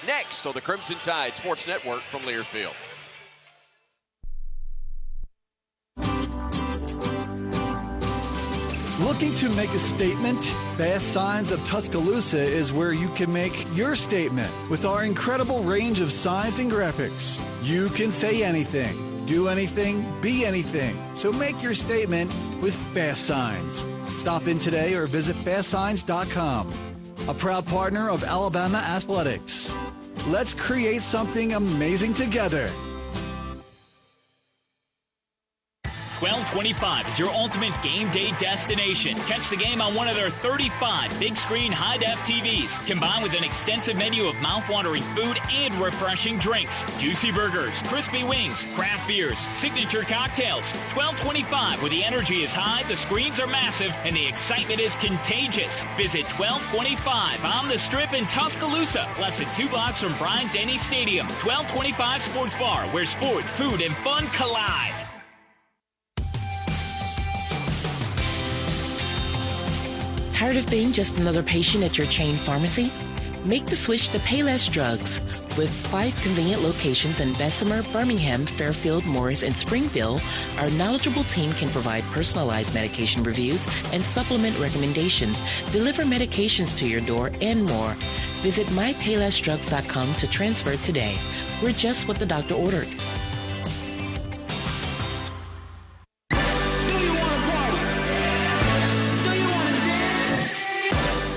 next on the Crimson Tide Sports Network from Learfield. Looking to make a statement? Fast Signs of Tuscaloosa is where you can make your statement. With our incredible range of signs and graphics, you can say anything, do anything, be anything. So make your statement with Fast Signs. Stop in today or visit fastsigns.com. A proud partner of Alabama Athletics. Let's create something amazing together. 1225 is your ultimate game day destination. Catch the game on one of their 35 big screen high-def TVs, combined with an extensive menu of mouth-watering food and refreshing drinks. Juicy burgers, crispy wings, craft beers, signature cocktails. 1225, where the energy is high, the screens are massive, and the excitement is contagious. Visit 1225 on the Strip in Tuscaloosa, less than 2 blocks from Bryan Stadium. 1225 Sports Bar, where sports, food, and fun collide. Tired of being just another patient at your chain pharmacy? Make the switch to Payless Drugs. With 5 convenient locations in Bessemer, Birmingham, Fairfield, Morris, and Springfield, our knowledgeable team can provide personalized medication reviews and supplement recommendations, deliver medications to your door, and more. Visit mypaylessdrugs.com to transfer today. We're just what the doctor ordered.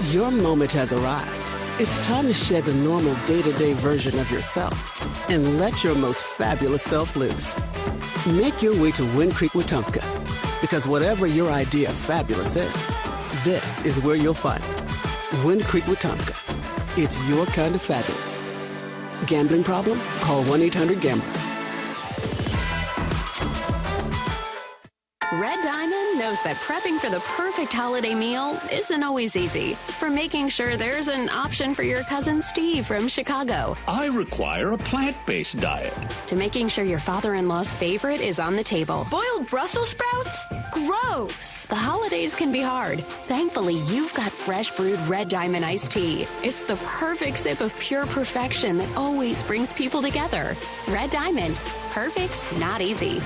Your moment has arrived. It's time to shed the normal day-to-day version of yourself and let your most fabulous self loose. Make your way to Wind Creek Wetumpka, because whatever your idea of fabulous is, this is where you'll find it. Wind Creek Wetumpka. It's your kind of fabulous. Gambling problem? Call 1-800-GAMBLER. Red Diamond knows that prepping for the perfect holiday meal isn't always easy. From making sure there's an option for your cousin Steve from Chicago, I require a plant-based diet, to making sure your father-in-law's favorite is on the table. Boiled Brussels sprouts? Gross. The holidays can be hard. Thankfully, you've got fresh brewed Red Diamond iced tea. It's the perfect sip of pure perfection that always brings people together. Red Diamond. Perfect, not easy.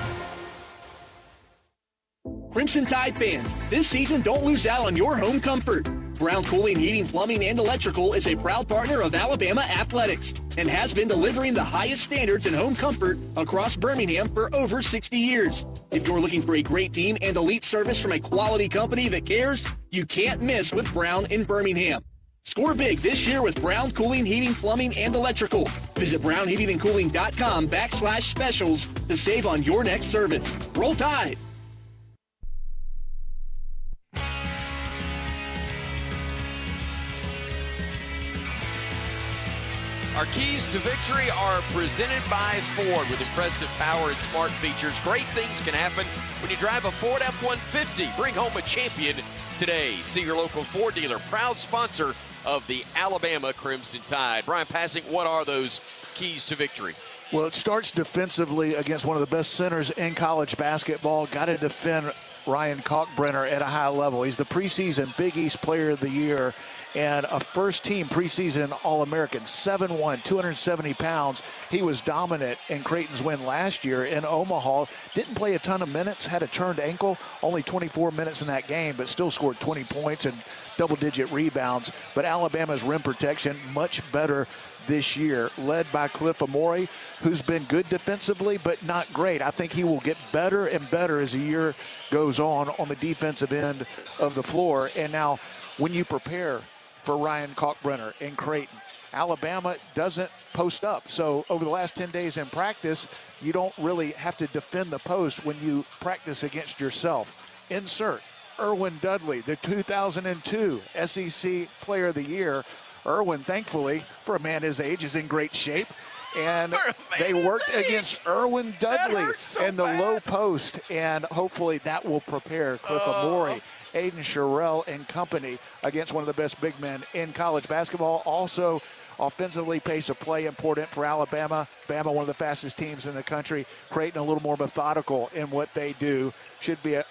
Crimson Tide fans, this season don't lose out on your home comfort. Brown Cooling, Heating, Plumbing, and Electrical is a proud partner of Alabama Athletics and has been delivering the highest standards in home comfort across Birmingham for over 60 years. If you're looking for a great team and elite service from a quality company that cares, you can't miss with Brown in Birmingham. Score big this year with Brown Cooling, Heating, Plumbing, and Electrical. Visit brownheatingandcooling.com/specials to save on your next service. Roll Tide! Our keys to victory are presented by Ford with impressive power and smart features. Great things can happen when you drive a Ford F-150. Bring home a champion today. See your local Ford dealer, proud sponsor of the Alabama Crimson Tide. Brian Passink, what are those keys to victory? Well, it starts defensively against one of the best centers in college basketball. Got to defend Ryan Kalkbrenner at a high level. He's the preseason Big East Player of the Year and a first-team preseason All-American, 7'1", 270 pounds. He was dominant in Creighton's win last year in Omaha. Didn't play a ton of minutes, had a turned ankle, only 24 minutes in that game, but still scored 20 points and double-digit rebounds. But Alabama's rim protection, much better this year, led by Cliff Amore, who's been good defensively, but not great. I think he will get better and better as the year goes on the defensive end of the floor. And now, when you prepare for Ryan Kalkbrenner in Creighton, Alabama doesn't post up. So over the last 10 days in practice, you don't really have to defend the post when you practice against yourself. Insert Erwin Dudley, the 2002 SEC Player of the Year. Erwin, thankfully, for a man his age, is in great shape. And they worked against Erwin Dudley in the low post. And hopefully that will prepare Cliff Amore, Aiden Sherrill, and company against one of the best big men in college basketball. Also, Offensively, pace of play important for Alabama. Bama, one of the fastest teams in the country. Creighton a little more methodical in what they do. Should be an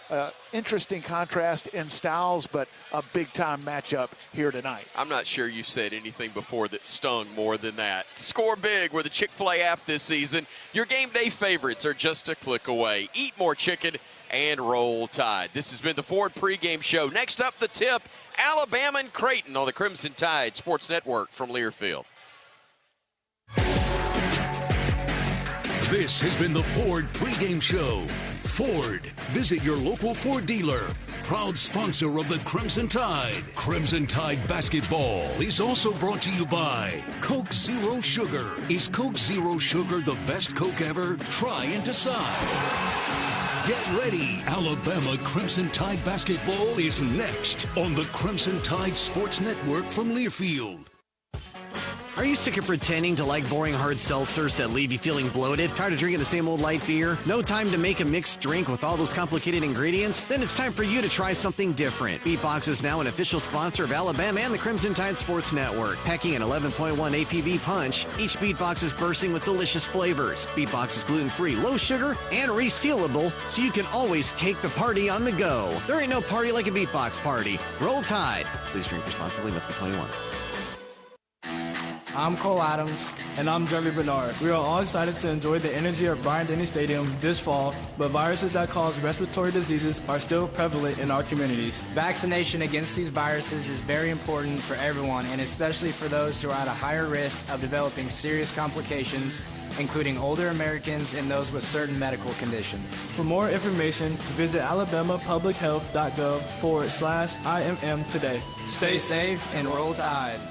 interesting contrast in styles, but a big-time matchup here tonight. I'm not sure you said anything before that stung more than that. Score big with the Chick-fil-A app this season. Your game day favorites are just a click away. Eat more chicken and roll Tide. This has been the Ford pregame show. Next up, the tip, Alabama and Creighton on the Crimson Tide Sports Network from Learfield. This has been the Ford pregame show. Ford, visit your local Ford dealer. Proud sponsor of the Crimson Tide. Crimson Tide basketball is also brought to you by Coke Zero Sugar. Is Coke Zero Sugar the best Coke ever? Try and decide. Get ready. Alabama Crimson Tide basketball is next on the Crimson Tide Sports Network from Learfield. Are you sick of pretending to like boring hard seltzers that leave you feeling bloated? Tired of drinking the same old light beer? No time to make a mixed drink with all those complicated ingredients? Then it's time for you to try something different. Beatbox is now an official sponsor of Alabama and the Crimson Tide Sports Network. Packing an 11.1 APV punch, each Beatbox is bursting with delicious flavors. Beatbox is gluten-free, low sugar, and resealable, so you can always take the party on the go. There ain't no party like a Beatbox party. Roll Tide. Please drink responsibly. Must be 21. I'm Cole Adams. And I'm Jeremy Bernard. We are all excited to enjoy the energy of Bryan Stadium this fall, but viruses that cause respiratory diseases are still prevalent in our communities. Vaccination against these viruses is very important for everyone, and especially for those who are at a higher risk of developing serious complications, including older Americans and those with certain medical conditions. For more information, visit alabamapublichealth.gov/IMM today. Stay safe and roll Tide.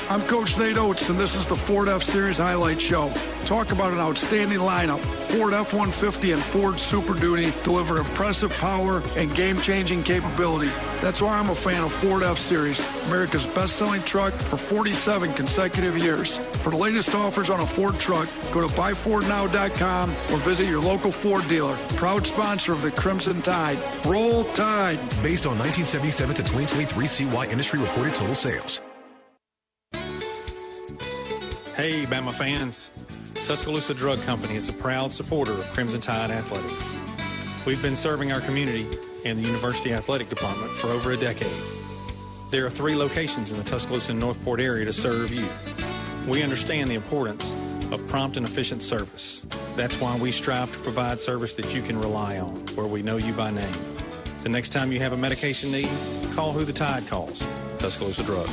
I'm Coach Nate Oates, and this is the Ford F-Series Highlight Show. Talk about an outstanding lineup. Ford F-150 and Ford Super Duty deliver impressive power and game-changing capability. That's why I'm a fan of Ford F-Series, America's best-selling truck for 47 consecutive years. For the latest offers on a Ford truck, go to buyfordnow.com or visit your local Ford dealer. Proud sponsor of the Crimson Tide. Roll Tide. Based on 1977 to 2023 CY industry reported total sales. Hey, Bama fans. Tuscaloosa Drug Company is a proud supporter of Crimson Tide Athletics. We've been serving our community and the University Athletic Department for over a decade. There are 3 locations in the Tuscaloosa and Northport area to serve you. We understand the importance of prompt and efficient service. That's why we strive to provide service that you can rely on, where we know you by name. The next time you have a medication need, call who the Tide calls, Tuscaloosa Drug.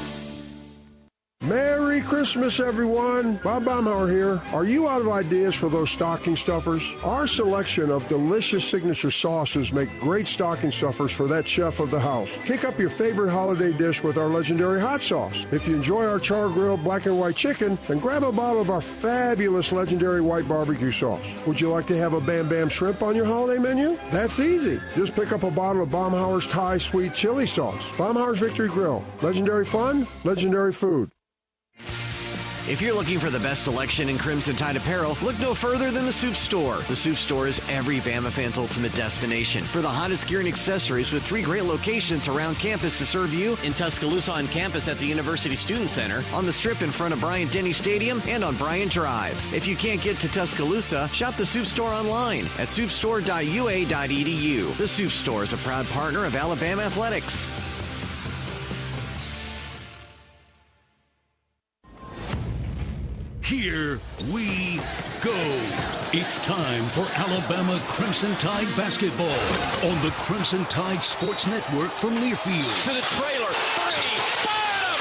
Merry Christmas, everyone. Bob Baumhauer here. Are you out of ideas for those stocking stuffers? Our selection of delicious signature sauces make great stocking stuffers for that chef of the house. Kick up your favorite holiday dish with our legendary hot sauce. If you enjoy our char-grilled black and white chicken, then grab a bottle of our fabulous legendary white barbecue sauce. Would you like to have a Bam Bam shrimp on your holiday menu? That's easy. Just pick up a bottle of Baumhauer's Thai sweet chili sauce. Baumhauer's Victory Grill. Legendary fun, legendary food. If you're looking for the best selection in Crimson Tide apparel, look no further than the Soup Store. The Soup Store is every Bama fan's ultimate destination for the hottest gear and accessories, with 3 great locations around campus to serve you: in Tuscaloosa on campus at the University Student Center, on the Strip in front of Bryant-Denny Stadium, and on Bryant Drive. If you can't get to Tuscaloosa, shop the Soup Store online at soupstore.ua.edu. The Soup Store is a proud partner of Alabama Athletics. Here we go. It's time for Alabama Crimson Tide basketball on the Crimson Tide Sports Network from Learfield. To the trailer. 3. Bottom.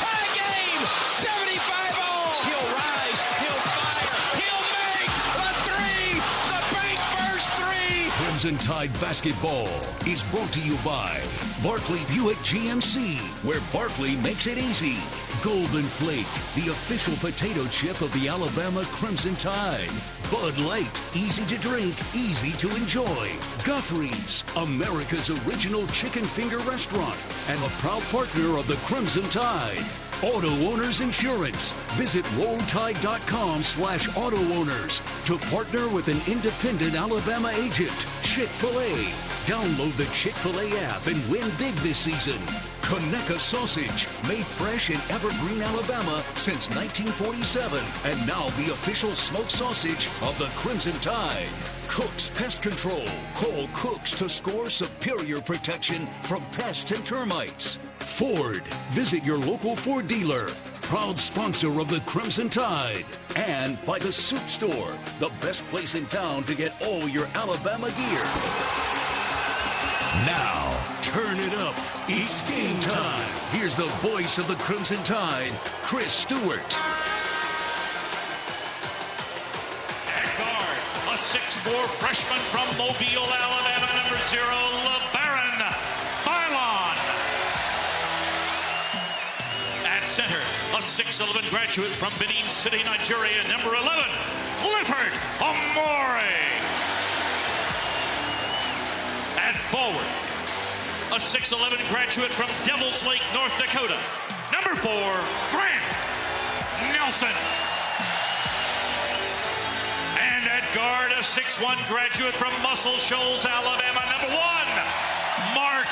Tie game. 75 all. He'll rise. He'll fire. He'll make a 3. The bank first 3. Crimson Tide basketball is brought to you by Barkley Buick GMC, where Barkley makes it easy. Golden Flake, the official potato chip of the Alabama Crimson Tide. Bud Light, easy to drink, easy to enjoy. Guthrie's, America's original chicken finger restaurant, and a proud partner of the Crimson Tide. Auto Owners Insurance. Visit rolltide.com/auto owners to partner with an independent Alabama agent. Chick-fil-A. Download the Chick-fil-A app and win big this season. Conecuh sausage, made fresh in Evergreen, Alabama since 1947, and now the official smoked sausage of the Crimson Tide. Cook's Pest Control. Call Cook's to score superior protection from pests and termites. Ford. Visit your local Ford dealer. Proud sponsor of the Crimson Tide. And by the Soup Store, the best place in town to get all your Alabama gear. Now, turn it up. It's game time. Here's the voice of the Crimson Tide, Chris Stewart. At guard, a 6'4" freshman from Mobile, Alabama, number 0, LeBaron Philon. At center, a 6'11" graduate from Benin City, Nigeria, number 11, Clifford Amore. At forward, a 6'11" graduate from Devils Lake, North Dakota, number 4, Grant Nelson. And at guard, a 6'1" graduate from Muscle Shoals, Alabama, number 1, Mark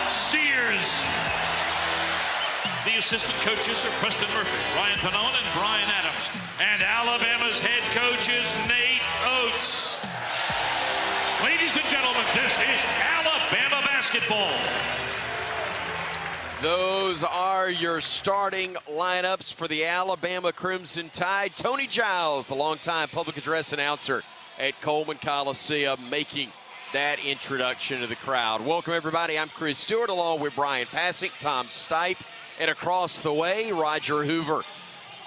Sears. The assistant coaches are Preston Murphy, Ryan Pannone, and Bryan Adams. And Alabama's head coach is Nate Oates. Ladies and gentlemen, this is Alabama basketball. Those are your starting lineups for the Alabama Crimson Tide. Tony Giles, the longtime public address announcer at Coleman Coliseum, making that introduction to the crowd. Welcome, everybody. I'm Chris Stewart, along with Brian Passink, Tom Stipe, and across the way, Roger Hoover,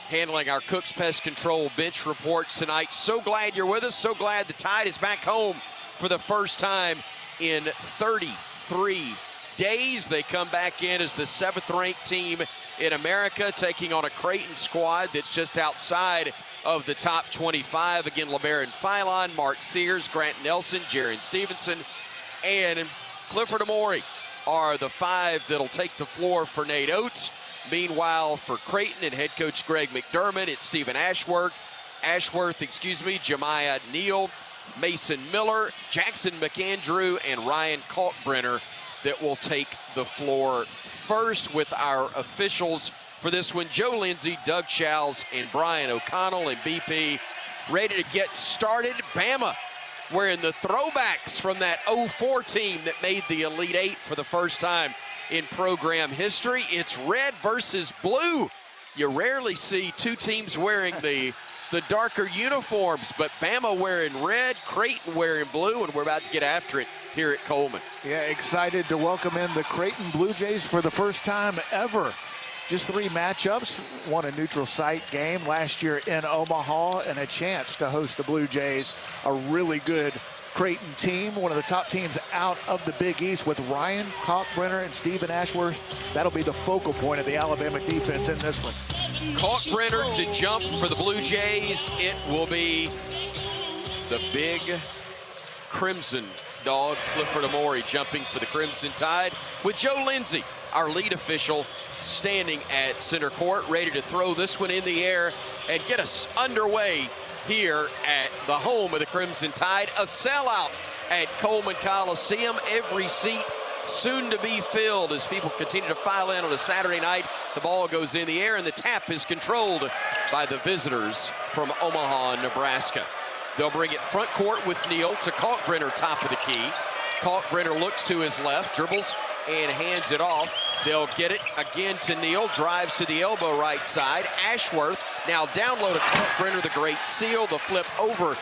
handling our Cook's Pest Control bench reports tonight. So glad you're with us. So glad the Tide is back home for the first time in 33 days. They come back in as the 7th-ranked team in America, taking on a Creighton squad that's just outside of the top 25. Again, LeBaron Philon, Mark Sears, Grant Nelson, Jaron Stevenson, and Clifford Amore are the 5 that'll take the floor for Nate Oates. Meanwhile, for Creighton and head coach Greg McDermott, it's Stephen Ashworth, Jemiah Neal, Mason Miller, Jackson McAndrew, and Ryan Kalkbrenner that will take the floor first. With our officials for this one, Joe Lindsay, Doug Schals, and Brian O'Connell, and BP ready to get started. Bama wearing the throwbacks from that 04 team that made the Elite Eight for the first time in program history. It's red versus blue. You rarely see two teams wearing the darker uniforms, but Bama wearing red, Creighton wearing blue, and we're about to get after it here at Coleman. Yeah, excited to welcome in the Creighton Blue Jays for the first time ever. Just 3 matchups, won a neutral site game last year in Omaha, and a chance to host the Blue Jays, a really good Creighton team, one of the top teams out of the Big East, with Ryan Kalkbrenner and Stephen Ashworth. That'll be the focal point of the Alabama defense in this one. Kalkbrenner to jump for the Blue Jays. It will be the big Crimson dog, Clifford Amore, jumping for the Crimson Tide, with Joe Lindsay, our lead official, standing at center court, ready to throw this one in the air and get us underway here at the home of the Crimson Tide. A sellout at Coleman Coliseum. Every seat soon to be filled as people continue to file in on a Saturday night. The ball goes in the air, and the tap is controlled by the visitors from Omaha, Nebraska. They'll bring it front court with Neal to Kalkbrenner, top of the key. Kalkbrenner looks to his left, dribbles, and hands it off. They'll get it again to Neal, drives to the elbow right side. Ashworth now down low to Kalkbrenner, the great seal. The flip over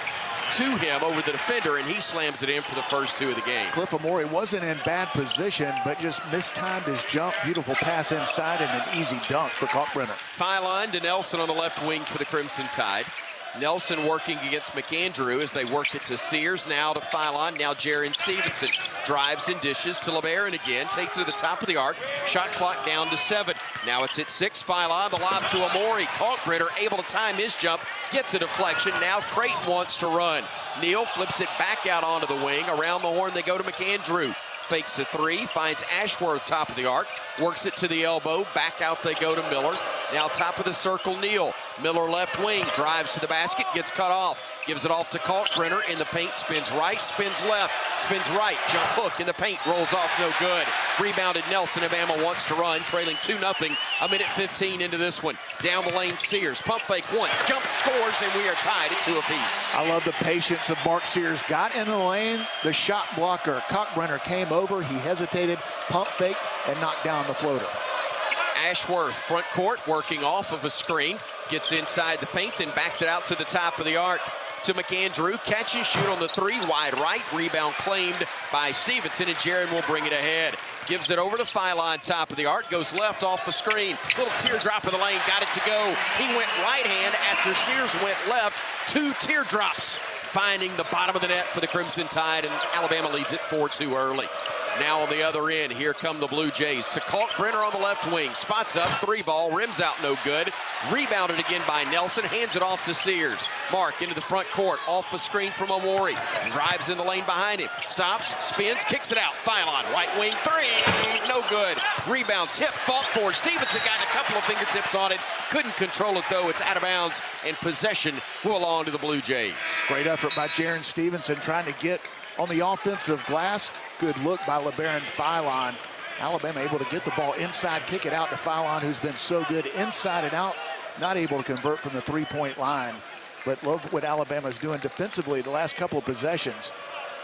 to him, over the defender, and he slams it in for the first 2 of the game. Cliff Amore wasn't in bad position, but just mistimed his jump. Beautiful pass inside and an easy dunk for Kalkbrenner. Philon to Nelson on the left wing for the Crimson Tide. Nelson working against McAndrew as they work it to Sears, now to Philon, now Jaron Stevenson. Drives and dishes to LeBaron again, takes it to the top of the arc. Shot clock down to 7. Now it's at 6. Philon, the lob to Amore. Kalkbrenner able to time his jump, gets a deflection. Now Creighton wants to run. Neal flips it back out onto the wing. Around the horn they go to McAndrew. Fakes a 3, finds Ashworth top of the arc, works it to the elbow, back out they go to Miller. Now top of the circle, Neal. Miller left wing, drives to the basket, gets cut off. Gives it off to Kalkbrenner in the paint. Spins right, spins left, spins right. Jump hook in the paint. Rolls off, no good. Rebounded Nelson. Bama wants to run. Trailing 2-0. A minute 15 into this one. Down the lane, Sears. Pump fake one. Jump scores, and we are tied at 2 apiece. I love the patience of Mark Sears. Got in the lane. The shot blocker, Kalkbrenner, came over. He hesitated, pump fake, and knocked down the floater. Ashworth, front court, working off of a screen. Gets inside the paint, then backs it out to the top of the arc. To McAndrew, catch and shoot on the 3, wide right. Rebound claimed by Stevenson, and Jaron will bring it ahead. Gives it over to Phylon, top of the arc, goes left off the screen. Little teardrop in the lane, got it to go. He went right hand after Sears went left. 2 teardrops, finding the bottom of the net for the Crimson Tide, and Alabama leads it 4-2 early. Now on the other end, here come the Blue Jays. To Kalkbrenner on the left wing. Spots up, 3-ball, rims out, no good. Rebounded again by Nelson, hands it off to Sears. Mark into the front court, off the screen from Omori. Drives in the lane behind him. Stops, spins, kicks it out. Phylon, right wing, 3, no good. Rebound, tip, fought for. Stevenson got a couple of fingertips on it. Couldn't control it, though. It's out of bounds, and possession will belong to the Blue Jays. Great effort by Jaron Stevenson trying to get on the offensive glass. Good look by LeBaron Phylon. Alabama able to get the ball inside, kick it out to Phylon, who's been so good inside and out. Not able to convert from the 3-point line. But love what Alabama's doing defensively the last couple of possessions.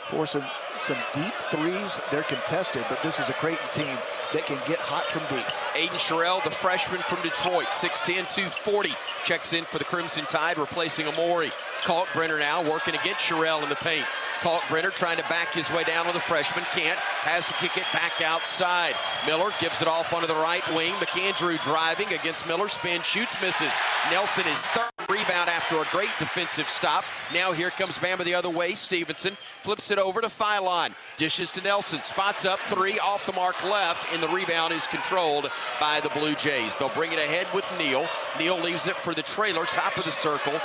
Forcing some deep threes. They're contested, but this is a Creighton team that can get hot from deep. Aiden Sherrill, the freshman from Detroit, 6'10", 240, checks in for the Crimson Tide, replacing Omori. Kalkbrenner now working against Sherrill in the paint. Kalkbrenner trying to back his way down with the freshman. Can't. Has to kick it back outside. Miller gives it off onto the right wing. McAndrew driving against Miller. Spin, shoots, misses. Nelson is third rebound after a great defensive stop. Now here comes Bama the other way. Stevenson flips it over to Phylon. Dishes to Nelson. Spots up, 3 off the mark left, and the rebound is controlled by the Blue Jays. They'll bring it ahead with Neal. Neal leaves it for the trailer, top of the circle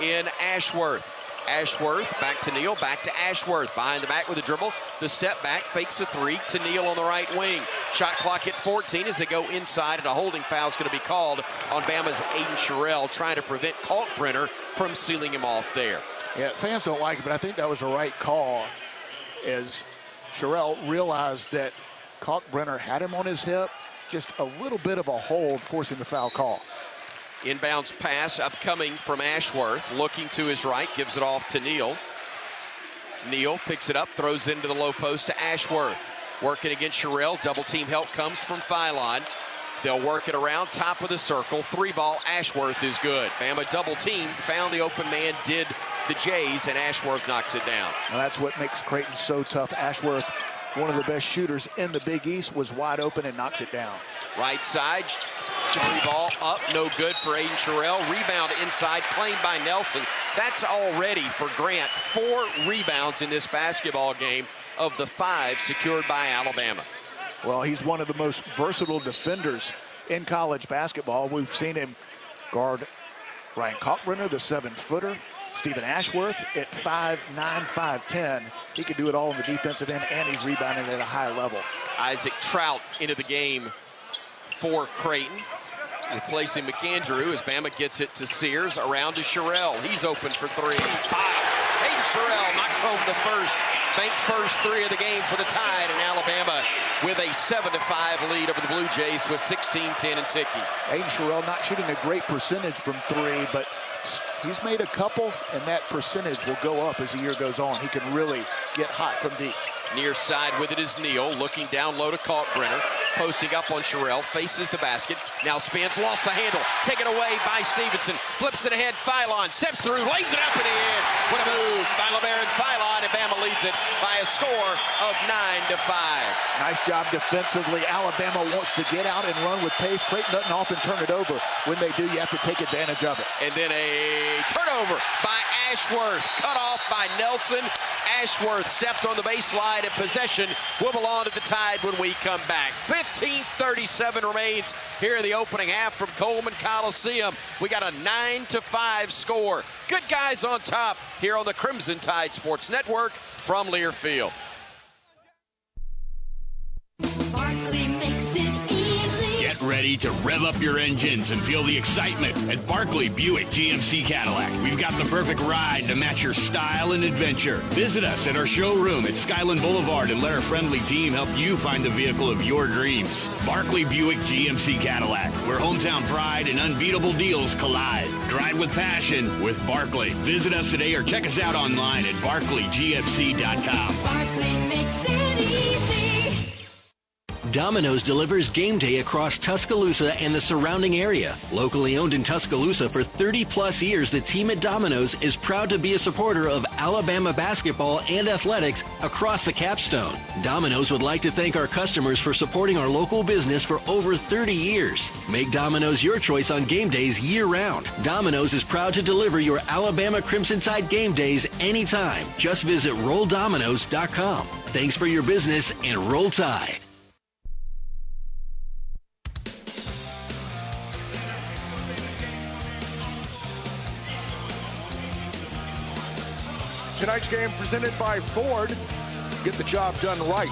in Ashworth. Ashworth, back to Neal, back to Ashworth. Behind the back with a dribble. The step back, fakes a 3 to Neal on the right wing. Shot clock at 14 as they go inside, and a holding foul is going to be called on Bama's Aiden Sherrill, trying to prevent Kalkbrenner from sealing him off there. Yeah, fans don't like it, but I think that was the right call, as Sherrill realized that Kalkbrenner had him on his hip. Just a little bit of a hold, forcing the foul call. Inbounds pass upcoming from Ashworth, looking to his right, gives it off to Neal. Neal picks it up, throws into the low post to Ashworth. Working against Sherrill, double team help comes from Phylon. They'll work it around, top of the circle, 3-ball, Ashworth is good. Bama double team, found the open man, did the Jays, and Ashworth knocks it down. Now that's what makes Creighton so tough. Ashworth, one of the best shooters in the Big East, was wide open and knocks it down. Right side, 3-ball up, no good for Aiden Sherrill. Rebound inside, claimed by Nelson. That's already for Grant 4 rebounds in this basketball game of the 5 secured by Alabama. Well, he's one of the most versatile defenders in college basketball. We've seen him guard Ryan Kalkbrenner, the 7-footer. Stephen Ashworth at 5'9", 5'10". He can do it all in the defensive end, and he's rebounding at a high level. Isaac Trout into the game for Creighton, replacing McAndrew as Bama gets it to Sears, around to Sherrill. He's open for 3. Aiden Sherrill knocks home the first 3 of the game for the Tide, and Alabama with a 7-5 lead over the Blue Jays with 16-10 and ticking. Aiden Sherrill not shooting a great percentage from 3, but he's made a couple, and that percentage will go up as the year goes on. He can really get hot from deep. Near side with it is Neal, looking down low to Kalkbrenner. Posting up on Sherrill, faces the basket. Now spins, lost the handle. Taken away by Stevenson. Flips it ahead, Phylon steps through, lays it up and in. What a move by LeBaron Phylon, and Bama leads it by a score of 9-5. Nice job defensively. Alabama wants to get out and run with pace. Creighton doesn't often turn it over. When they do, you have to take advantage of it. And then a turnover by Ashworth, cut off by Nelson. Ashworth stepped on the baseline, and possession will belong to the Tide when we come back. 15:37 remains here in the opening half from Coleman Coliseum. We got a 9-5 score. Good guys on top here on the Crimson Tide Sports Network from Learfield. Get ready ready to rev up your engines and feel the excitement at Barkley Buick GMC Cadillac. We've got the perfect ride to match your style and adventure. Visit us at our showroom at Skyland Boulevard and let our friendly team help you find the vehicle of your dreams. Barkley Buick GMC Cadillac, where hometown pride and unbeatable deals collide. Drive with passion with Barkley. Visit us today or check us out online at barclaygmc.com. Barkley makes it easy. Domino's delivers game day across Tuscaloosa and the surrounding area. Locally owned in Tuscaloosa for 30-plus years, the team at Domino's is proud to be a supporter of Alabama basketball and athletics across the capstone. Domino's would like to thank our customers for supporting our local business for over 30 years. Make Domino's your choice on game days year-round. Domino's is proud to deliver your Alabama Crimson Tide game days anytime. Just visit RollDomino's.com. Thanks for your business and Roll Tide. Tonight's game presented by Ford. Get the job done right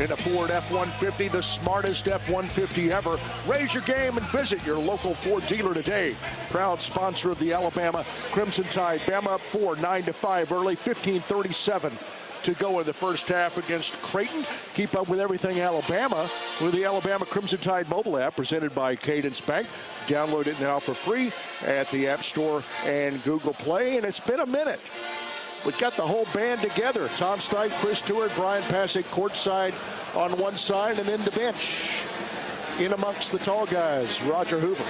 in a Ford F-150, the smartest F-150 ever. Raise your game and visit your local Ford dealer today. Proud sponsor of the Alabama Crimson Tide. Bama up 4, 9-5 early, 15:37 to go in the first half against Creighton. Keep up with everything Alabama with the Alabama Crimson Tide mobile app presented by Cadence Bank. Download it now for free at the App Store and Google Play. And it's been a minute. We've got the whole band together. Tom Stipe, Chris Stewart, Bryan, Passink, Courtside on one side, and then the bench. In amongst the tall guys, Roger Hoover.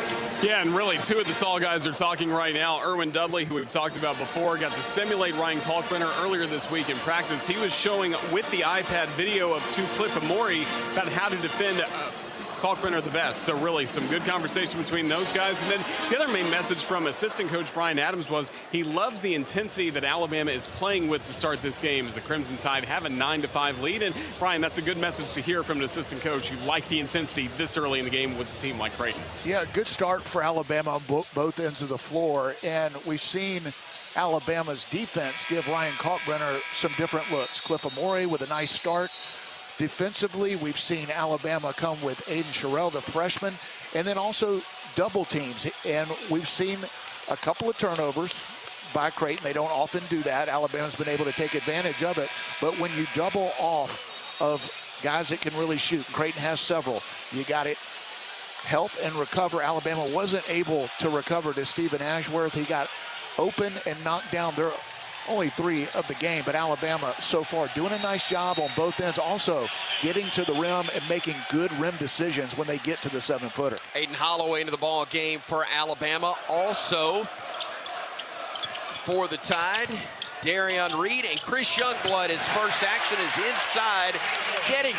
Yeah, and really, two of the tall guys are talking right now. Erwin Dudley, who we've talked about before, got to simulate Ryan Kalkbrenner earlier this week in practice. He was showing with the iPad video to Cliff Amori about how to defend Kalkbrenner the best. So really some good conversation between those guys. And then the other main message from assistant coach Bryan Adams was he loves the intensity that Alabama is playing with to start this game as the Crimson Tide have a 9-5 lead. And Bryan, that's a good message to hear from an assistant coach who like the intensity this early in the game with a team like Creighton. Yeah, good start for Alabama on both ends of the floor. And we've seen Alabama's defense give Ryan Kalkbrenner some different looks. Cliff Amori with a nice start. Defensively, we've seen Alabama come with Aiden Sherrill, the freshman, and then also double teams. And we've seen a couple of turnovers by Creighton. They don't often do that. Alabama's been able to take advantage of it. But when you double off of guys that can really shoot, Creighton has several, you got to help and recover. Alabama wasn't able to recover to Stephen Ashworth. He got open and knocked down. There only 3 of the game, but Alabama so far doing a nice job on both ends, also getting to the rim and making good rim decisions when they get to the 7-footer. Aiden Holloway into the ball game for Alabama. Also for the Tide, Darion Reed and Chris Youngblood. His first action is inside, getting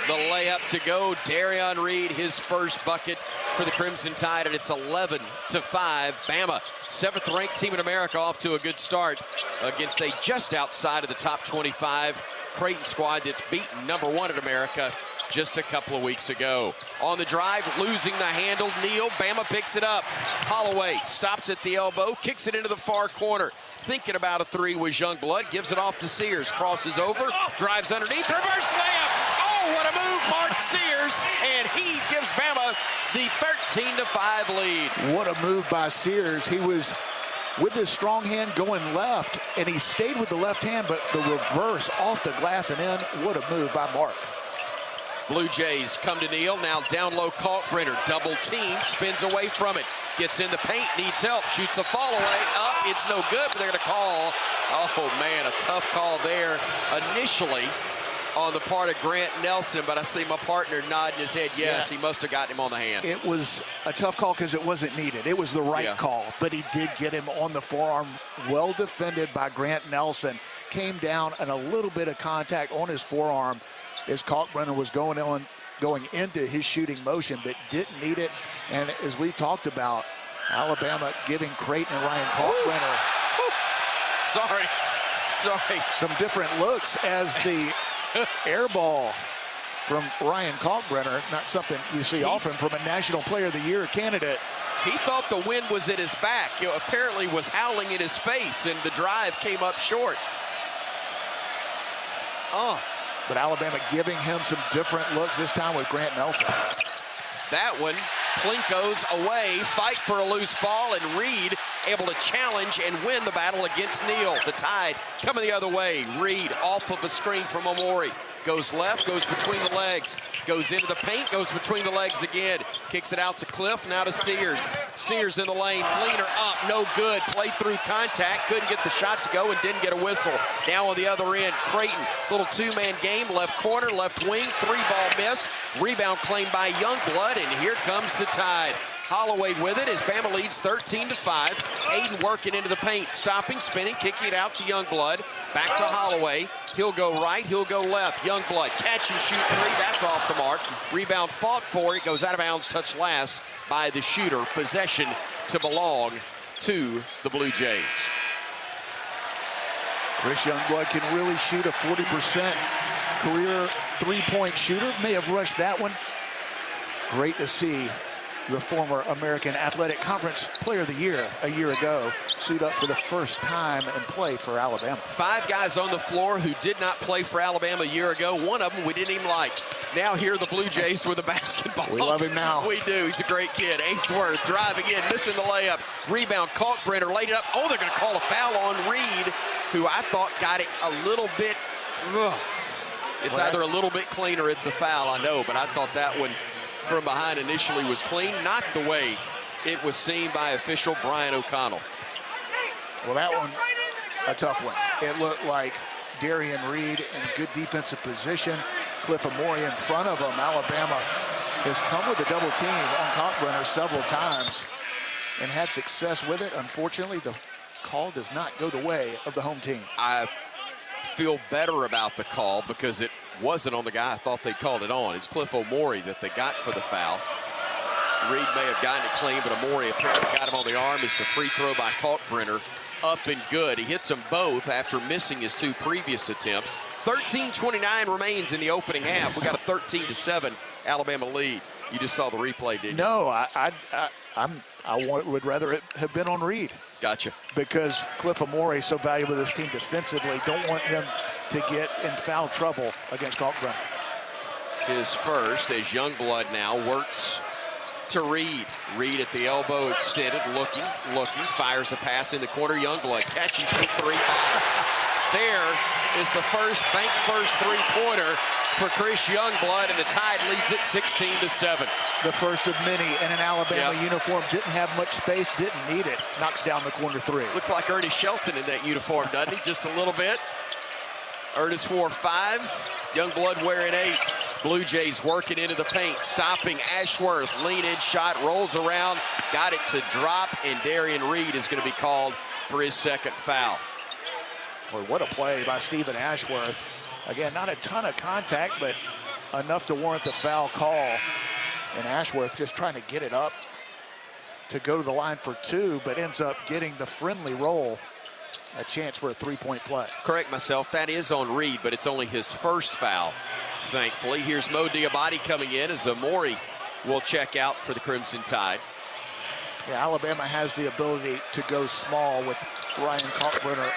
the layup to go. Darion Reed, his first bucket for the Crimson Tide, and it's 11-5. Bama, 7th-ranked team in America, off to a good start against a just outside of the top 25 Creighton squad that's beaten #1 in America just a couple of weeks ago. On the drive, losing the handle, Neal. Bama picks it up. Holloway stops at the elbow, kicks it into the far corner. Thinking about a 3 was Youngblood, gives it off to Sears, crosses over, drives underneath, reverse layup. Oh, what a move, Mark Sears, and he gives Bama the 13-5 lead. What a move by Sears. He was with his strong hand going left, and he stayed with the left hand, but the reverse off the glass and in. What a move by Mark. Blue Jays come to Neal, now down low, Kalkbrenner, double team, spins away from it, gets in the paint, needs help, shoots a fall away, up, it's no good, but they're gonna call, oh man, a tough call there initially on the part of Grant Nelson, but I see my partner nodding his head yes. He must have gotten him on the hand. It was a tough call because it wasn't needed. It was the right call, but he did get him on the forearm. Well defended by Grant Nelson. Came down and a little bit of contact on his forearm as Kalkbrenner was going into his shooting motion, but didn't need it. And as we talked about, Alabama giving Creighton and Ryan Kalkbrenner some different looks as the air ball from Ryan Kalkbrenner, not something you see often from a National Player of the Year candidate. He thought the wind was at his back. Apparently was howling in his face, and the drive came up short. But Alabama giving him some different looks, this time with Grant Nelson. That one Plinko's away, fight for a loose ball, and Reed able to challenge and win the battle against Neal. The Tide coming the other way. Reed off of a screen from Omori. Goes left, goes between the legs, goes into the paint, goes between the legs again. Kicks it out to Cliff, now to Sears. Sears in the lane, leaner up, no good. Played through contact, couldn't get the shot to go and didn't get a whistle. Now on the other end, Creighton, little two-man game, left corner, left wing, three-ball miss. Rebound claimed by Youngblood, and here comes the Tide. Holloway with it as Bama leads 13-5. Aiden working into the paint, stopping, spinning, kicking it out to Youngblood. Back to Holloway. He'll go right, he'll go left. Youngblood catch and shoot three. That's off the mark. Rebound fought for. It goes out of bounds, touched last by the shooter. Possession to belong to the Blue Jays. Chris Youngblood can really shoot a 40% career three-point shooter. May have rushed that one. Great to see the former American Athletic Conference Player of the Year a year ago suit up for the first time and play for Alabama. 5 guys on the floor who did not play for Alabama a year ago. One of them we didn't even like. Now here are the Blue Jays with the basketball. We love him now. We do. He's a great kid. Ainsworth driving in, missing the layup. Rebound, Kalkbrenner laid it up. Oh, they're going to call a foul on Reed, who I thought got it a little bit. It's either a little bit clean or it's a foul, I know, but I thought that one from behind initially was clean, not the way it was seen by official Bryan O'Connell. Well, that one, a tough one. It looked like Darian Reed in good defensive position. Cliff Amori in front of him. Alabama has come with a double team on Kalkbrenner several times and had success with it. Unfortunately, the call does not go the way of the home team. I feel better about the call because it wasn't on the guy I thought they called it on. It's Cliff Omori that they got for the foul. Reed may have gotten it clean, but Omori apparently got him on the arm as the free throw by Kalkbrenner up and good. He hits them both after missing his 2 previous attempts. 13:29 remains in the opening half. We got a 13-7 Alabama lead. You just saw the replay, didn't you? No, I would rather it have been on Reed. Gotcha. Because Cliff Amori is so valuable to this team defensively. Don't want him to get in foul trouble against Kalkbrenner. His first as Youngblood now works to Reed. Reed at the elbow extended, looking, fires a pass in the corner. Youngblood catch and shoot three. There is the bank first three-pointer for Chris Youngblood, and the Tide leads it 16-7. The first of many in an Alabama uniform. Didn't have much space, didn't need it. Knocks down the corner 3. Looks like Ernie Shelton in that uniform, doesn't he? Just a little bit. Ernest wore 5, Youngblood wearing 8. Blue Jays working into the paint, stopping Ashworth. Lean-in shot, rolls around, got it to drop, and Darian Reed is going to be called for his second foul. Boy, what a play by Stephen Ashworth. Again, not a ton of contact, but enough to warrant the foul call. And Ashworth just trying to get it up to go to the line for 2, but ends up getting the friendly roll. A chance for a 3-point play. Correct myself, that is on Reed, but it's only his first foul, thankfully. Here's Mo Diabate coming in as Amori will check out for the Crimson Tide. Yeah, Alabama has the ability to go small with Ryan Kalkbrenner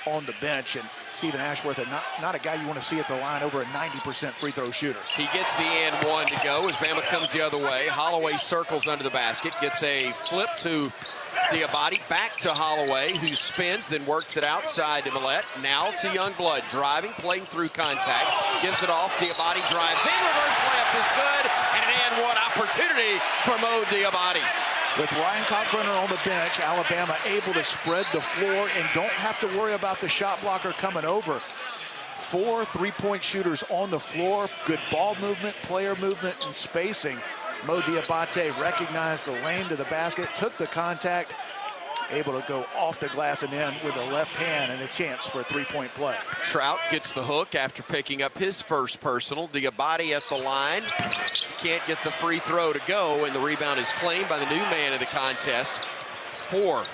on the bench, and Stephen Ashworth, not a guy you want to see at the line, over a 90% free throw shooter. He gets the and 1 to go as Bama comes the other way. Holloway circles under the basket, gets a flip to Diabate, back to Holloway, who spins, then works it outside to Millette. Now to Youngblood, driving, playing through contact, gives it off. Diabate drives in, reverse layup is good, and an and 1 opportunity for Mo Diabate. With Ryan Kalkbrenner on the bench, Alabama able to spread the floor and don't have to worry about the shot blocker coming over. 4 3-point shooters on the floor, good ball movement, player movement, and spacing. Mo Diabate recognized the lane to the basket, took the contact, able to go off the glass and in with a left hand and a chance for a 3-point play. Trout gets the hook after picking up his first personal. Diabate at the line. Can't get the free throw to go, and the rebound is claimed by the new man in the contest for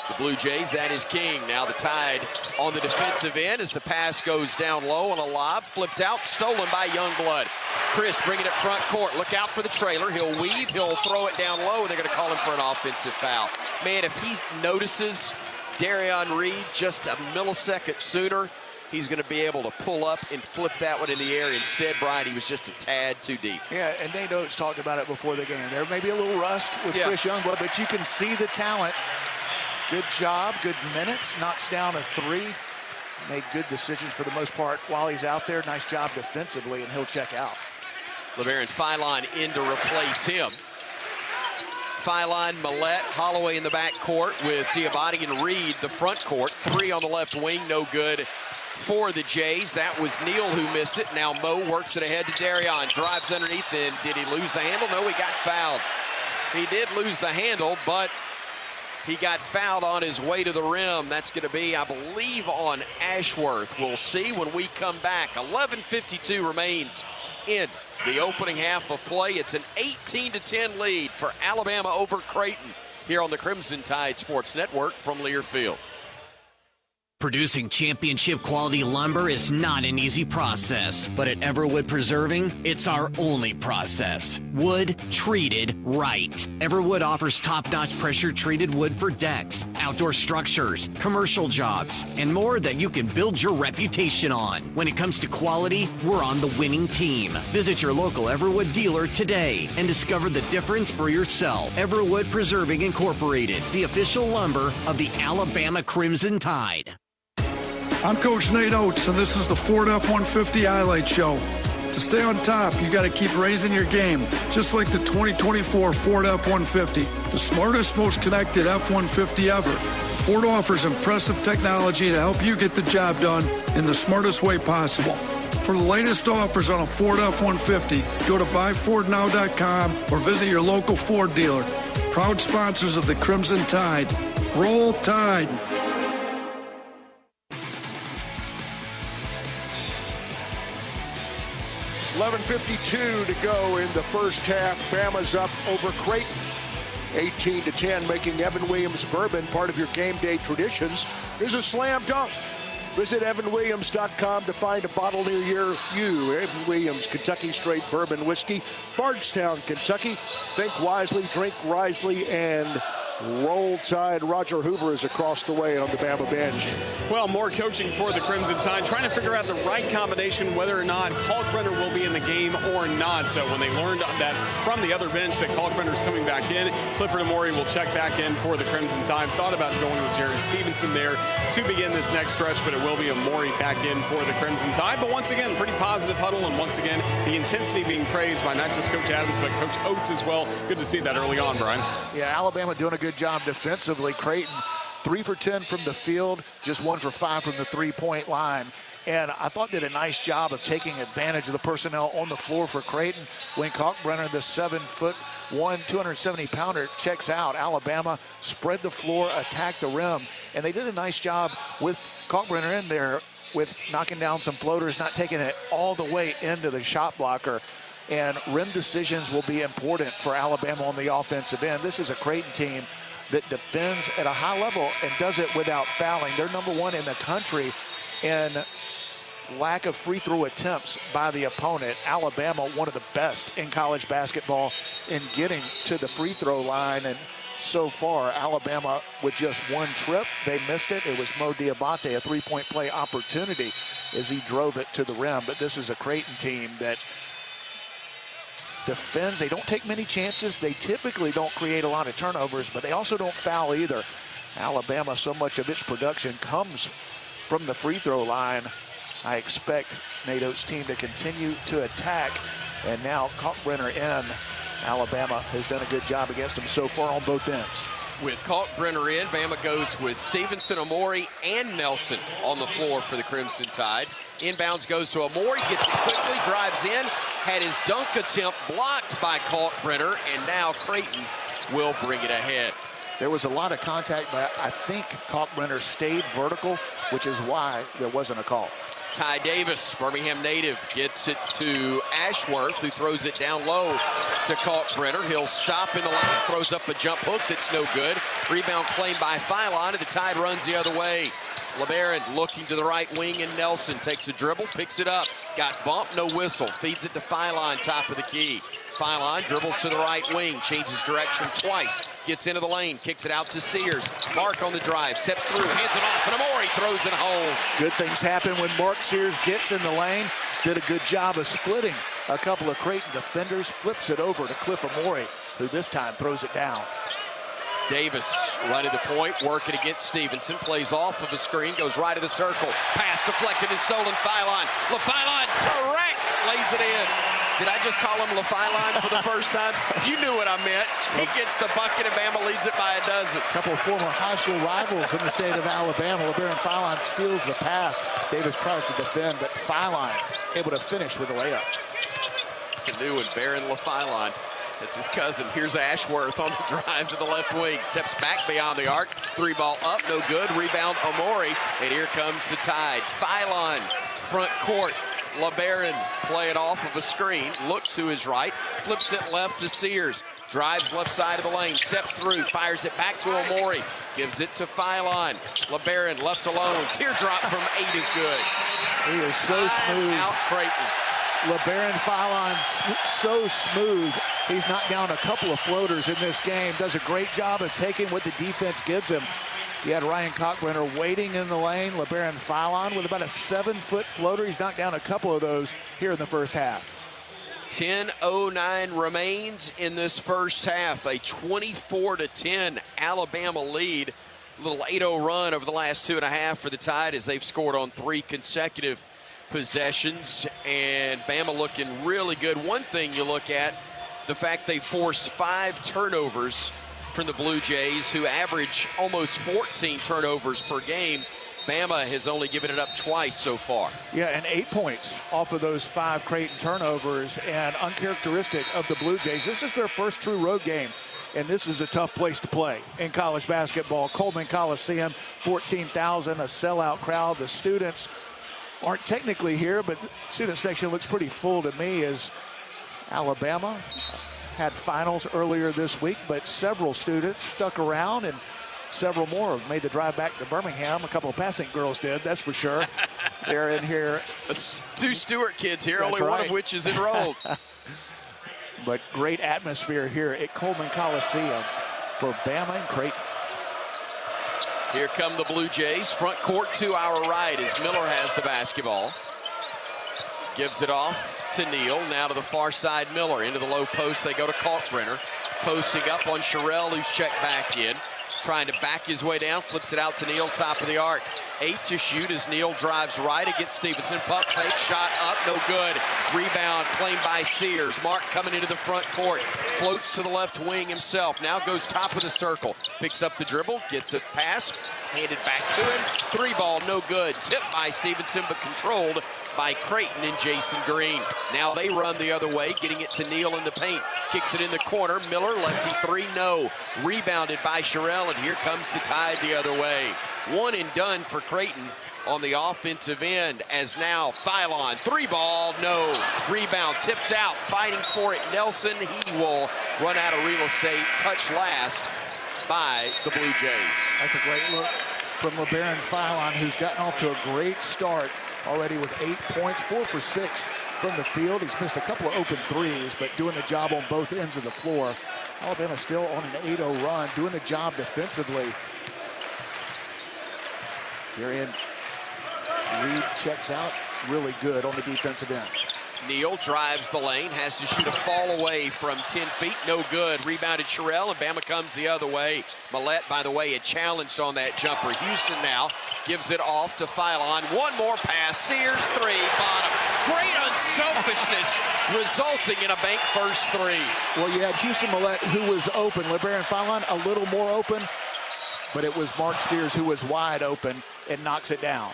the Blue Jays. That is King. Now the Tide on the defensive end as the pass goes down low on a lob. Flipped out, stolen by Youngblood. Chris bringing it front court. Look out for the trailer. He'll weave, he'll throw it down low, and they're going to call him for an offensive foul. Man, if he notices Darian Reed just a millisecond sooner, he's going to be able to pull up and flip that one in the air. Instead, Bryan, he was just a tad too deep. Yeah, and Nate Oates talked about it before the game. There may be a little rust with Chris Youngblood, but you can see the talent. Good job, good minutes, knocks down a 3. Made good decisions for the most part while he's out there. Nice job defensively, and he'll check out. LeBaron Philon in to replace him. Philon, Millette, Holloway in the back court with Diabate and Reed the front court. 3 on the left wing, no good for the Jays. That was Neal who missed it. Now Mo works it ahead to Darion. Drives underneath, and did he lose the handle? No, he got fouled. He did lose the handle, but he got fouled on his way to the rim. That's going to be, I believe, on Ashworth. We'll see when we come back. 11:52 remains in the opening half of play. It's an 18-10 lead for Alabama over Creighton here on the Crimson Tide Sports Network from Learfield. Producing championship quality lumber is not an easy process, but at Everwood Preserving, it's our only process. Wood treated right. Everwood offers top-notch pressure-treated wood for decks, outdoor structures, commercial jobs, and more that you can build your reputation on. When it comes to quality, we're on the winning team. Visit your local Everwood dealer today and discover the difference for yourself. Everwood Preserving Incorporated, the official lumber of the Alabama Crimson Tide. I'm Coach Nate Oates, and this is the Ford F-150 Highlight Show. To stay on top, you got to keep raising your game, just like the 2024 Ford F-150, the smartest, most connected F-150 ever. Ford offers impressive technology to help you get the job done in the smartest way possible. For the latest offers on a Ford F-150, go to buyfordnow.com or visit your local Ford dealer. Proud sponsors of the Crimson Tide. Roll Tide! 11:52 to go in the first half. Bama's up over Creighton, 18-10, making Evan Williams Bourbon part of your game day traditions is a slam dunk. Visit evanwilliams.com to find a bottle near you. Evan Williams, Kentucky Straight Bourbon Whiskey, Bardstown, Kentucky. Think wisely, drink wisely, and roll Tide. Roger Hoover is across the way on the Bama bench. Well, more coaching for the Crimson Tide, trying to figure out the right combination, whether or not Kalkbrenner will be in the game or not. So when they learned that from the other bench that Kalkbrenner's coming back in, Clifford Amore will check back in for the Crimson Tide. Thought about going with Jared Stevenson there to begin this next stretch, but it will be Amore back in for the Crimson Tide. But once again, pretty positive huddle, and once again, the intensity being praised by not just Coach Adams, but Coach Oates as well. Good to see that early on, Bryan. Yeah, Alabama doing a good job defensively. Creighton 3 for 10 from the field, just 1 for 5 from the three-point line. And I thought did a nice job of taking advantage of the personnel on the floor for Creighton. When Kalkbrenner, the 7'1", 270-pounder, checks out, Alabama spread the floor, attacked the rim, and they did a nice job with Kalkbrenner in there with knocking down some floaters, not taking it all the way into the shot blocker. And rim decisions will be important for Alabama on the offensive end. This is a Creighton team that defends at a high level and does it without fouling. They're number 1 in the country in lack of free throw attempts by the opponent. Alabama, one of the best in college basketball in getting to the free throw line. And so far, Alabama with just 1 trip, they missed it. It was Mo Diabate, a three-point play opportunity as he drove it to the rim. But this is a Creighton team that defends. They don't take many chances. They typically don't create a lot of turnovers, but they also don't foul either. Alabama, so much of its production comes from the free throw line. I expect Nate Oates' team to continue to attack, and now Kalkbrenner in. Alabama has done a good job against them so far on both ends. With Kalkbrenner in, Bama goes with Stevenson, Amore, and Nelson on the floor for the Crimson Tide. Inbounds goes to Amore, gets it quickly, drives in, had his dunk attempt blocked by Kalkbrenner, and now Creighton will bring it ahead. There was a lot of contact, but I think Kalkbrenner stayed vertical, which is why there wasn't a call. Ty Davis, Birmingham native, gets it to Ashworth, who throws it down low to Kalkbrenner. He'll stop in the lane, throws up a jump hook that's no good. Rebound claimed by Philon, and the Tide runs the other way. LeBaron looking to the right wing, and Nelson takes a dribble, picks it up. Got bumped, no whistle. Feeds it to Philon, top of the key. Philon dribbles to the right wing, changes direction twice. Gets into the lane, kicks it out to Sears. Mark on the drive, steps through, hands it off, and Amore throws it home. Good things happen when Mark Sears gets in the lane. Did a good job of splitting a couple of Creighton defenders. Flips it over to Cliff Amore, who this time throws it down. Davis running the point, working against Stevenson, plays off of a screen, goes right of the circle. Pass deflected and stolen. Philon. LaPhilon, direct, lays it in. Did I just call him LaPhilon for the first time? You knew what I meant. He gets the bucket and Bama leads it by a dozen. A couple of former high school rivals in the state of Alabama. LeBaron Philon steals the pass. Davis tries to defend, but Philon able to finish with a layup. It's a new one, Baron LaPhilon. That's his cousin. Here's Ashworth on the drive to the left wing. Steps back beyond the arc. Three ball up, no good. Rebound Amore. And here comes the Tide. Philon, front court. LeBaron play it off of a screen. Looks to his right. Flips it left to Sears. Drives left side of the lane. Steps through. Fires it back to Amore. Gives it to Philon. LeBaron left alone. Teardrop from 8 is good. He is so smooth. Out Creighton. LeBaron Philon so smooth. He's knocked down a couple of floaters in this game. Does a great job of taking what the defense gives him. He had Ryan Kalkbrenner waiting in the lane. LeBaron Philon with about a 7-foot floater. He's knocked down a couple of those here in the first half. 10:09 remains in this first half. A 24-10 Alabama lead. A little 8-0 run over the last 2.5 for the Tide as they've scored on 3 consecutive possessions, and Bama looking really good. One thing you look at, the fact they forced 5 turnovers from the Blue Jays, who average almost 14 turnovers per game. Bama has only given it up twice so far. Yeah, and 8 points off of those 5 Creighton turnovers, and uncharacteristic of the Blue Jays. This is their first true road game, and this is a tough place to play in college basketball. Coleman Coliseum, 14,000, a sellout crowd. The students aren't technically here, but the student section looks pretty full to me as Alabama had finals earlier this week, but several students stuck around and several more have made the drive back to Birmingham. A couple of Passink girls did, that's for sure. They're in here. 2 Stewart kids here, That's only right. one of which is enrolled. But great atmosphere here at Coleman Coliseum for Bama and Creighton. Here come the Blue Jays. Front court to our right as Miller has the basketball. Gives it off to Neal. Now to the far side, Miller. Into the low post, they go to Kalkbrenner. Posting up on Sherrill, who's checked back in. Trying to back his way down. Flips it out to Neal, top of the arc. 8 to shoot as Neal drives right against Stevenson. Pump fake, shot up, no good. Rebound claimed by Sears. Mark coming into the front court. Floats to the left wing himself. Now goes top of the circle. Picks up the dribble, gets a pass. Handed back to him. 3 ball, no good. Tipped by Stevenson, but controlled by Creighton and Jason Green. Now they run the other way, getting it to Neal in the paint. Kicks it in the corner. Miller, lefty 3, no. Rebounded by Sherrill, and here comes the Tide the other way. 1 and done for Creighton on the offensive end as now Philon, 3 ball, no. Rebound, tipped out, fighting for it. Nelson, he will run out of real estate. Touch last by the Blue Jays. That's a great look from LeBaron Philon, who's gotten off to a great start already with 8 points, 4 for 6 from the field. He's missed a couple of open threes, but doing the job on both ends of the floor. Alabama still on an 8-0 run, doing the job defensively. Here Reed checks out really good on the defensive end. Neal drives the lane, has to shoot a fall away from 10 feet, no good. Rebounded Sherrill, and Bama comes the other way. Millette, by the way, had challenged on that jumper. Houston now gives it off to Philon. One more pass, Sears 3, bottom. Great unselfishness, resulting in a bank first 3. Well, you had Houston Millette, who was open. LeBaron Philon a little more open, but it was Mark Sears who was wide open and knocks it down.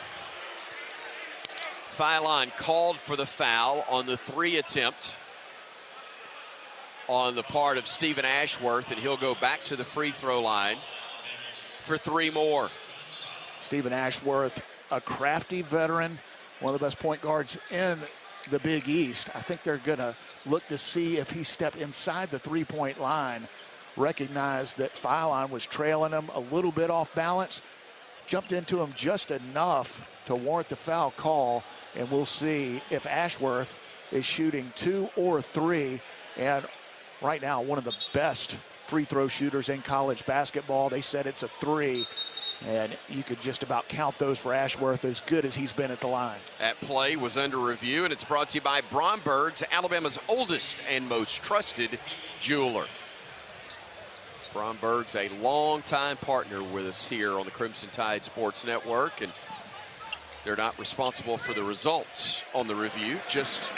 Philon called for the foul on the 3 attempt on the part of Stephen Ashworth, and he'll go back to the free throw line for 3 more. Stephen Ashworth, a crafty veteran, one of the best point guards in the Big East. I think they're going to look to see if he stepped inside the 3-point line, recognize that Philon was trailing him a little bit off balance, jumped into him just enough to warrant the foul call, and we'll see if Ashworth is shooting 2 or 3. And right now, one of the best free throw shooters in college basketball. They said it's a 3, and you could just about count those for Ashworth, as good as he's been at the line. That play was under review, and it's brought to you by Bromberg's, Alabama's oldest and most trusted jeweler. Bromberg's a longtime partner with us here on the Crimson Tide Sports Network, and they're not responsible for the results on the review, just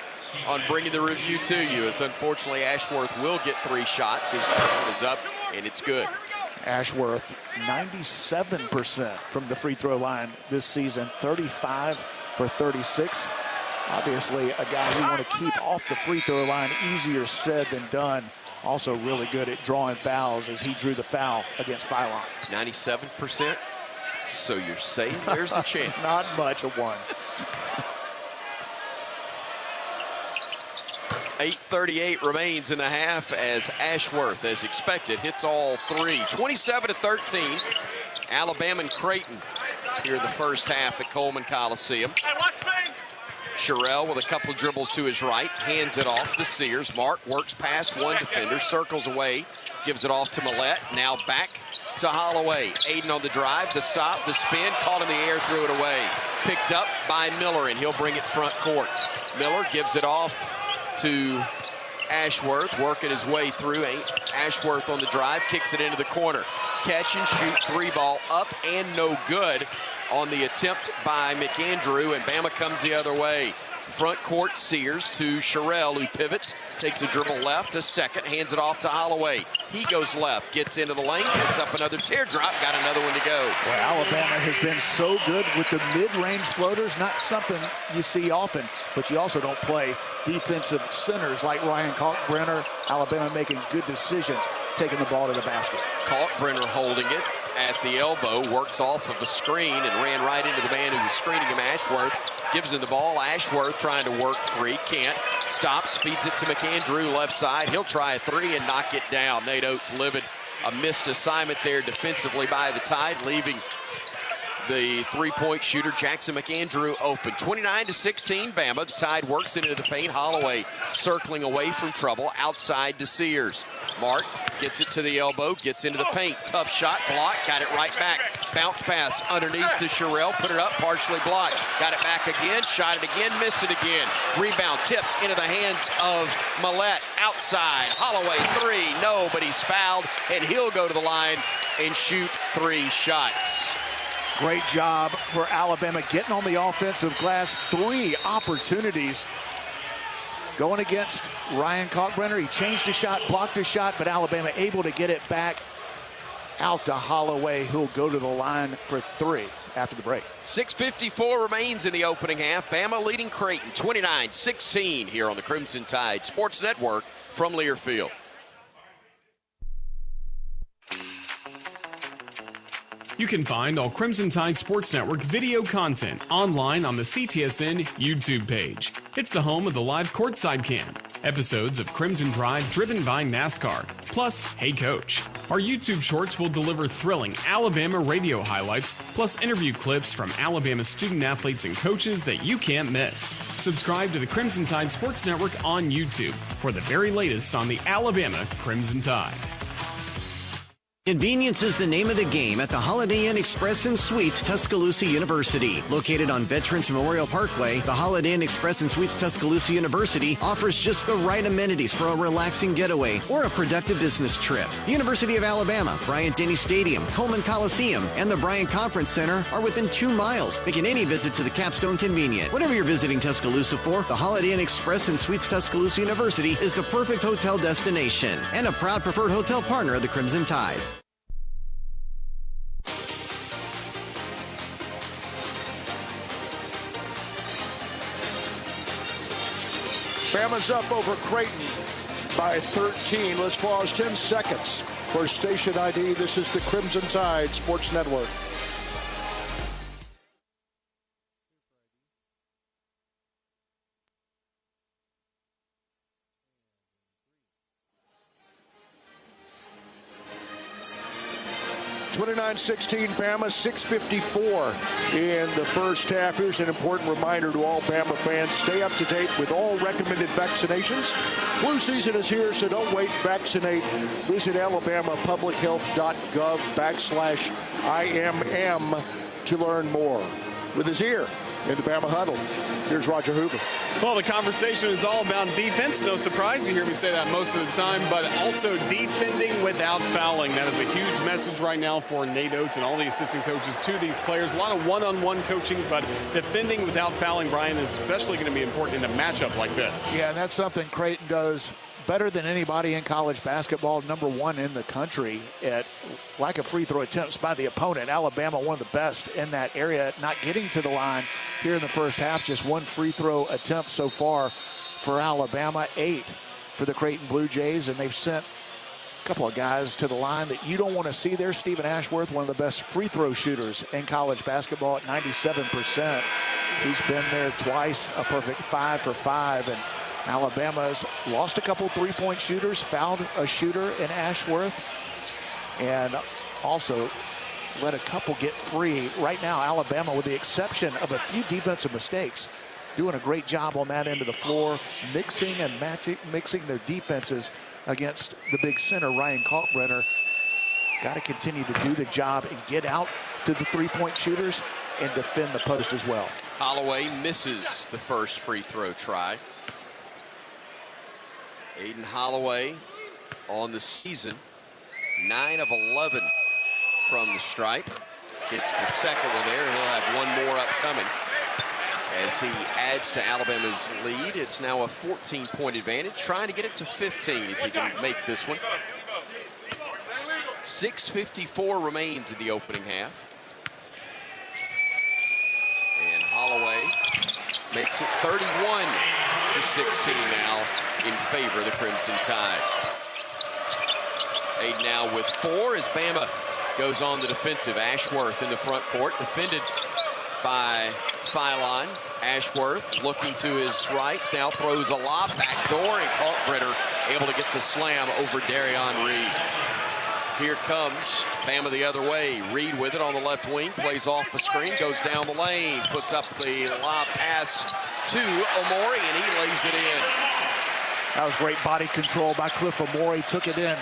on bringing the review to you, as unfortunately Ashworth will get 3 shots. His first one is up, and it's good. Ashworth, 97% from the free throw line this season, 35 for 36. Obviously, a guy we want to keep off the free throw line, easier said than done. Also really good at drawing fouls, as he drew the foul against Phylon. 97%, so you're saying there's a chance. Not much of one. 8:38 remains in the half as Ashworth, as expected, hits all 3. 27-13, Alabama and Creighton here in the first half at Coleman Coliseum. Sherrell with a couple of dribbles to his right, hands it off to Sears. Mark works past one defender, circles away, gives it off to Millette. Now back to Holloway. Aiden on the drive, the stop, the spin, caught in the air, threw it away. Picked up by Miller, and he'll bring it front court. Miller gives it off to Ashworth, working his way through. Ashworth on the drive, kicks it into the corner. Catch and shoot 3 ball up and no good on the attempt by McAndrew, and Bama comes the other way. Front court, Sears to Sherrell, who pivots, takes a dribble left, a second, hands it off to Holloway. He goes left, gets into the lane, picks up another teardrop, got another one to go. Well, Alabama has been so good with the mid-range floaters, not something you see often, but you also don't play defensive centers like Ryan Kalkbrenner. Alabama making good decisions, taking the ball to the basket. Kalkbrenner holding it at the elbow, works off of a screen and ran right into the man who was screening him, Ashworth. Gives him the ball. Ashworth trying to work free, can't. Stops, feeds it to McAndrew left side. He'll try a 3 and knock it down. Nate Oates livid. A missed assignment there defensively by the Tide, leaving the 3-point shooter Jackson McAndrew open. 29-16 Bama. The Tide works it into the paint. Holloway circling away from trouble. Outside to Sears. Mark gets it to the elbow, gets into the paint. Tough shot, block, got it right back. Bounce pass underneath to Sherrell, put it up, partially blocked. Got it back again, shot it again, missed it again. Rebound tipped into the hands of Millette. Outside, Holloway 3, no, but he's fouled, and he'll go to the line and shoot 3 shots. Great job for Alabama getting on the offensive glass. 3 opportunities going against Ryan Kalkbrenner. He changed his shot, blocked his shot, but Alabama able to get it back out to Holloway, who'll go to the line for 3 after the break. 6:54 remains in the opening half. Bama leading Creighton 29-16 here on the Crimson Tide Sports Network from Learfield. You can find all Crimson Tide Sports Network video content online on the CTSN YouTube page. It's the home of the live Courtside Cam, episodes of Crimson Drive driven by NASCAR, plus Hey Coach. Our YouTube shorts will deliver thrilling Alabama radio highlights, plus interview clips from Alabama student athletes and coaches that you can't miss. Subscribe to the Crimson Tide Sports Network on YouTube for the very latest on the Alabama Crimson Tide. Convenience is the name of the game at the Holiday Inn Express and Suites Tuscaloosa University. Located on Veterans Memorial Parkway, the Holiday Inn Express and Suites Tuscaloosa University offers just the right amenities for a relaxing getaway or a productive business trip. The University of Alabama, Bryant-Denny Stadium, Coleman Coliseum, and the Bryan Conference Center are within 2 miles, making any visit to the Capstone convenient. Whatever you're visiting Tuscaloosa for, the Holiday Inn Express and Suites Tuscaloosa University is the perfect hotel destination and a proud preferred hotel partner of the Crimson Tide. Bama's up over Creighton by 13. Let's pause 10 seconds for station ID. This is the Crimson Tide Sports Network. 29-16 Bama, 6:54 in the first half. Here's an important reminder to all Bama fans. Stay up to date with all recommended vaccinations. Flu season is here, so don't wait. Vaccinate. Visit alabamapublichealth.gov/IMM to learn more. With his ear in the Bama Huddle, here's Roger Hoover. Well, the conversation is all about defense. No surprise, you hear me say that most of the time, but also defending without fouling. That is a huge message right now for Nate Oates and all the assistant coaches to these players. A lot of one-on-one coaching, but defending without fouling, Bryan, is especially going to be important in a matchup like this. Yeah, and that's something Creighton does better than anybody in college basketball. Number one in the country at lack of free throw attempts by the opponent. Alabama, one of the best in that area, not getting to the line here in the first half. Just one free throw attempt so far for Alabama, 8 for the Creighton Blue Jays, and they've sent a couple of guys to the line that you don't want to see there. Stephen Ashworth, one of the best free throw shooters in college basketball at 97%. He's been there twice, a perfect 5 for 5, and Alabama's lost a couple three-point shooters, found a shooter in Ashworth, and also let a couple get free. Right now, Alabama, with the exception of a few defensive mistakes, doing a great job on that end of the floor, mixing their defenses against the big center, Ryan Kalkbrenner. Got to continue to do the job and get out to the three-point shooters and defend the post as well. Holloway misses the first free throw try. Aiden Holloway on the season, 9 of 11 from the stripe. Gets the second one there. He'll have one more upcoming as he adds to Alabama's lead. It's now a 14-point advantage, trying to get it to 15 if he can make this one. 6:54 remains in the opening half. And Holloway makes it 31-16 now in favor of the Crimson Tide. Aiden now with 4 as Bama goes on the defensive. Ashworth in the front court, defended by Philon. Ashworth looking to his right, now throws a lob back door, and Kalkbrenner able to get the slam over Darion Reed. Here comes Bama the other way. Reed with it on the left wing, plays off the screen, goes down the lane, puts up the lob pass to Omori, and he lays it in. That was great body control by Cliff Omori. Took it in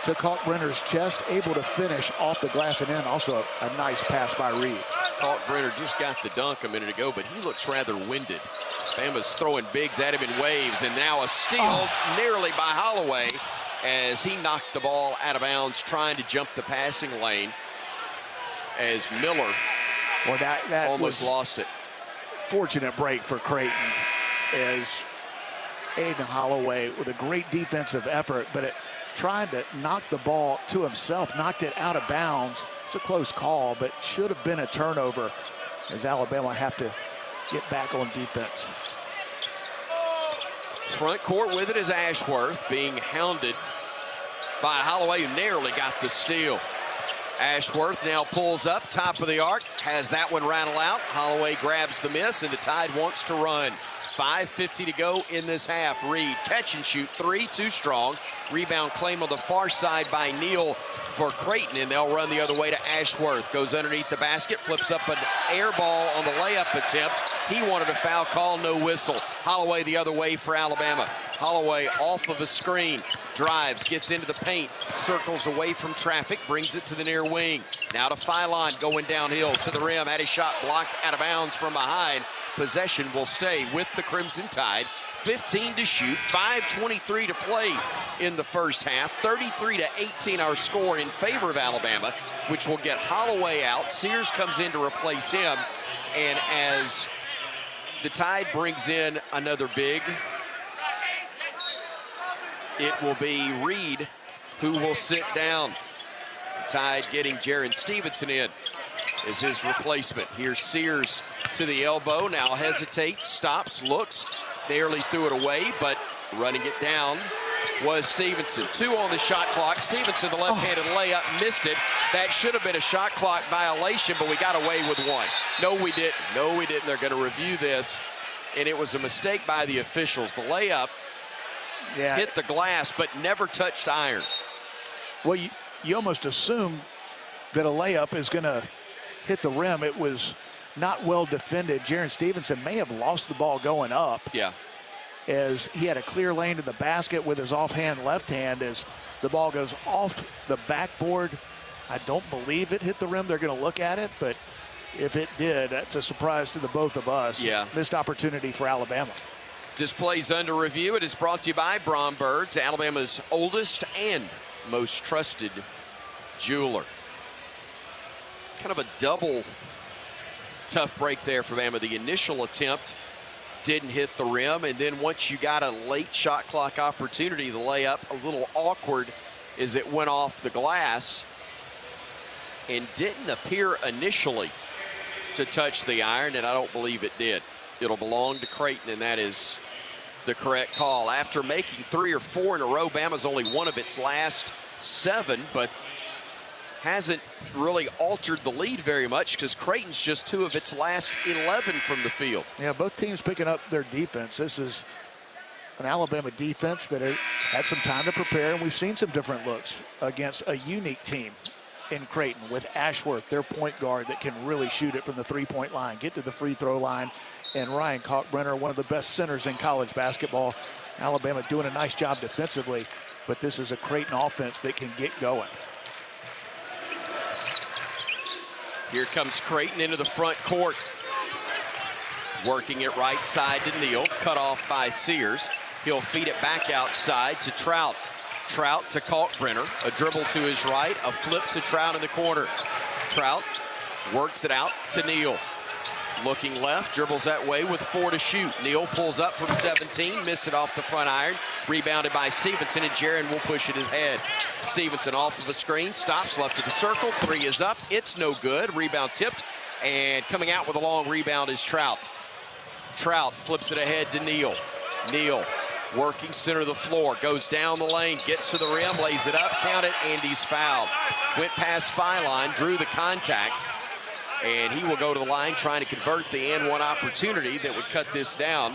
to Kalkbrenner's chest, able to finish off the glass and in. Also a nice pass by Reed. Kalkbrenner just got the dunk a minute ago, but he looks rather winded. Bama's throwing bigs at him in waves, and now a steal nearly by Holloway as he knocked the ball out of bounds trying to jump the passing lane as Miller that almost lost it. Fortunate break for Creighton as Aiden Holloway with a great defensive effort, but trying to knock the ball to himself, knocked it out of bounds. It's a close call, but should have been a turnover as Alabama have to get back on defense. Front court with it is Ashworth being hounded by Holloway, who narrowly got the steal. Ashworth now pulls up, top of the arc, has that one rattle out. Holloway grabs the miss, and the Tide wants to run. 5:50 to go in this half. Reed, catch and shoot, 3, too strong. Rebound claim on the far side by Neal for Creighton, and they'll run the other way to Ashworth. Goes underneath the basket, flips up an air ball on the layup attempt. He wanted a foul call, no whistle. Holloway the other way for Alabama. Holloway off of a screen, drives, gets into the paint, circles away from traffic, brings it to the near wing. Now to Philon, going downhill to the rim, had his shot blocked out of bounds from behind. Possession will stay with the Crimson Tide. 15 to shoot, 5:23 to play in the first half. 33-18 our score in favor of Alabama, which will get Holloway out. Sears comes in to replace him, and as the Tide brings in another big, it will be Reed who will sit down. The Tide getting Jaron Stevenson in as his replacement. Here's Sears to the elbow, now hesitates, stops, looks, nearly threw it away, but running it down was Stevenson. 2 on the shot clock. Stevenson, the left-handed layup, missed it. That should have been a shot clock violation, but we got away with one. No, we didn't. No, we didn't. They're going to review this, and it was a mistake by the officials. The layup hit the glass, but never touched iron. Well, you almost assume that a layup is going to hit the rim. It was not well defended. Jaron Stevenson may have lost the ball going up. Yeah. As he had a clear lane to the basket with his offhand left hand as the ball goes off the backboard. I don't believe it hit the rim. They're going to look at it, but if it did, that's a surprise to the both of us. Yeah. Missed opportunity for Alabama. This play's under review. It is brought to you by Bromberg's, Alabama's oldest and most trusted jeweler. Kind of a double tough break there for Bama. The initial attempt didn't hit the rim, and then once you got a late shot clock opportunity, the layup a little awkward as it went off the glass and didn't appear initially to touch the iron, and I don't believe it did. It'll belong to Creighton, and that is the correct call. After making 3 or 4 in a row, Bama's only one of its last 7, but hasn't really altered the lead very much because Creighton's just 2 of its last 11 from the field. Yeah, both teams picking up their defense. This is an Alabama defense that had some time to prepare, and we've seen some different looks against a unique team in Creighton with Ashworth, their point guard that can really shoot it from the three-point line, get to the free throw line, and Ryan Kalkbrenner, one of the best centers in college basketball. Alabama doing a nice job defensively, but this is a Creighton offense that can get going. Here comes Creighton into the front court. Working it right side to Neal, cut off by Sears. He'll feed it back outside to Trout. Trout to Kalkbrenner, a dribble to his right, a flip to Trout in the corner. Trout works it out to Neal. Looking left, dribbles that way with 4 to shoot. Neal pulls up from 17, missed it off the front iron. Rebounded by Stevenson, and Jaron will push it his head. Stevenson off of a screen, stops left of the circle. 3 is up, it's no good. Rebound tipped, and coming out with a long rebound is Trout. Trout flips it ahead to Neal. Neal working center of the floor, goes down the lane, gets to the rim, lays it up, count it, and he's fouled. Went past foul line, drew the contact, and he will go to the line trying to convert the and-one opportunity that would cut this down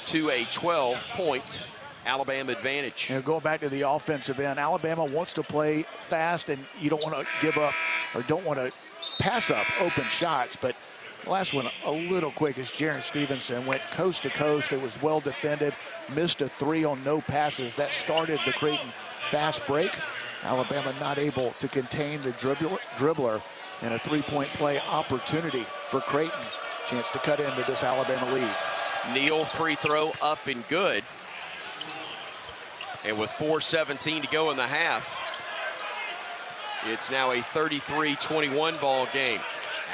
to a 12-point Alabama advantage. You know, going back to the offensive end, Alabama wants to play fast, and you don't want to give up or don't want to pass up open shots, but the last one a little quick as Jaron Stevenson went coast to coast. It was well defended, missed a 3 on no passes. That started the Creighton fast break. Alabama not able to contain the dribbler, and a 3-point play opportunity for Creighton. Chance to cut into this Alabama lead. Neal free throw up and good. And with 4:17 to go in the half, it's now a 33-21 ball game.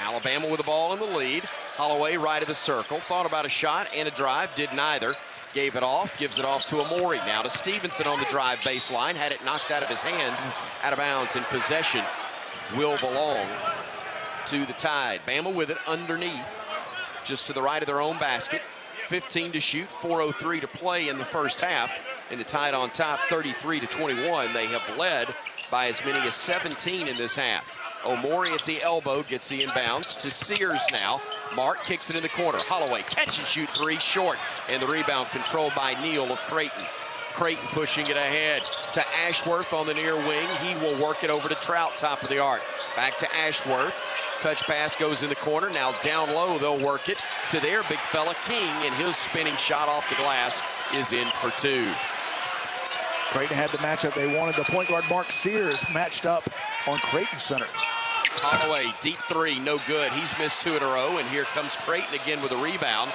Alabama with the ball in the lead. Holloway right of the circle. Thought about a shot and a drive. Did neither. Gave it off. Gives it off to Amori. Now to Stevenson on the drive baseline. Had it knocked out of his hands. Out of bounds. In possession will belong to the Tide. Bama with it underneath. Just to the right of their own basket. 15 to shoot. 4:03 to play in the first half. And the Tide on top 33-21. They have led by as many as 17 in this half. Omori at the elbow gets the inbounds to Sears now. Mark kicks it in the corner. Holloway catch and shoot 3 short. And the rebound controlled by Neal of Creighton. Creighton pushing it ahead to Ashworth on the near wing. He will work it over to Trout, top of the arc. Back to Ashworth. Touch pass goes in the corner. Now down low, they'll work it to their big fella King, and his spinning shot off the glass is in for 2. Creighton had the matchup they wanted. The point guard Mark Sears matched up on Creighton center. Holloway, deep 3, no good. He's missed 2 in a row, and here comes Creighton again with a rebound.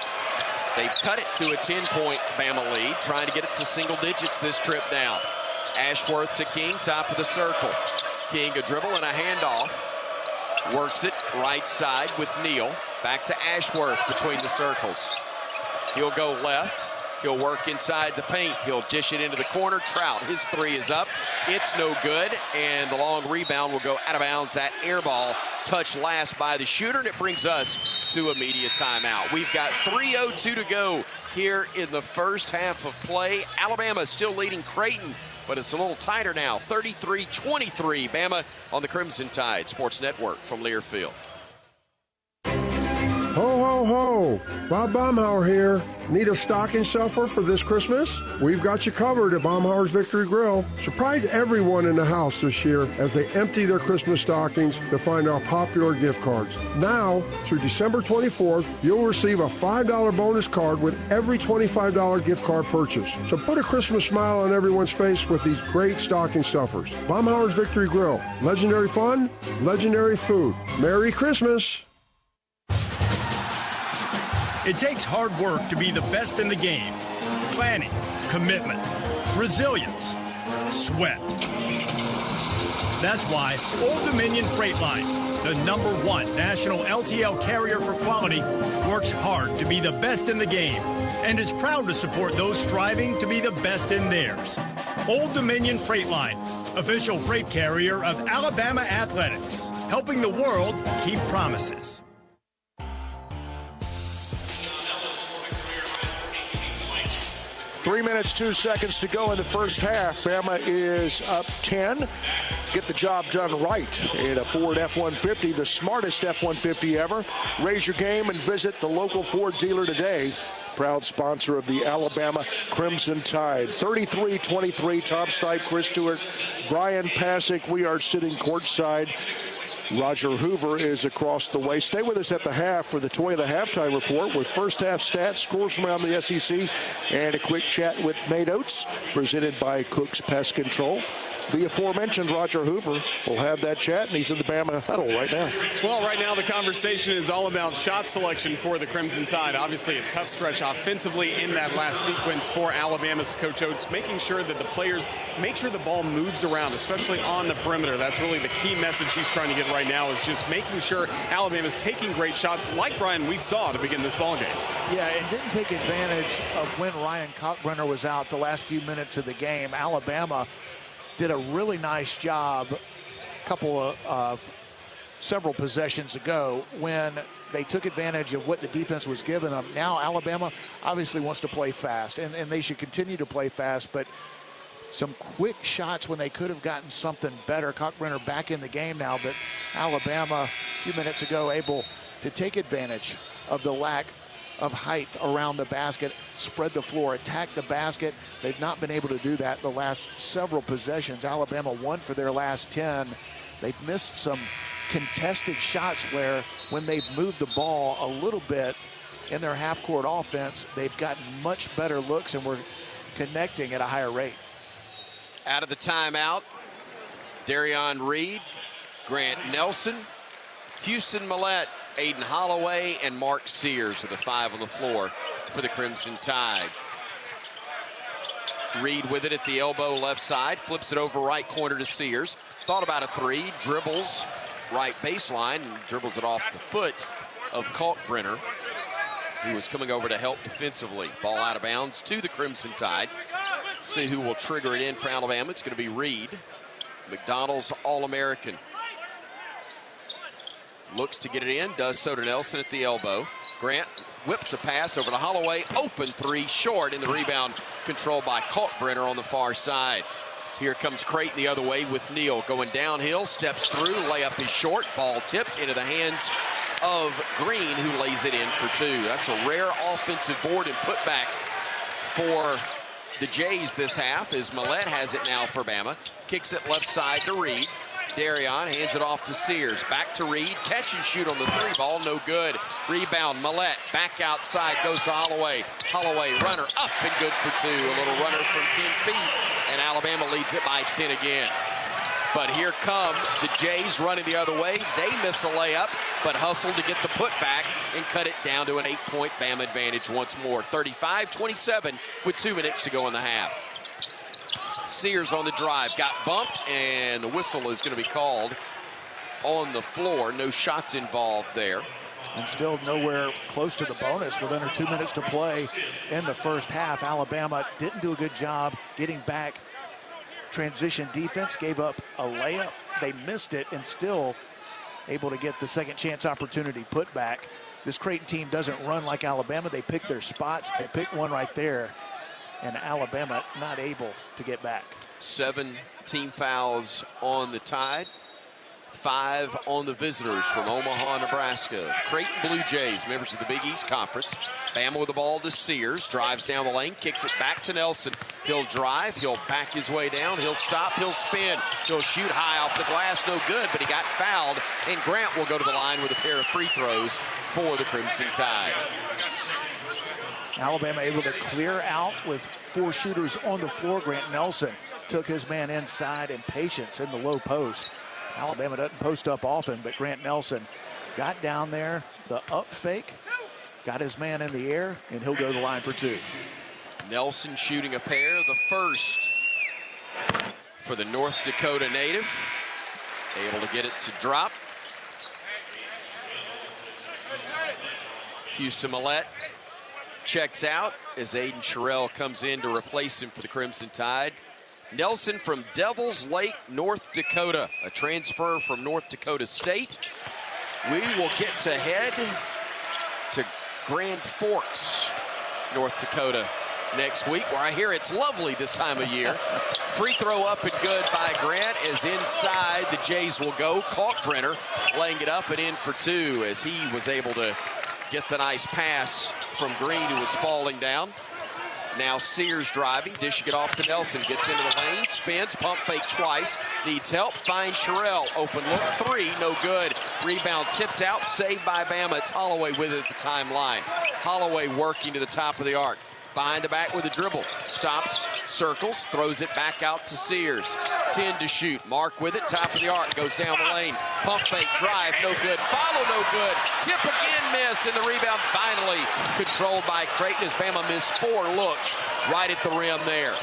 They've cut it to a 10-point Bama lead, trying to get it to single digits this trip down. Ashworth to King, top of the circle. King a dribble and a handoff. Works it right side with Neal. Back to Ashworth between the circles. He'll go left. He'll work inside the paint. He'll dish it into the corner. Trout, his 3 is up. It's no good, and the long rebound will go out of bounds. That air ball touched last by the shooter, and it brings us to a media timeout. We've got 3:02 to go here in the first half of play. Alabama still leading Creighton, but it's a little tighter now. 33-23, Bama on the Crimson Tide Sports Network from Learfield. Ho, ho, Ho! Bob Baumhauer here. Need a stocking stuffer for this Christmas? We've got you covered at Baumhauer's Victory Grill. Surprise everyone in the house this year as they empty their Christmas stockings to find our popular gift cards. Now, through December 24th, you'll receive a $5 bonus card with every $25 gift card purchase. So put a Christmas smile on everyone's face with these great stocking stuffers. Baumhauer's Victory Grill. Legendary fun, legendary food. Merry Christmas! It takes hard work to be the best in the game. Planning, commitment, resilience, sweat. That's why Old Dominion Freight Line, the #1 national LTL carrier for quality, works hard to be the best in the game and is proud to support those striving to be the best in theirs. Old Dominion Freight Line, official freight carrier of Alabama Athletics, helping the world keep promises. 3 minutes, 2 seconds to go in the first half. Bama is up 10. Get the job done right in a Ford F-150, the smartest F-150 ever. Raise your game and visit the local Ford dealer today. Proud sponsor of the Alabama Crimson Tide. 33-23, Tom Stipe, Chris Stewart, Bryan, Passink. We are sitting courtside. Roger Hoover is across the way. Stay with us at the half for the Toyota Halftime Report with first half stats, scores from around the SEC, and a quick chat with Nate Oates, presented by Cook's Pest Control. The aforementioned Roger Hoover will have that chat, and he's in the Bama huddle right now. Well, right now the conversation is all about shot selection for the Crimson Tide. Obviously, a tough stretch offensively in that last sequence for Alabama's Coach Oates, making sure that the players make sure the ball moves around, especially on the perimeter. That's really the key message he's trying to get right now, is just making sure Alabama's taking great shots like, Bryan, we saw to begin this ball game. Yeah, and didn't take advantage of when Ryan Kalkbrenner was out the last few minutes of the game. Alabama did a really nice job several possessions ago when they took advantage of what the defense was giving them. Now Alabama obviously wants to play fast, and they should continue to play fast, but some quick shots when they could have gotten something better. Kalkbrenner back in the game now, but Alabama a few minutes ago able to take advantage of the lack of height around the basket, spread the floor, attack the basket. They've not been able to do that the last several possessions. Alabama won for their last 10. They've missed some contested shots where when they've moved the ball a little bit in their half-court offense, they've gotten much better looks and we're connecting at a higher rate. Out of the timeout, Darion Reed, Grant Nelson, Houston Millette, Aiden Holloway, and Mark Sears are the 5 on the floor for the Crimson Tide. Reed with it at the elbow left side, flips it over right corner to Sears. Thought about a three, dribbles right baseline, and dribbles it off the foot of Kalkbrenner, who was coming over to help defensively. Ball out of bounds to the Crimson Tide. See who will trigger it in for Alabama. It's going to be Reed, McDonald's All-American. Looks to get it in, does so to Nelson at the elbow. Grant whips a pass over to Holloway. Open three, short, and the rebound controlled by Kalkbrenner on the far side. Here comes Creighton the other way with Neal going downhill, steps through, layup is short, ball tipped into the hands of Green, who lays it in for two. That's a rare offensive board and putback for the Jays this half, as Millette has it now for Bama. Kicks it left side to Reed. Darion hands it off to Sears. Back to Reed. Catch and shoot on the three ball. No good. Rebound. Millette back outside. Goes to Holloway. Holloway runner up and good for two. A little runner from 10 feet. And Alabama leads it by 10 again. But here come the Jays running the other way. They miss a layup, but hustle to get the putback and cut it down to an 8-point Bama advantage once more. 35-27 with 2 minutes to go in the half. Sears on the drive, got bumped, and the whistle is going to be called on the floor. No shots involved there. And still nowhere close to the bonus with under 2 minutes to play in the first half. Alabama didn't do a good job getting back. Transition defense, gave up a layup. They missed it and still able to get the second chance opportunity put back. This Creighton team doesn't run like Alabama. They pick their spots. They pick one right there. And Alabama not able to get back. 7 team fouls on the Tide. 5 on the visitors from Omaha, Nebraska. Creighton Blue Jays, members of the Big East Conference. Bama with the ball to Sears, drives down the lane, kicks it back to Nelson. He'll drive, he'll back his way down, he'll stop, he'll spin, he'll shoot high off the glass, no good, but he got fouled, and Grant will go to the line with a pair of free throws for the Crimson Tide. Alabama able to clear out with 4 shooters on the floor. Grant Nelson took his man inside in patience in the low post. Alabama doesn't post up often, but Grant Nelson got down there, the up fake, got his man in the air, and he'll go to the line for 2. Nelson shooting a pair, the first for the North Dakota native. Able to get it to drop. Houston Millette checks out as Aiden Sherrill comes in to replace him for the Crimson Tide. Nelson from Devils Lake, North Dakota, a transfer from North Dakota State. We will get to head to Grand Forks, North Dakota next week, where I hear it's lovely this time of year. Free throw up and good by Grant as inside the Jays will go. Kalkbrenner laying it up and in for 2 as he was able to get the nice pass from Green, who was falling down. Now Sears driving, dishing it off to Nelson, gets into the lane, spins, pump fake twice, needs help, finds Sherrill, open look, 3, no good. Rebound tipped out, saved by Bama. It's Holloway with it at the timeline. Holloway working to the top of the arc. Behind the back with a dribble, stops, circles, throws it back out to Sears. 10 to shoot, Mark with it, top of the arc, goes down the lane. Pump fake, drive, no good, follow, no good. Tip again, miss, and the rebound finally controlled by Creighton as Bama missed 4 looks right at the rim there.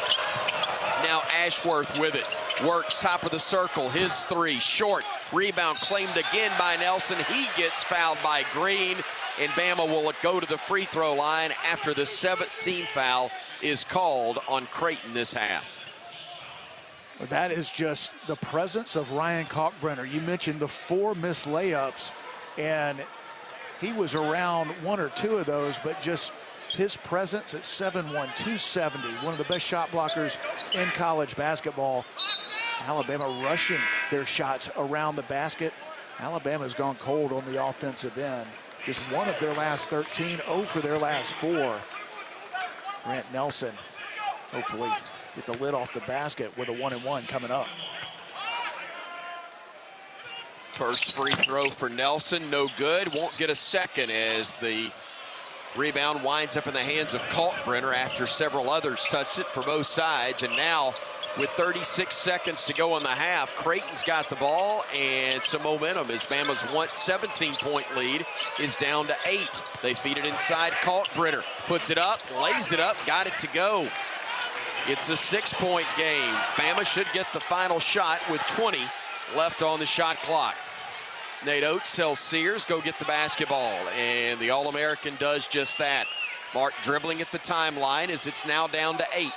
Now Ashworth with it, works top of the circle, his 3, short. Rebound claimed again by Nelson, he gets fouled by Green. And Bama will go to the free throw line after the 17th foul is called on Creighton this half. That is just the presence of Ryan Kalkbrenner. You mentioned the 4 missed layups, and he was around 1 or 2 of those, but just his presence at 7'1", 270, one of the best shot blockers in college basketball. Alabama rushing their shots around the basket. Alabama's gone cold on the offensive end. Just 1 of their last 13, 0 for their last 4. Grant Nelson, hopefully get the lid off the basket with a 1-and-1 coming up. First free throw for Nelson, no good. Won't get a second as the rebound winds up in the hands of Kalkbrenner after several others touched it for both sides. And now, with 36 seconds to go in the half, Creighton's got the ball and some momentum as Bama's once 17-point lead is down to 8. They feed it inside. Kalkbrenner puts it up, lays it up, got it to go. It's a 6-point game. Bama should get the final shot with 20 left on the shot clock. Nate Oates tells Sears, go get the basketball, and the All-American does just that. Mark dribbling at the timeline as it's now down to 8,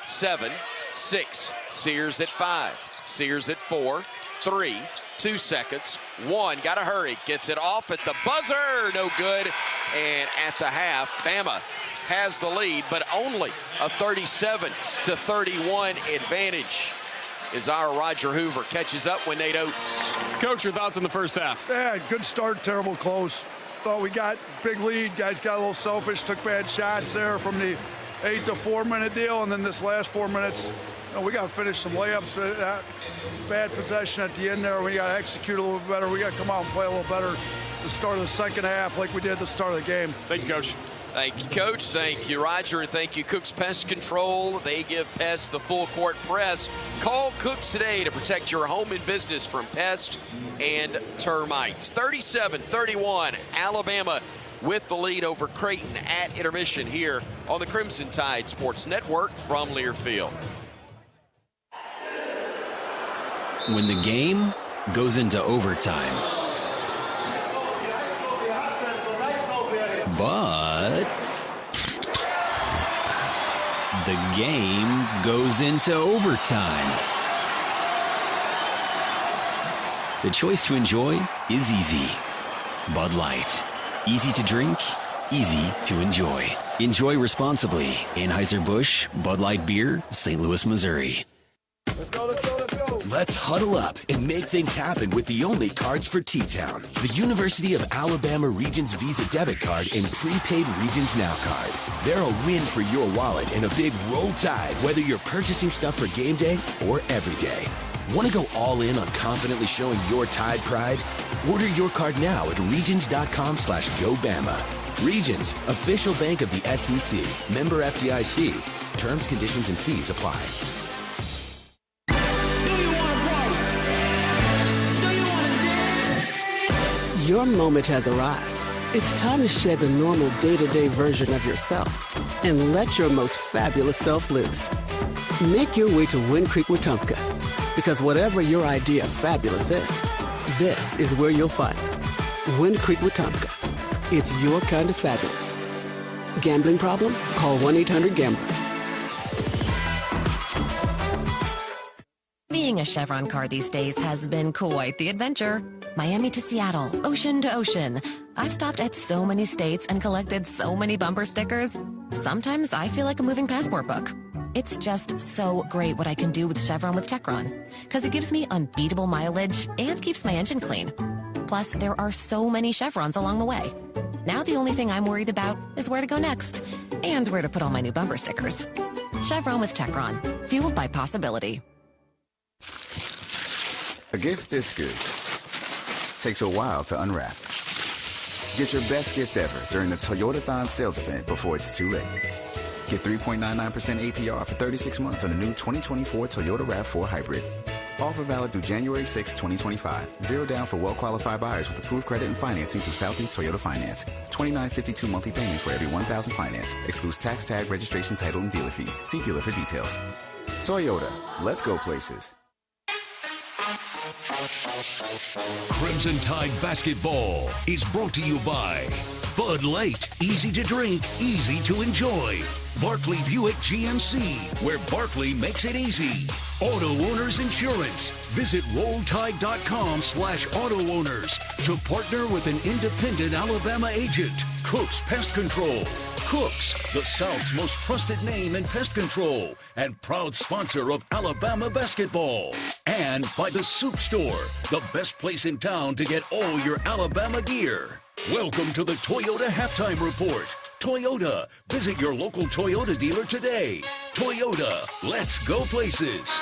7, 6, Sears at 5, Sears at 4, 3, 2 seconds, 1, gotta hurry, gets it off at the buzzer, no good, and at the half, Bama has the lead, but only a 37-31 advantage as our Roger Hoover catches up with Nate Oates. Coach, your thoughts on the first half? Yeah, good start, terrible close. Thought we got big lead, guys got a little selfish, took bad shots there from the 8 to 4 minute deal, and then this last 4 minutes, we got to finish some layups. Bad possession at the end there. We got to execute a little bit better. We got to come out and play a little better the start of the second half like we did at the start of the game. Thank you, Coach. Thank you, Coach. Thank you, Roger. And thank you, Cooks Pest Control. They give pests the full court press. Call Cooks today to protect your home and business from pests and termites. 37-31, Alabama with the lead over Creighton at intermission here on the Crimson Tide Sports Network from Learfield. When the game goes into overtime, but the game goes into overtime. The choice to enjoy is easy. Bud Light. Easy to drink, easy to enjoy. Enjoy responsibly. Anheuser-Busch, Bud Light Beer, St. Louis, Missouri. Let's huddle up and make things happen with the only cards for T-Town. The University of Alabama Regions Visa Debit Card and Prepaid Regions Now Card. They're a win for your wallet and a big roll tide, whether you're purchasing stuff for game day or every day. Want to go all in on confidently showing your Tide pride? Order your card now at regions.com/GoBama. Regions, official bank of the SEC. Member FDIC. Terms, conditions, and fees apply. Your moment has arrived. It's time to shed the normal day-to-day version of yourself and let your most fabulous self loose. Make your way to Wind Creek Wetumpka, because whatever your idea of fabulous is, this is where you'll find it. Wind Creek Wetumpka. It's your kind of fabulous. Gambling problem? Call 1-800-GAMBLER. Being a Chevron car these days has been quite the adventure. Miami to Seattle, ocean to ocean. I've stopped at so many states and collected so many bumper stickers. Sometimes I feel like a moving passport book. It's just so great what I can do with Chevron with Techron, because it gives me unbeatable mileage and keeps my engine clean. Plus, there are so many Chevrons along the way. Now the only thing I'm worried about is where to go next and where to put all my new bumper stickers. Chevron with Techron, fueled by possibility. A gift this good takes a while to unwrap. Get your best gift ever during the Toyotathon sales event before it's too late. Get 3.99% APR for 36 months on the new 2024 Toyota RAV4 Hybrid. Offer valid through January 6, 2025. Zero down for well-qualified buyers with approved credit and financing through Southeast Toyota Finance. $29.52 monthly payment for every $1,000 finance. Excludes tax, tag, registration, title, and dealer fees. See dealer for details. Toyota. Let's go places. Crimson Tide Basketball is brought to you by Bud Light. Easy to drink, easy to enjoy. Barkley Buick GMC, where Barkley makes it easy. Auto Owners Insurance. Visit rolltide.com/auto owners to partner with an independent Alabama agent. Cook's Pest Control. Cook's, the South's most trusted name in pest control and proud sponsor of Alabama basketball. And by the Soup Store, the best place in town to get all your Alabama gear. Welcome to the Toyota Halftime Report. Toyota. Visit your local Toyota dealer today. Toyota. Let's go places.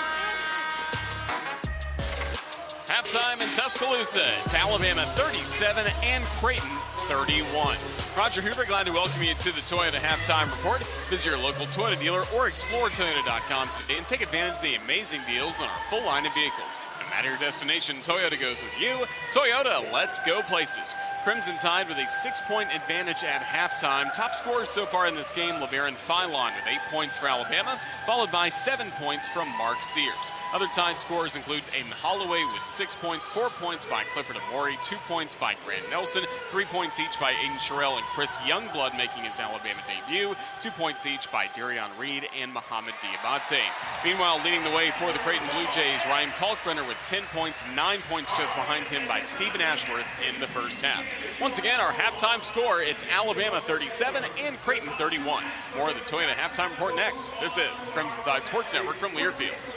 Halftime in Tuscaloosa. It's Alabama 37 and Creighton 31. Roger Hoover, glad to welcome you to the Toyota Halftime Report. Visit your local Toyota dealer or explore Toyota.com today and take advantage of the amazing deals on our full line of vehicles. No matter your destination, Toyota goes with you. Toyota, let's go places. Crimson Tide with a 6-point advantage at halftime. Top scorers so far in this game, LeBaron Philon with 8 points for Alabama, followed by 7 points from Mark Sears. Other Tide scorers include Aiden Holloway with 6 points, 4 points by Clifford Amori, 2 points by Grant Nelson, 3 points each by Aiden Sherrill and Chris Youngblood making his Alabama debut, 2 points each by Darion Reed and Mohamed Diabate. Meanwhile, leading the way for the Creighton Blue Jays, Ryan Kalkbrenner with 10 points, 9 points just behind him by Stephen Ashworth in the first half. Once again, our halftime score, it's Alabama 37 and Creighton 31. More of the Toyota Halftime Report next. This is the Crimson Tide Sports Network from Learfield.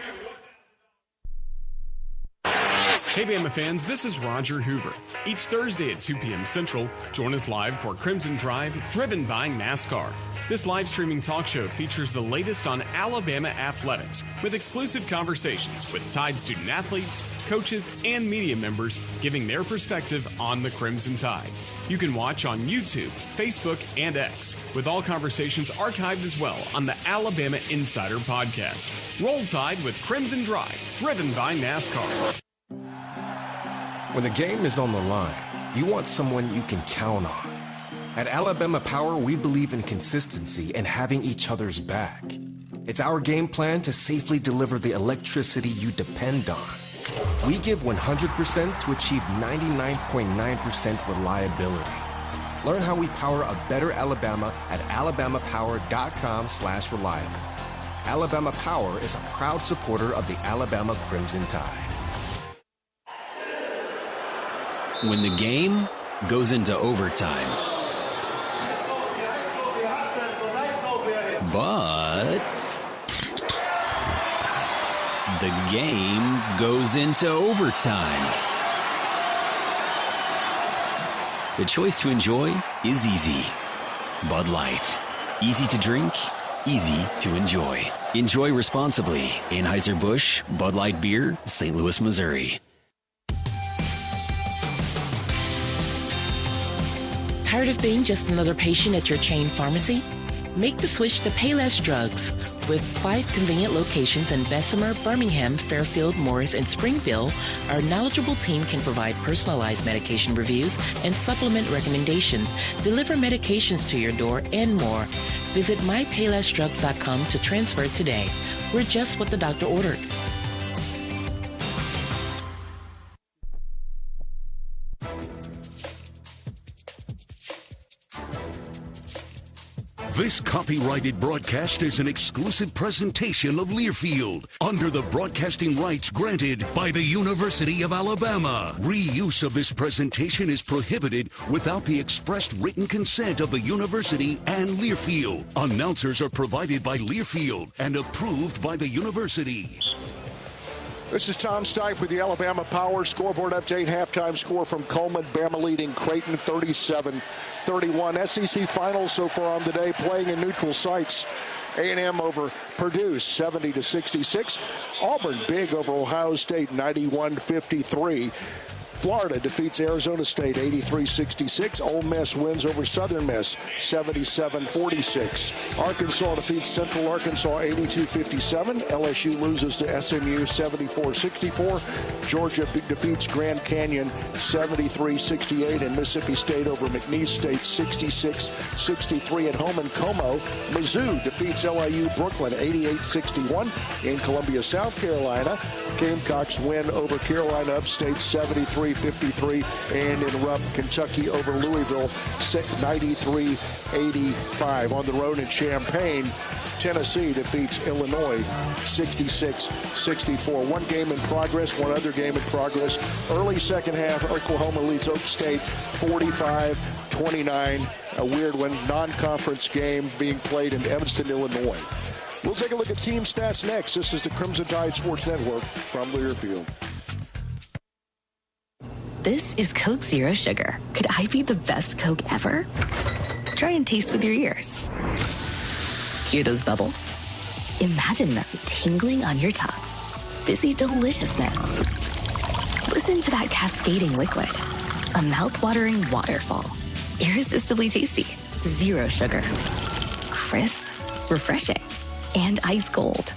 Hey Bama fans, this is Roger Hoover. Each Thursday at 2 p.m. Central, join us live for Crimson Drive, driven by NASCAR. This live streaming talk show features the latest on Alabama athletics with exclusive conversations with Tide student athletes, coaches, and media members giving their perspective on the Crimson Tide. You can watch on YouTube, Facebook, and X, with all conversations archived as well on the Alabama Insider podcast. Roll Tide with Crimson Drive, driven by NASCAR. When the game is on the line, you want someone you can count on. At Alabama Power, we believe in consistency and having each other's back. It's our game plan to safely deliver the electricity you depend on. We give 100% to achieve 99.9% reliability. Learn how we power a better Alabama at alabamapower.com/reliable. Alabama Power is a proud supporter of the Alabama Crimson Tide. When the game goes into overtime, but The game goes into overtime. The choice to enjoy is easy. Bud Light. Easy to drink, easy to enjoy. Enjoy responsibly. Anheuser-Busch, Bud Light Beer, St. Louis, Missouri. Tired of being just another patient at your chain pharmacy? Make the switch to Payless Drugs. With 5 convenient locations in Bessemer, Birmingham, Fairfield, Morris, and Springfield, our knowledgeable team can provide personalized medication reviews and supplement recommendations, deliver medications to your door, and more. Visit mypaylessdrugs.com to transfer today. We're just what the doctor ordered. This copyrighted broadcast is an exclusive presentation of Learfield under the broadcasting rights granted by the University of Alabama. Reuse of this presentation is prohibited without the expressed written consent of the university and Learfield. Announcers are provided by Learfield and approved by the university. This is Tom Stipe with the Alabama Power Scoreboard Update. Halftime score from Coleman. Bama leading Creighton 37-31. SEC Finals so far on the day, playing in neutral sites. A&M over Purdue 70-66. Auburn big over Ohio State 91-53. Florida defeats Arizona State 83-66. Ole Miss wins over Southern Miss 77-46. Arkansas defeats Central Arkansas 82-57. LSU loses to SMU 74-64. Georgia defeats Grand Canyon 73-68. And Mississippi State over McNeese State 66-63 at home in Como. Mizzou defeats LIU Brooklyn 88-61. In Columbia, South Carolina, Gamecocks win over Carolina Upstate 73-53, and in Rupp, Kentucky over Louisville 93-85. On the road in Champaign, Tennessee defeats Illinois 66-64. One game in progress, one other game in progress. Early second half, Oklahoma leads Oak State 45-29. A weird one, non-conference game being played in Evanston, Illinois. We'll take a look at team stats next. This is the Crimson Tide Sports Network from Learfield. This is Coke Zero Sugar. Could I be the best Coke ever? Try and taste with your ears. Hear those bubbles? Imagine them tingling on your tongue. Fizzy deliciousness. Listen to that cascading liquid. A mouth-watering waterfall. Irresistibly tasty. Zero sugar. Crisp. Refreshing. And ice cold.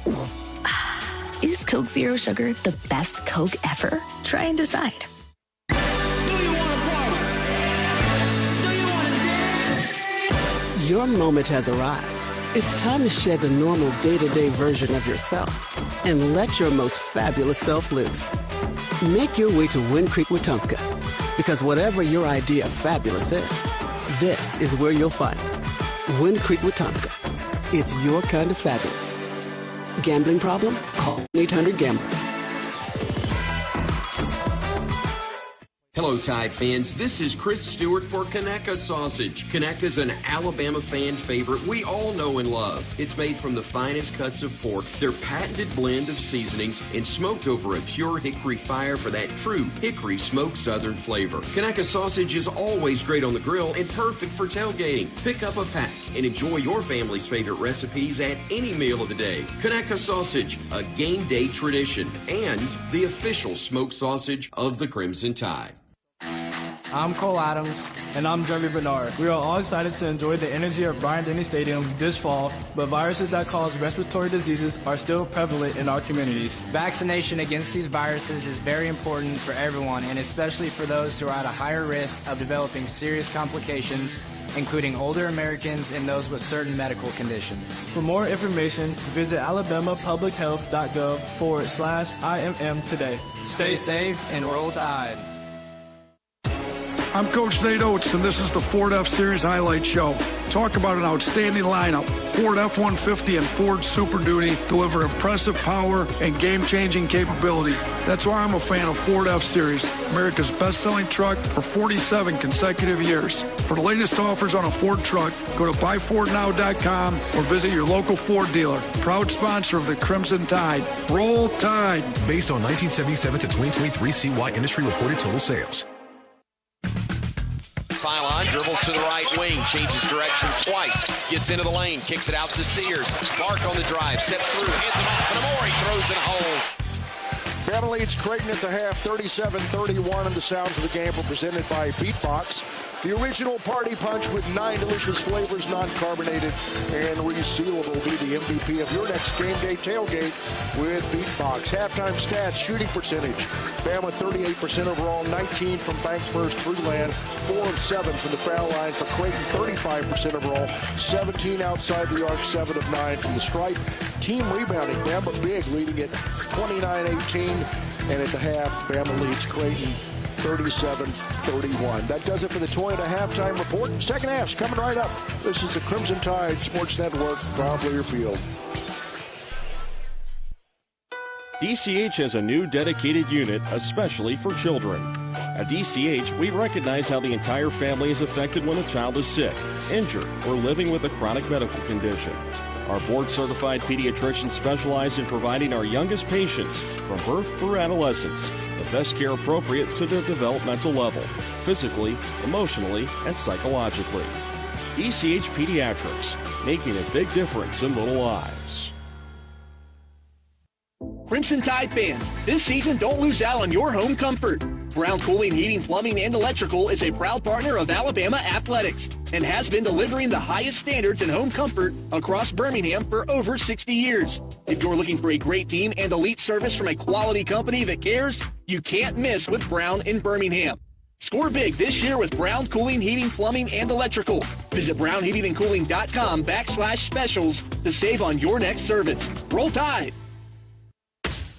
Is Coke Zero Sugar the best Coke ever? Try and decide. Your moment has arrived. It's time to shed the normal day-to-day version of yourself and let your most fabulous self loose. Make your way to Wind Creek Wetumpka, because whatever your idea of fabulous is, this is where you'll find it. Wind Creek Wetumpka. It's your kind of fabulous. Gambling problem? Call 800-GAMBLER. Hello, Tide fans. This is Chris Stewart for Conecuh Sausage. Conecuh's an Alabama fan favorite we all know and love. It's made from the finest cuts of pork, their patented blend of seasonings, and smoked over a pure hickory fire for that true hickory smoked southern flavor. Conecuh Sausage is always great on the grill and perfect for tailgating. Pick up a pack and enjoy your family's favorite recipes at any meal of the day. Conecuh Sausage, a game day tradition, and the official smoked sausage of the Crimson Tide. I'm Cole Adams. And I'm Jeremy Bernard. We are all excited to enjoy the energy of Bryant-Denny Stadium this fall, but viruses that cause respiratory diseases are still prevalent in our communities. Vaccination against these viruses is very important for everyone, and especially for those who are at a higher risk of developing serious complications, including older Americans and those with certain medical conditions. For more information, visit alabamapublichealth.gov/IMM today. Stay safe and roll Tide. I'm Coach Nate Oates, and this is the Ford F-Series Highlight Show. Talk about an outstanding lineup. Ford F-150 and Ford Super Duty deliver impressive power and game-changing capability. That's why I'm a fan of Ford F-Series, America's best-selling truck for 47 consecutive years. For the latest offers on a Ford truck, go to buyfordnow.com or visit your local Ford dealer. Proud sponsor of the Crimson Tide. Roll Tide. Based on 1977 to 2023 CY industry reported total sales. Pylon dribbles to the right wing, changes direction twice, gets into the lane, kicks it out to Sears. Mark on the drive, steps through, hands him off, and Amori throws it home. Bama leads Creighton at the half, 37-31, and the sounds of the game were presented by Beatbox. The original party punch with 9 delicious flavors, non-carbonated and resealable. Be the MVP of your next game day tailgate with Beatbox. Halftime stats, shooting percentage. Bama 38% overall, 19 from bank first through land, 4 of 7 from the foul line. For Creighton, 35% overall, 17 outside the arc, 7 of 9 from the stripe. Team rebounding, Bama big, leading at 29-18. And at the half, Bama leads Creighton 37-31. That does it for the Toyota halftime report. Second half's coming right up. This is the Crimson Tide Sports Network, Bob Learfield. DCH has a new dedicated unit, especially for children. At DCH, we recognize how the entire family is affected when a child is sick, injured, or living with a chronic medical condition. Our board-certified pediatricians specialize in providing our youngest patients, from birth through adolescence, the best care appropriate to their developmental level, physically, emotionally, and psychologically. DCH Pediatrics, making a big difference in little lives. Crimson Tide fans, this season don't lose out on your home comfort. Brown Cooling, Heating, Plumbing, and Electrical is a proud partner of Alabama Athletics and has been delivering the highest standards in home comfort across Birmingham for over 60 years. If you're looking for a great team and elite service from a quality company that cares, you can't miss with Brown in Birmingham. Score big this year with Brown Cooling, Heating, Plumbing, and Electrical. Visit brownheatingandcooling.com/specials to save on your next service. Roll Tide!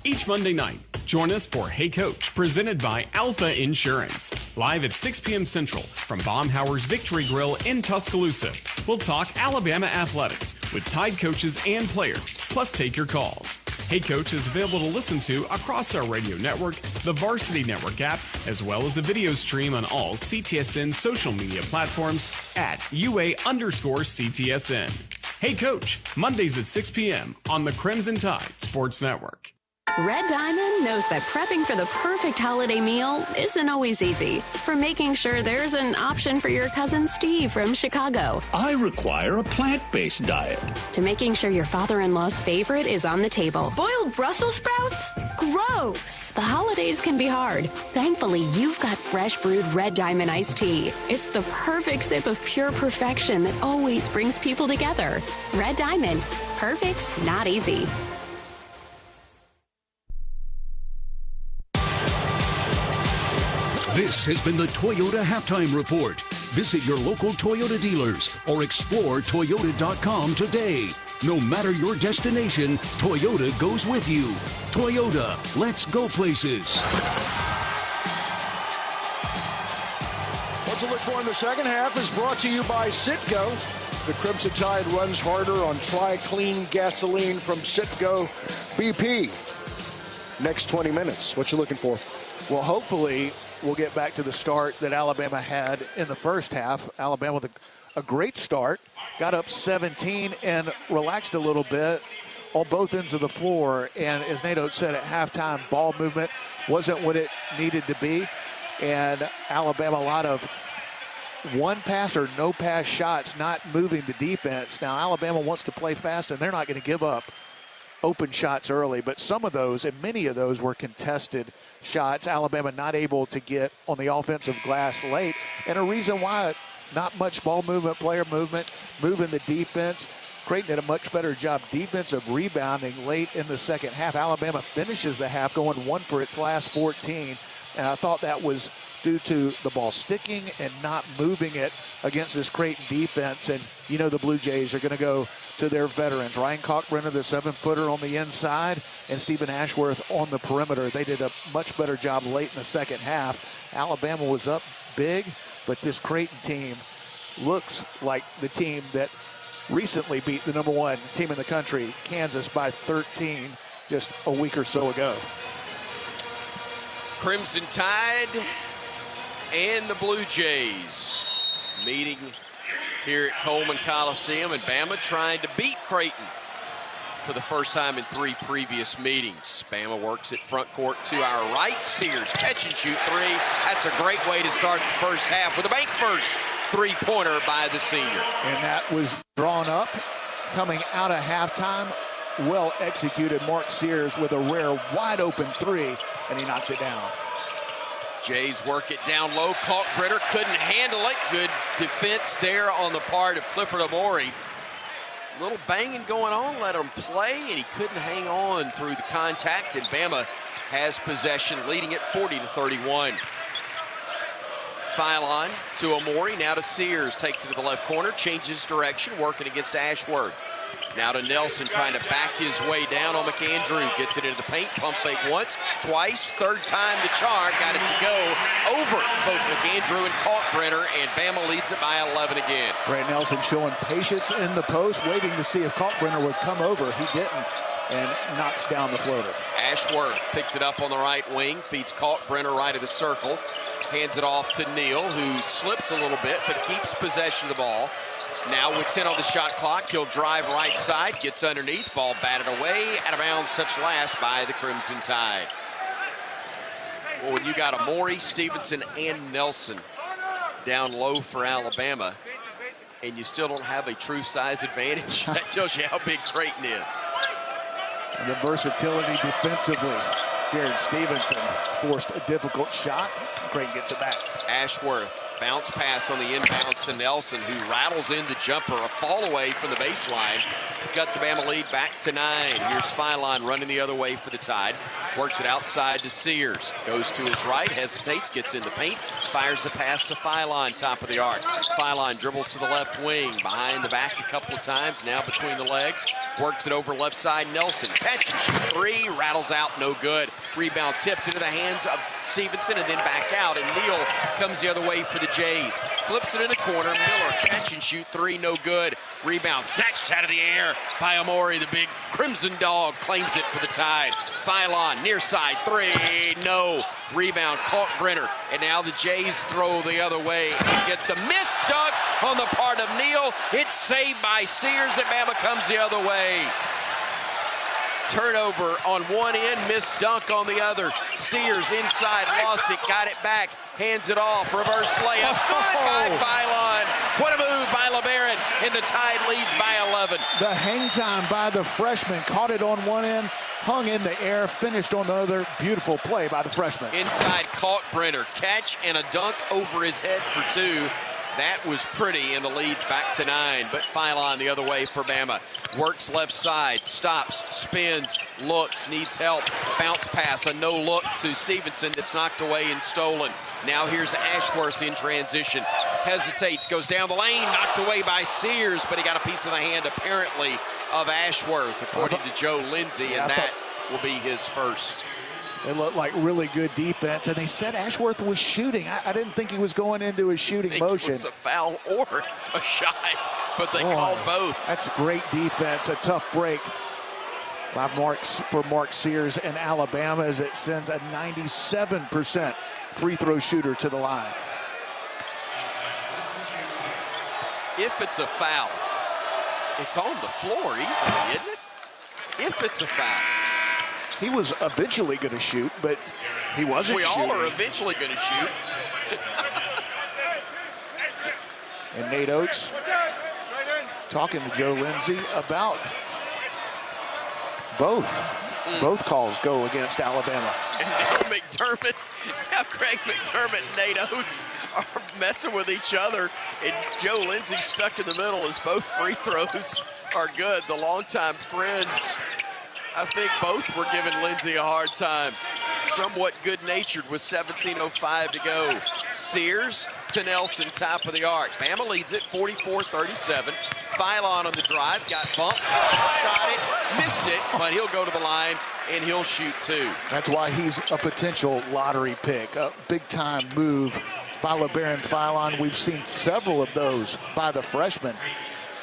Each Monday night, join us for Hey Coach, presented by Alpha Insurance. Live at 6 p.m. Central from Baumhauer's Victory Grill in Tuscaloosa. We'll talk Alabama athletics with Tide coaches and players, plus take your calls. Hey Coach is available to listen to across our radio network, the Varsity Network app, as well as a video stream on all CTSN social media platforms at UA_CTSN. Hey Coach, Mondays at 6 p.m. on the Crimson Tide Sports Network. Red Diamond knows that prepping for the perfect holiday meal isn't always easy. From making sure there's an option for your cousin Steve from Chicago. I require a plant-based diet. To making sure your father-in-law's favorite is on the table. Boiled Brussels sprouts? Gross. The holidays can be hard. Thankfully, you've got fresh brewed Red Diamond iced tea. It's the perfect sip of pure perfection that always brings people together. Red Diamond. Perfect, not easy. This has been the Toyota Halftime Report. Visit your local Toyota dealers or explore Toyota.com today. No matter your destination, Toyota goes with you. Toyota, let's go places. What to look for in the second half is brought to you by Citgo. The Crimson Tide runs harder on Tri-Clean gasoline from Citgo BP. Next 20 minutes, what you looking for? Well, hopefully we'll get back to the start that Alabama had in the first half. Alabama with a great start, got up 17 and relaxed a little bit on both ends of the floor. And as Nato said at halftime, ball movement wasn't what it needed to be. And Alabama, a lot of one pass or no pass shots, not moving the defense. Now Alabama wants to play fast and they're not going to give up open shots early, but some of those and many of those were contested shots. Alabama not able to get on the offensive glass late, and a reason why not much ball movement, player movement, moving the defense. Creighton did a much better job defensive rebounding late in the second half. Alabama finishes the half going 1 for its last 14, and I thought that was due to the ball sticking and not moving it against this Creighton defense. And you know the Blue Jays are going to go to their veterans. Ryan Kalkbrenner, the 7-footer on the inside, and Stephen Ashworth on the perimeter. They did a much better job late in the second half. Alabama was up big, but this Creighton team looks like the team that recently beat the #1 team in the country, Kansas, by 13 just a week or so ago. Crimson Tide and the Blue Jays meeting here at Coleman Coliseum, and Bama trying to beat Creighton for the first time in 3 previous meetings. Bama works at front court to our right. Sears catch and shoot 3. That's a great way to start the first half with a bank first 3-pointer by the senior. And that was drawn up coming out of halftime. Well executed Mark Sears with a rare wide open 3, and he knocks it down. Jays work it down low. Kalkbrenner couldn't handle it. Good defense there on the part of Clifford Amori. Little banging going on, let him play, and he couldn't hang on through the contact, and Bama has possession, leading it 40-31. Phylon to Amori, now to Sears, takes it to the left corner, changes direction, working against Ashworth. Now to Nelson, trying to back his way down on McAndrew. Gets it into the paint, pump fake once, twice, third time the charm. Got it to go over both McAndrew and Kalkbrenner, and Bama leads it by 11 again. Ray Nelson showing patience in the post, waiting to see if Kalkbrenner would come over. He didn't, and knocks down the floater. Ashworth picks it up on the right wing, feeds Kalkbrenner right of the circle, hands it off to Neal, who slips a little bit, but keeps possession of the ball. Now with 10 on the shot clock, he'll drive right side, gets underneath, ball batted away, out of bounds, touched last by the Crimson Tide. Well, when you got Amori, Stevenson, and Nelson down low for Alabama, and you still don't have a true size advantage, that tells you how big Creighton is. And the versatility defensively. Jared Stevenson forced a difficult shot. Creighton gets it back. Ashworth. Bounce pass on the inbounds to Nelson, who rattles in the jumper, a fall away from the baseline to cut the Bama lead back to 9. Here's Phylon running the other way for the Tide. Works it outside to Sears. Goes to his right, hesitates, gets in the paint, fires the pass to Phylon, top of the arc. Phylon dribbles to the left wing, behind the back a couple of times, now between the legs. Works it over left side, Nelson. Catch and shoot 3, rattles out, no good. Rebound tipped into the hands of Stevenson and then back out, and Neal comes the other way for the Jays. Flips it in the corner, Miller, catch and shoot 3, no good. Rebound snatched out of the air by Amori, the big Crimson Dog, claims it for the Tide. Phylon, near side, 3, no. Rebound, Kalkbrenner, and now the Jays throw the other way and get the missed dunk on the part of Neal. It's saved by Sears, and Bama comes the other way. Turnover on one end, missed dunk on the other. Sears inside, lost it, got it back, hands it off, reverse layup. Good by Phylon. What a move by LeBaron, and the Tide leads by 11. The hang time by the freshman, caught it on one end, hung in the air, finished on the other. Beautiful play by the freshman. Inside, Kalkbrenner, catch and a dunk over his head for 2. That was pretty, and the lead's back to 9, but Phylon the other way for Bama. Works left side, stops, spins, looks, needs help. Bounce pass, a no-look to Stevenson that's knocked away and stolen. Now here's Ashworth in transition. Hesitates, goes down the lane, knocked away by Sears, but he got a piece of the hand, apparently, of Ashworth, according to Joe Lindsay, and that will be his first. It looked like really good defense, and they said Ashworth was shooting. I didn't think he was going into his shooting motion. It was a foul or a shot, but they called both. That's great defense, a tough break by Mark Sears and Alabama, as it sends a 97% free throw shooter to the line. If it's a foul, it's on the floor easily, isn't it? If it's a foul. He was eventually going to shoot, but he wasn't shooting. We all are eventually going to shoot. And Nate Oates talking to Joe Lindsay about both. Both calls go against Alabama. And now Craig McDermott and Nate Oates are messing with each other, and Joe Lindsay stuck in the middle as both free throws are good. The longtime friends, I think both were giving Lindsay a hard time. Somewhat good-natured with 17:05 to go. Sears to Nelson, top of the arc. Bama leads it 44-37. Phylon on the drive, got bumped, shot it, missed it, but he'll go to the line and he'll shoot 2. That's why he's a potential lottery pick, a big-time move by LeBaron Philon. We've seen several of those by the freshman.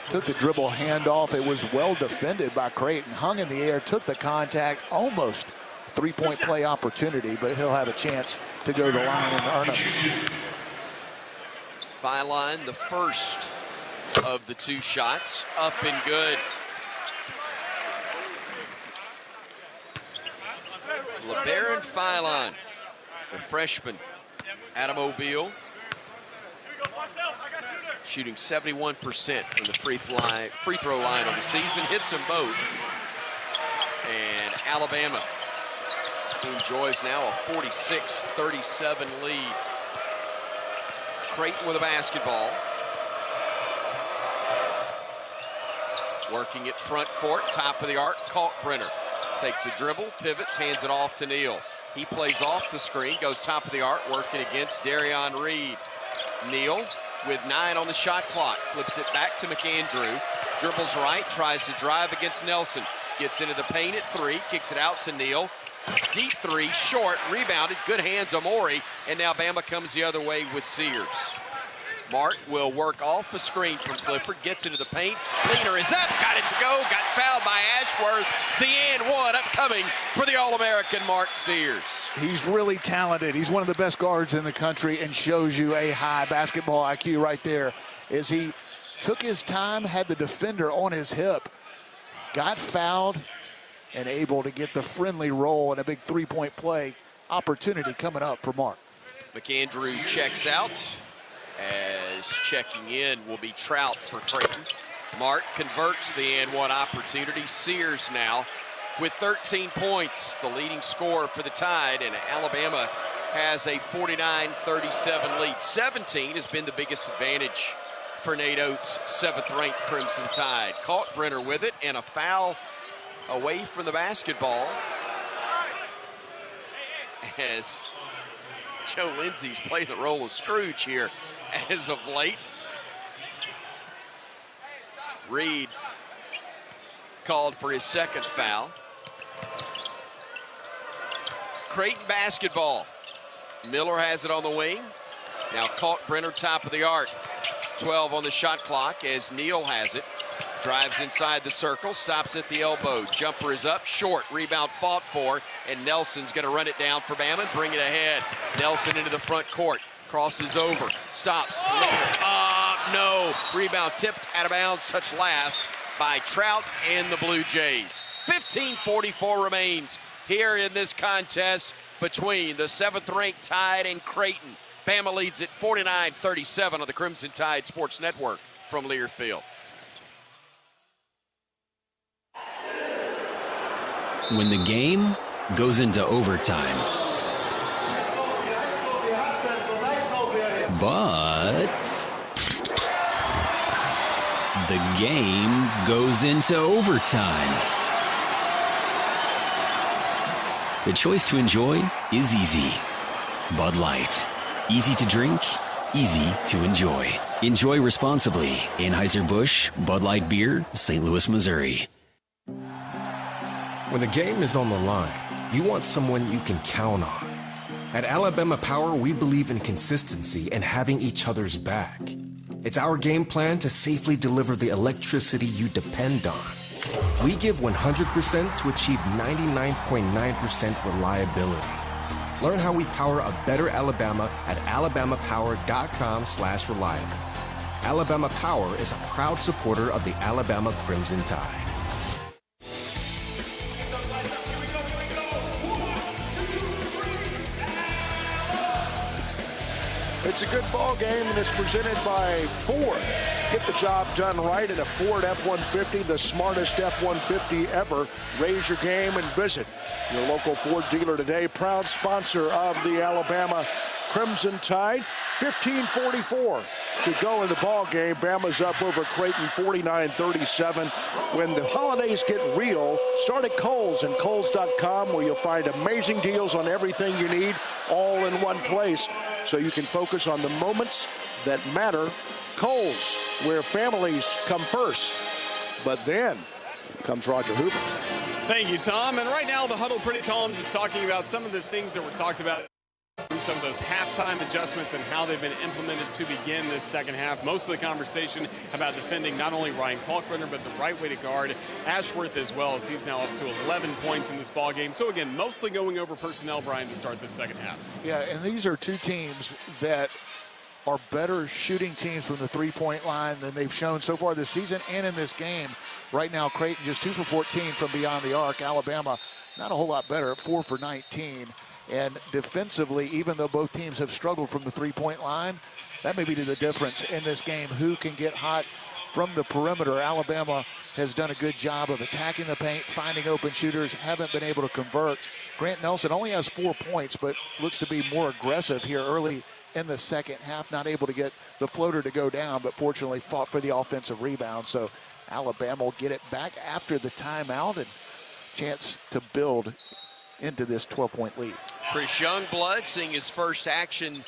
Took the dribble handoff. It was well defended by Creighton. Hung in the air, took the contact, almost three-point play opportunity, but he'll have a chance to go to the line and earn them. Philon, the first of the two shots, up and good. LeBaron Philon, the freshman out of Mobile, shooting 71% from the free throw line on the season, hits them both. And Alabama enjoys now a 46-37 lead. Creighton with a basketball. Working it front court, top of the arc, Kalkbrenner takes a dribble, pivots, hands it off to Neal. He plays off the screen, goes top of the arc, working against Darion Reed. Neal with 9 on the shot clock, flips it back to McAndrew, dribbles right, tries to drive against Nelson, gets into the paint at 3, kicks it out to Neal. Deep 3, short, rebounded, good hands Amori, and now Bama comes the other way with Sears. Mark will work off the screen from Clifford, gets into the paint. Leaner is up, got it to go, got fouled by Ashworth. The and one upcoming for the All-American Mark Sears. He's really talented. He's one of the best guards in the country and shows you a high basketball IQ right there as he took his time, had the defender on his hip, got fouled, and able to get the friendly roll and a big three-point play opportunity coming up for Mark. McAndrew checks out. As checking in will be Trout for Creighton. Mark converts the and one opportunity. Sears now with 13 points, the leading scorer for the Tide, and Alabama has a 49-37 lead. 17 has been the biggest advantage for Nate Oates' 7th-ranked Crimson Tide. Kalkbrenner with it, and a foul away from the basketball as Joe Lindsay's playing the role of Scrooge here as of late. Reed called for his 2nd foul. Creighton basketball. Miller has it on the wing. Now Kalkbrenner top of the arc. 12 on the shot clock as Neal has it. Drives inside the circle, stops at the elbow. Jumper is up, short, rebound fought for, and Nelson's gonna run it down for Bama and bring it ahead. Nelson into the front court, crosses over, stops, no. Rebound tipped out of bounds, touch last by Trout and the Blue Jays. 15:44 remains here in this contest between the 7th-ranked Tide and Creighton. Bama leads at 49-37 on the Crimson Tide Sports Network from Learfield. When the game goes into overtime, but the game goes into overtime. The choice to enjoy is easy. Bud Light. Easy to drink, easy to enjoy. Enjoy responsibly. Anheuser-Busch, Bud Light Beer, St. Louis, Missouri. When the game is on the line, you want someone you can count on. At Alabama Power, we believe in consistency and having each other's back. It's our game plan to safely deliver the electricity you depend on. We give 100% to achieve 99.9% reliability. Learn how we power a better Alabama at alabamapower.com/reliable. Alabama Power is a proud supporter of the Alabama Crimson Tide. It's a good ball game, and it's presented by Ford. Get the job done right in a Ford F-150, the smartest F-150 ever. Raise your game and visit your local Ford dealer today. Proud sponsor of the Alabama Crimson Tide. 15:44 to go in the ball game. Bama's up over Creighton 49-37. When the holidays get real, start at Kohl's and Kohls.com, where you'll find amazing deals on everything you need, all in one place, so you can focus on the moments that matter. Kohl's, where families come first, but then comes Roger Hoover. Thank you, Tom. And right now, the Huddle Pretty Columns is talking about some of the things that were talked about some of those halftime adjustments and how they've been implemented to begin this second half. Most of the conversation about defending not only Ryan Kalkbrenner, but the right way to guard Ashworth as well, as he's now up to 11 points in this ball game. So again, mostly going over personnel, Bryan, to start this second half. Yeah, and these are two teams that are better shooting teams from the three-point line than they've shown so far this season and in this game. Right now, Creighton just 2 for 14 from beyond the arc. Alabama not a whole lot better at 4 for 19. And defensively, even though both teams have struggled from the three-point line, that may be the difference in this game. Who can get hot from the perimeter? Alabama has done a good job of attacking the paint, finding open shooters, haven't been able to convert. Grant Nelson only has 4 points, but looks to be more aggressive here early in the second half. Not able to get the floater to go down, but fortunately fought for the offensive rebound. So Alabama will get it back after the timeout and chance to build into this 12-point lead. Chris Youngblood, seeing his first action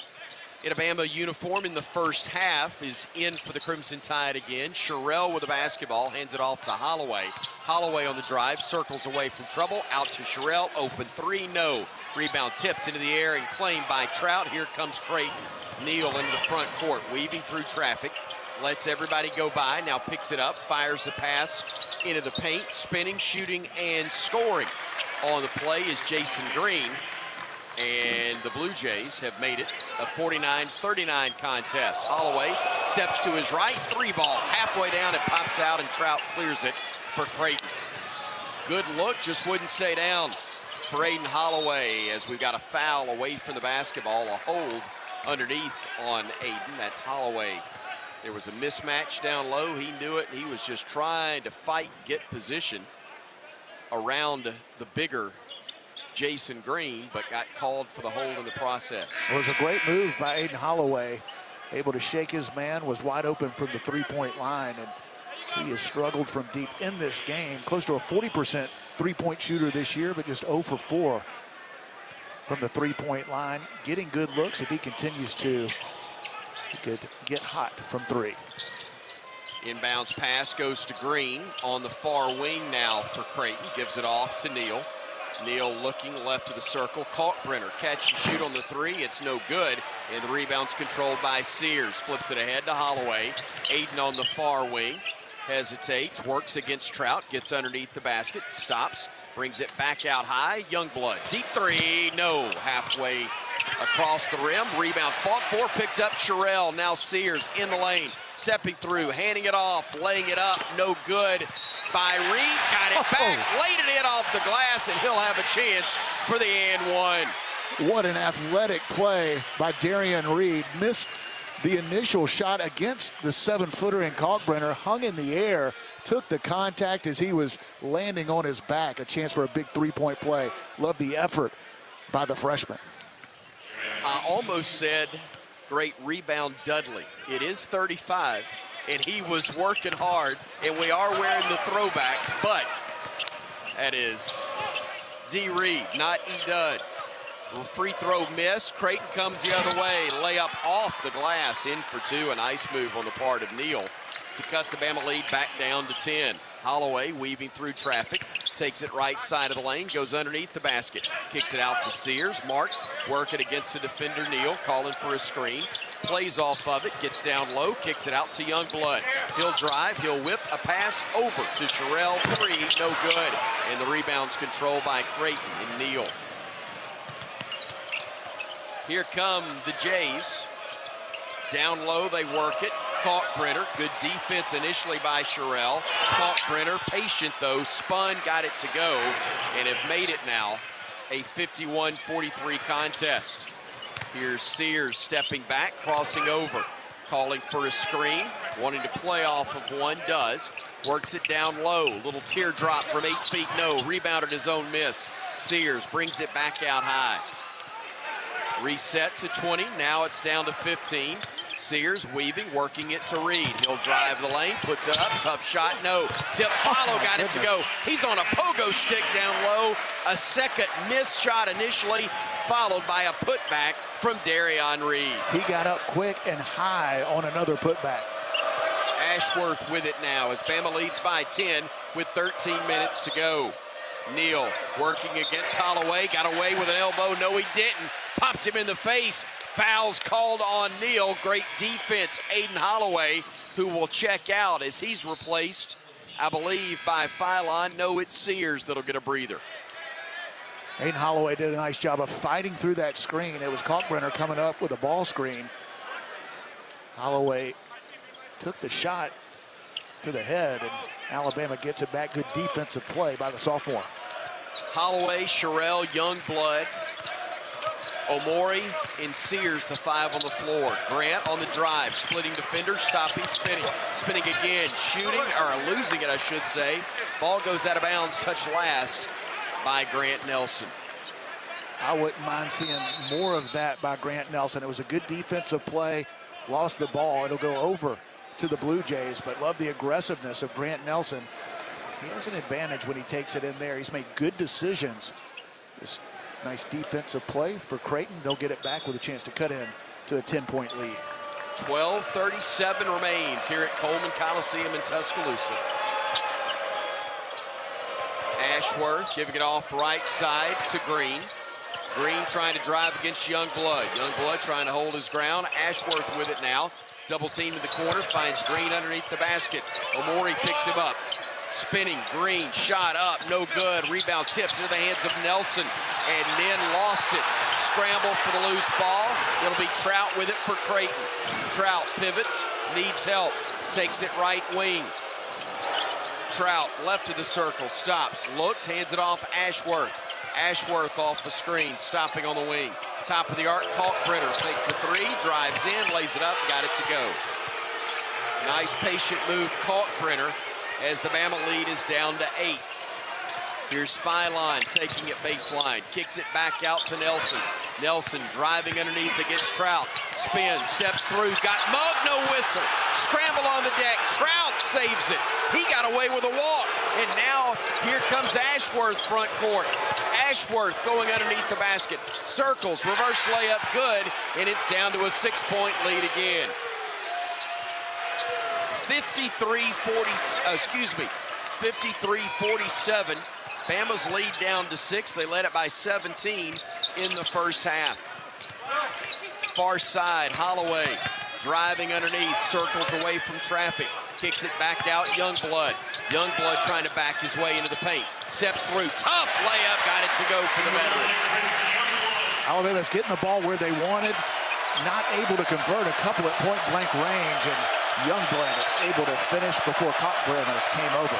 in a Bama uniform in the first half, is in for the Crimson Tide again. Sherrell with the basketball, hands it off to Holloway. Holloway on the drive, circles away from trouble, out to Sherrell, open three, no. Rebound tipped into the air and claimed by Trout. Here comes Creighton. Neal into the front court, weaving through traffic, lets everybody go by, now picks it up, fires the pass into the paint, spinning, shooting, and scoring. On the play is Jason Green, and the Blue Jays have made it a 49-39 contest. Holloway steps to his right, three ball, halfway down, it pops out, and Trout clears it for Creighton. Good look, just wouldn't stay down for Aiden Holloway, as we've got a foul away from the basketball, a hold underneath on Aiden. That's Holloway. There was a mismatch down low. He knew it. He was just trying to fight, get position around the bigger Jason Green, but got called for the hold in the process. It was a great move by Aiden Holloway. Able to shake his man, was wide open from the three-point line, and he has struggled from deep in this game. Close to a 40% three-point shooter this year, but just 0 for 4 from the three-point line. Getting good looks. If he continues to, he could get hot from three. Inbounds pass goes to Green on the far wing now for Creighton. Gives it off to Neal. Neal looking left of the circle. Kalkbrenner catch and shoot on the three. It's no good. And the rebound's controlled by Sears. Flips it ahead to Holloway. Aiden on the far wing. Hesitates, works against Trout, gets underneath the basket, stops, brings it back out high. Youngblood, deep three, no. Halfway across the rim, rebound fought for, picked up Sherrell. Now Sears in the lane, stepping through, handing it off, laying it up, no good by Reed. Got it back, laid it in off the glass, and he'll have a chance for the and one. What an athletic play by Darian Reed. Missed the initial shot against the 7-footer, and Kalkbrenner hung in the air, took the contact as he was landing on his back. A chance for a big three-point play. Love the effort by the freshman. I almost said great rebound Dudley. It is 35, and he was working hard, and we are wearing the throwbacks, but that is D. Reed, not E. Dud. Free throw missed. Creighton comes the other way. Layup off the glass, in for two. A nice move on the part of Neal to cut the Bama lead back down to 10. Holloway weaving through traffic, takes it right side of the lane, goes underneath the basket, kicks it out to Sears. Mark working against the defender Neal, calling for a screen, plays off of it, gets down low, kicks it out to Youngblood. He'll drive, he'll whip a pass over to Sherrell. Three, no good. And the rebound's controlled by Creighton and Neal. Here come the Jays. Down low, they work it. Kalkbrenner, good defense initially by Sherrell. Kalkbrenner, patient though, spun, got it to go, and have made it now a 51-43 contest. Here's Sears stepping back, crossing over, calling for a screen, wanting to play off of one, does. Works it down low, little teardrop from 8 feet, no. Rebounded his own miss. Sears brings it back out high. Reset to 20, now it's down to 15. Sears weaving, working it to Reed. He'll drive the lane, puts it up, tough shot, no. Tip follow, got it to go. He's on a pogo stick down low. A second missed shot initially, followed by a putback from Darian Reed. He got up quick and high on another putback. Ashworth with it now as Bama leads by 10 with 13 minutes to go. Neal working against Holloway, got away with an elbow, no he didn't. popped him in the face. Fouls called on Neal. Great defense. Aiden Holloway, who will check out as he's replaced, I believe, by Phylon. No, it's Sears that'll get a breather. Aiden Holloway did a nice job of fighting through that screen. It was Kalkbrenner coming up with a ball screen. Holloway took the shot to the head, and Alabama gets it back. Good defensive play by the sophomore. Holloway, Sherrill, Youngblood, Omori, and Sears, the 5 on the floor. Grant on the drive, splitting defenders, stopping, spinning again, shooting, or losing it, I should say. Ball goes out of bounds, touched last by Grant Nelson. I wouldn't mind seeing more of that by Grant Nelson. It was a good defensive play, lost the ball. It'll go over to the Blue Jays, but love the aggressiveness of Grant Nelson. He has an advantage when he takes it in there. He's made good decisions. This nice defensive play for Creighton. They'll get it back with a chance to cut in to a 10-point lead. 12:37 remains here at Coleman Coliseum in Tuscaloosa. Ashworth giving it off right side to Green. Green trying to drive against Youngblood. Youngblood trying to hold his ground. Ashworth with it now. Double team in the corner, finds Green underneath the basket. Omori picks him up. Spinning, Green, shot up, no good. Rebound tips into the hands of Nelson, and then lost it. Scramble for the loose ball. It'll be Trout with it for Creighton. Trout pivots, needs help, takes it right wing. Trout left of the circle, stops, looks, hands it off Ashworth. Ashworth off the screen, stopping on the wing. Top of the arc, Kalkbrenner fakes a three, drives in, lays it up, got it to go. Nice patient move, Kalkbrenner, as the Bama lead is down to 8. Here's Phylon taking it baseline, kicks it back out to Nelson. Nelson driving underneath against Trout. Spins, steps through, got mugged, no whistle. Scramble on the deck, Trout saves it. He got away with a walk. And now here comes Ashworth front court. Ashworth going underneath the basket. Circles, reverse layup, good. And it's down to a 6-point lead again. 53-47. Bama's lead down to 6. They led it by 17 in the first half. Far side, Holloway driving underneath, circles away from traffic, kicks it back out, Youngblood. Youngblood trying to back his way into the paint. Steps through, tough layup, got it to go for the veteran. Alabama's getting the ball where they wanted, not able to convert a couple at point-blank range, and Youngblood able to finish before Kalkbrenner came over.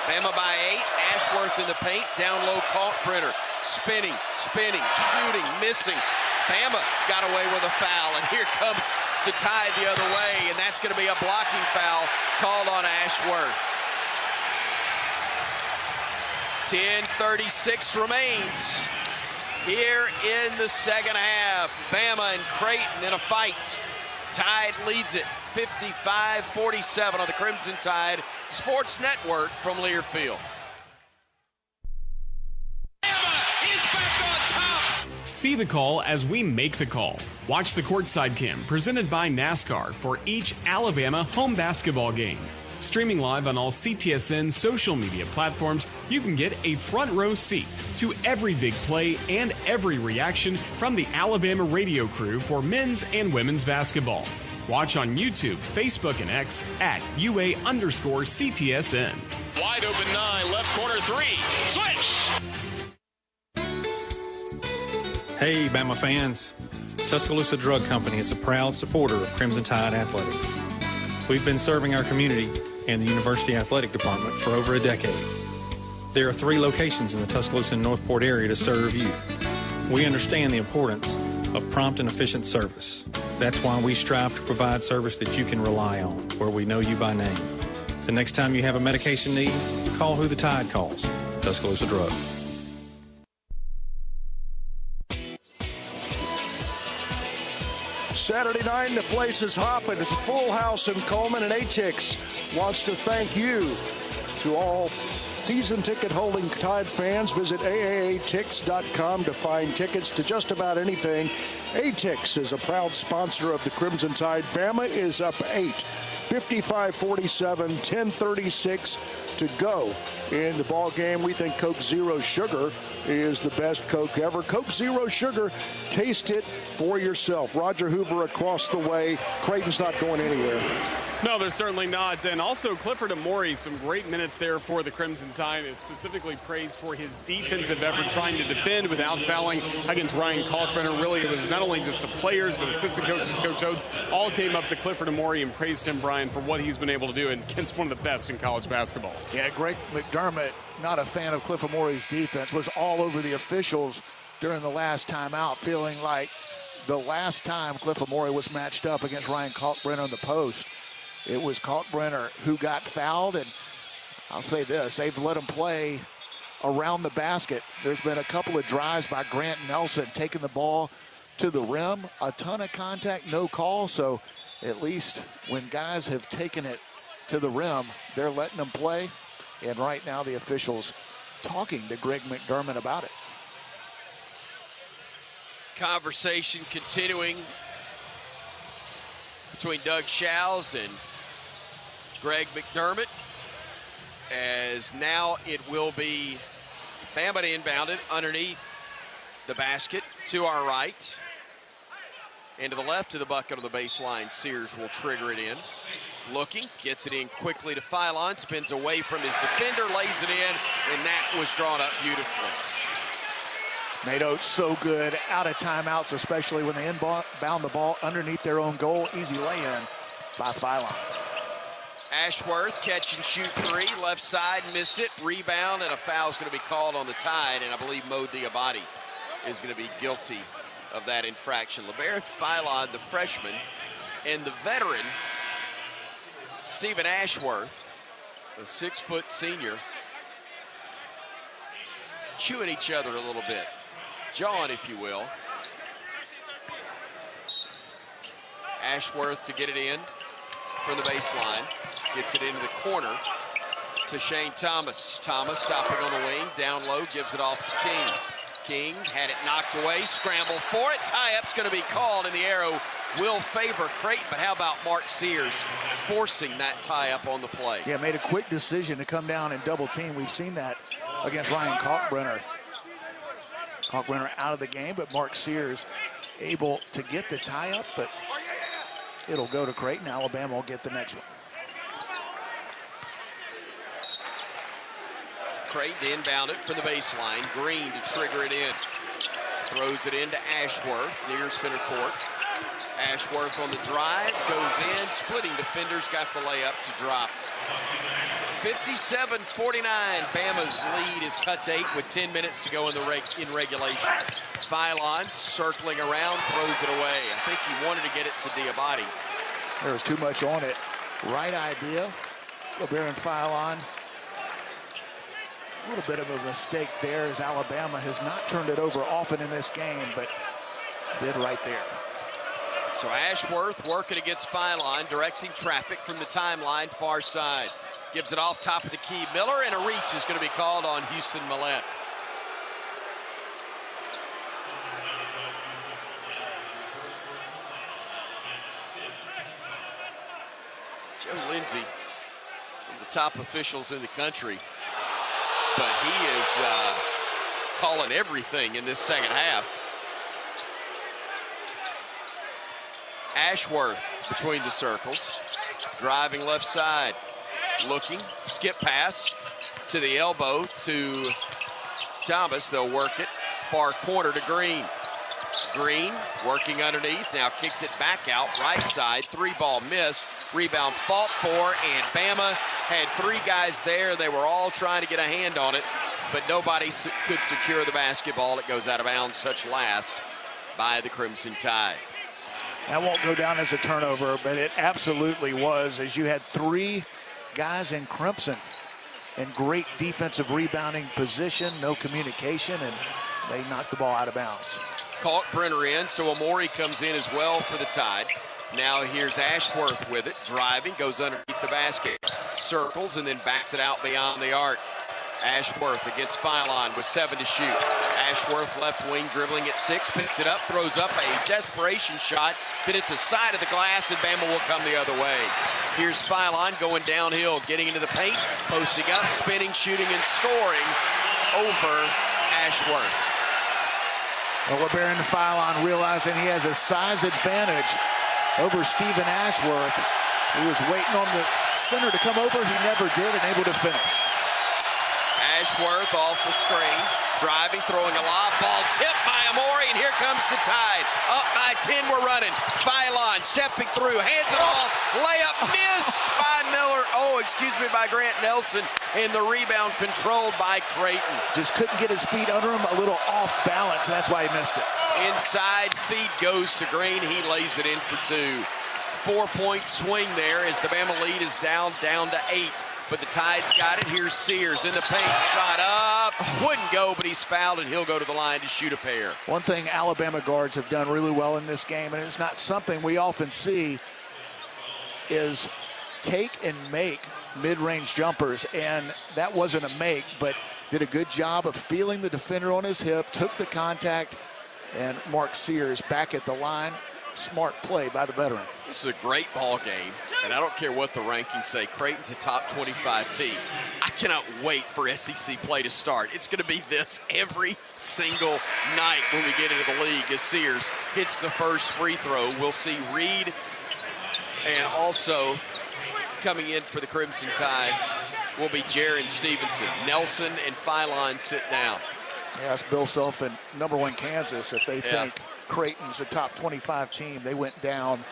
Bama by 8, Ashworth in the paint, down low Kalkbrenner, spinning, shooting, missing. Bama got away with a foul, and here comes the Tide the other way, and that's going to be a blocking foul called on Ashworth. 10:36 remains here in the second half. Bama and Creighton in a fight. Tide leads it 55-47 on the Crimson Tide Sports Network from Learfield. See the call as we make the call. Watch the Courtside Cam presented by NASCAR for each Alabama home basketball game. Streaming live on all CTSN social media platforms, you can get a front row seat to every big play and every reaction from the Alabama radio crew for men's and women's basketball. Watch on YouTube, Facebook, and X at UA_CTSN. Wide open 9, left corner 3. Switch! Hey, Bama fans. Tuscaloosa Drug Company is a proud supporter of Crimson Tide Athletics. We've been serving our community and the University Athletic Department for over a decade. There are 3 locations in the Tuscaloosa and Northport area to serve you. We understand the importance of prompt and efficient service. That's why we strive to provide service that you can rely on, where we know you by name. The next time you have a medication need, call who the Tide calls, Tuscaloosa Drug. Saturday night, the place is hopping. It's a full house in Coleman, and ATIX wants to thank you. To all season ticket holding Tide fans, visit AAATix.com to find tickets to just about anything. ATIX is a proud sponsor of the Crimson Tide. Bama is up 8. 55-47, 10:36 to go in the ball game. We think Coke Zero Sugar is the best Coke ever. Coke Zero Sugar, taste it for yourself. Roger Hoover across the way. Creighton's not going anywhere. No, they're certainly not. And also Clifford Amori, some great minutes there for the Crimson Tide, is specifically praised for his defensive effort, trying to defend without fouling against Ryan Kalkbrenner. Really, it was not only just the players, but assistant coaches, Coach Oates, all came up to Clifford Amori and praised him, Bryan, for what he's been able to do against one of the best in college basketball. Yeah, Greg McDermott, not a fan of Cliff Amori's defense, was all over the officials during the last timeout, feeling like the last time Cliff Amori was matched up against Ryan Kalkbrenner on the post, it was Kalkbrenner who got fouled, and I'll say this, they've let him play around the basket. There's been a couple of drives by Grant Nelson taking the ball to the rim, a ton of contact, no call, so at least when guys have taken it to the rim, they're letting them play, and right now the officials talking to Greg McDermott about it. Conversation continuing between Doug Shows and Greg McDermott, as now it will be Bama inbounded underneath the basket to our right. And to the left of the bucket of the baseline, Sears will trigger it in. Looking, gets it in quickly to Philon, spins away from his defender, lays it in, and that was drawn up beautifully. Nate Oates so good out of timeouts, especially when they inbound the ball underneath their own goal. Easy lay-in by Philon. Ashworth catch and shoot three, left side, missed it, rebound, and a foul is going to be called on the Tide, and I believe Mo Diabate is going to be guilty of that infraction. LeBaron Philon, the freshman, and the veteran, Stephen Ashworth, a 6-foot senior, chewing each other a little bit. Jawing, if you will. Ashworth to get it in from the baseline. Gets it into the corner to Shane Thomas. Thomas stopping on the wing, down low, gives it off to King. King had it knocked away, scramble for it. Tie-up's going to be called, and the arrow will favor Creighton. But how about Mark Sears forcing that tie-up on the play? Yeah, made a quick decision to come down and double team. We've seen that against Ryan Kalkbrenner. Kalkbrenner out of the game, but Mark Sears able to get the tie-up, but it'll go to Creighton. Alabama will get the next one. Creighton inbound it from the baseline. Green to trigger it in. Throws it into Ashworth near center court. Ashworth on the drive, goes in, splitting defenders, got the layup to drop. 57-49, Bama's lead is cut to 8 with 10 minutes to go in regulation. Philon circling around, throws it away. I think he wanted to get it to Diabate. There was too much on it. Right idea. LeBaron Philon. A little bit of a mistake there, as Alabama has not turned it over often in this game, but did right there. So Ashworth working against Philon, directing traffic from the timeline, far side. Gives it off top of the key. Miller, and a reach is going to be called on Houston Millett. Joe Lindsay, one of the top officials in the country, but he is calling everything in this second half. Ashworth between the circles, driving left side, looking, skip pass to the elbow to Thomas. They'll work it, far corner to Green. Green working underneath, now kicks it back out, right side, 3-ball miss, rebound fought for, and Bama had 3 guys there. They were all trying to get a hand on it, but nobody could secure the basketball. It goes out of bounds, touch last by the Crimson Tide. That won't go down as a turnover, but it absolutely was, as you had 3 guys in crimson and great defensive rebounding position, no communication, and they knocked the ball out of bounds. Kalkbrenner in, so Amori comes in as well for the Tide. Now here's Ashworth with it, driving, goes underneath the basket, circles, and then backs it out beyond the arc. Ashworth against Philon with 7 to shoot. Ashworth left wing dribbling at 6, picks it up, throws up a desperation shot, hit it the side of the glass, and Bama will come the other way. Here's Philon going downhill, getting into the paint, posting up, spinning, shooting, and scoring over Ashworth. Well, LeBaron Philon realizing he has a size advantage over Stephen Ashworth. He was waiting on the center to come over. He never did, and able to finish. Ashworth off the screen, driving, throwing a lob, ball tipped by Amori, and here comes the Tide. Up by 10, we're running. Philon stepping through, hands it off, layup missed by by Grant Nelson, and the rebound controlled by Creighton. Just couldn't get his feet under him, a little off balance, and that's why he missed it. Inside feed goes to Green, he lays it in for 2. 4-point swing there as the Bama lead is down to 8. But the Tide's got it. Here's Sears in the paint. Shot up. Wouldn't go, but he's fouled, and he'll go to the line to shoot a pair. One thing Alabama guards have done really well in this game, and it's not something we often see, is take and make mid-range jumpers. And that wasn't a make, but did a good job of feeling the defender on his hip, took the contact, and Mark Sears back at the line. Smart play by the veteran. This is a great ball game, and I don't care what the rankings say. Creighton's a top 25 team. I cannot wait for SEC play to start. It's going to be this every single night when we get into the league as Sears hits the first free throw. We'll see Reed, and also coming in for the Crimson Tide will be Jaron Stevenson. Nelson and Philon sit down. Yeah, that's Bill Self and #1 Kansas if they think Creighton's a top 25 team. They went down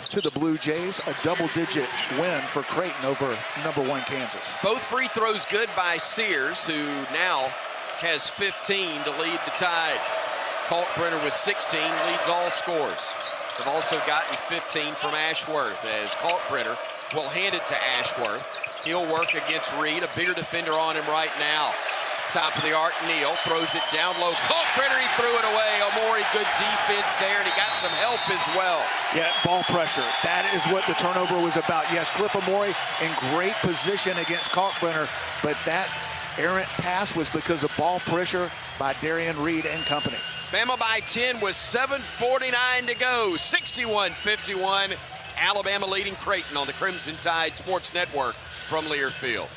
to the Blue Jays, a double-digit win for Creighton over #1 Kansas. Both free throws good by Sears, who now has 15 to lead the Tide. Kalkbrenner with 16 leads all scores. They've also gotten 15 from Ashworth as Kalkbrenner will hand it to Ashworth. He'll work against Reed, a bigger defender on him right now. Top of the arc, Neal throws it down low. Kalkbrenner, he threw it away. Omori, good defense there, and he got some help as well. Yeah, ball pressure. That is what the turnover was about. Yes, Cliff Omori in great position against Kalkbrenner, but that errant pass was because of ball pressure by Darian Reed and company. Bama by 10 with 7:49 to go. 61-51. Alabama leading Creighton on the Crimson Tide Sports Network from Learfield.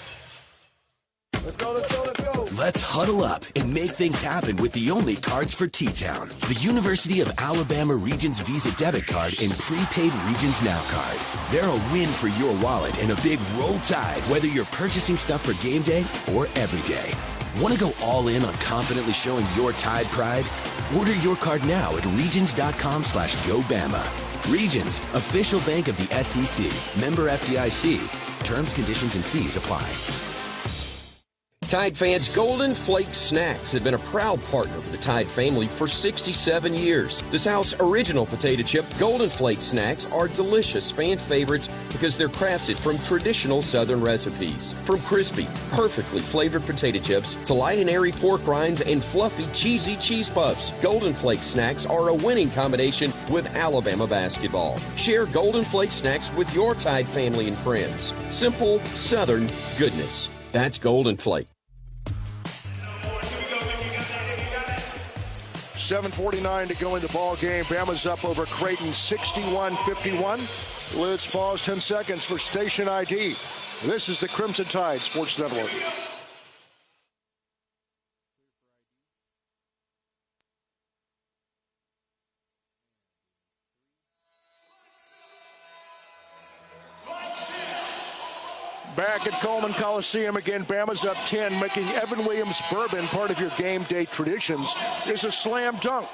Let's go, let's go, let's go. Let's huddle up and make things happen with the only cards for T-Town. The University of Alabama Regions Visa debit card and prepaid Regions Now card. They're a win for your wallet and a big roll tide, whether you're purchasing stuff for game day or every day. Want to go all in on confidently showing your Tide pride? Order your card now at regions.com/GoBama. Regions, official bank of the SEC. Member FDIC. Terms, conditions, and fees apply. Tide fans, Golden Flake Snacks have been a proud partner of the Tide family for 67 years. The South's original potato chip, Golden Flake Snacks, are delicious fan favorites because they're crafted from traditional Southern recipes. From crispy, perfectly flavored potato chips to light and airy pork rinds and fluffy, cheesy cheese puffs, Golden Flake Snacks are a winning combination with Alabama basketball. Share Golden Flake Snacks with your Tide family and friends. Simple, Southern goodness. That's Golden Flake. 7:49 to go in the ball game. Bama's up over Creighton 61-51. Let's pause 10 seconds for station ID. This is the Crimson Tide Sports Network. Back at Coleman Coliseum again, Bama's up 10, making Evan Williams bourbon part of your game day traditions is a slam dunk.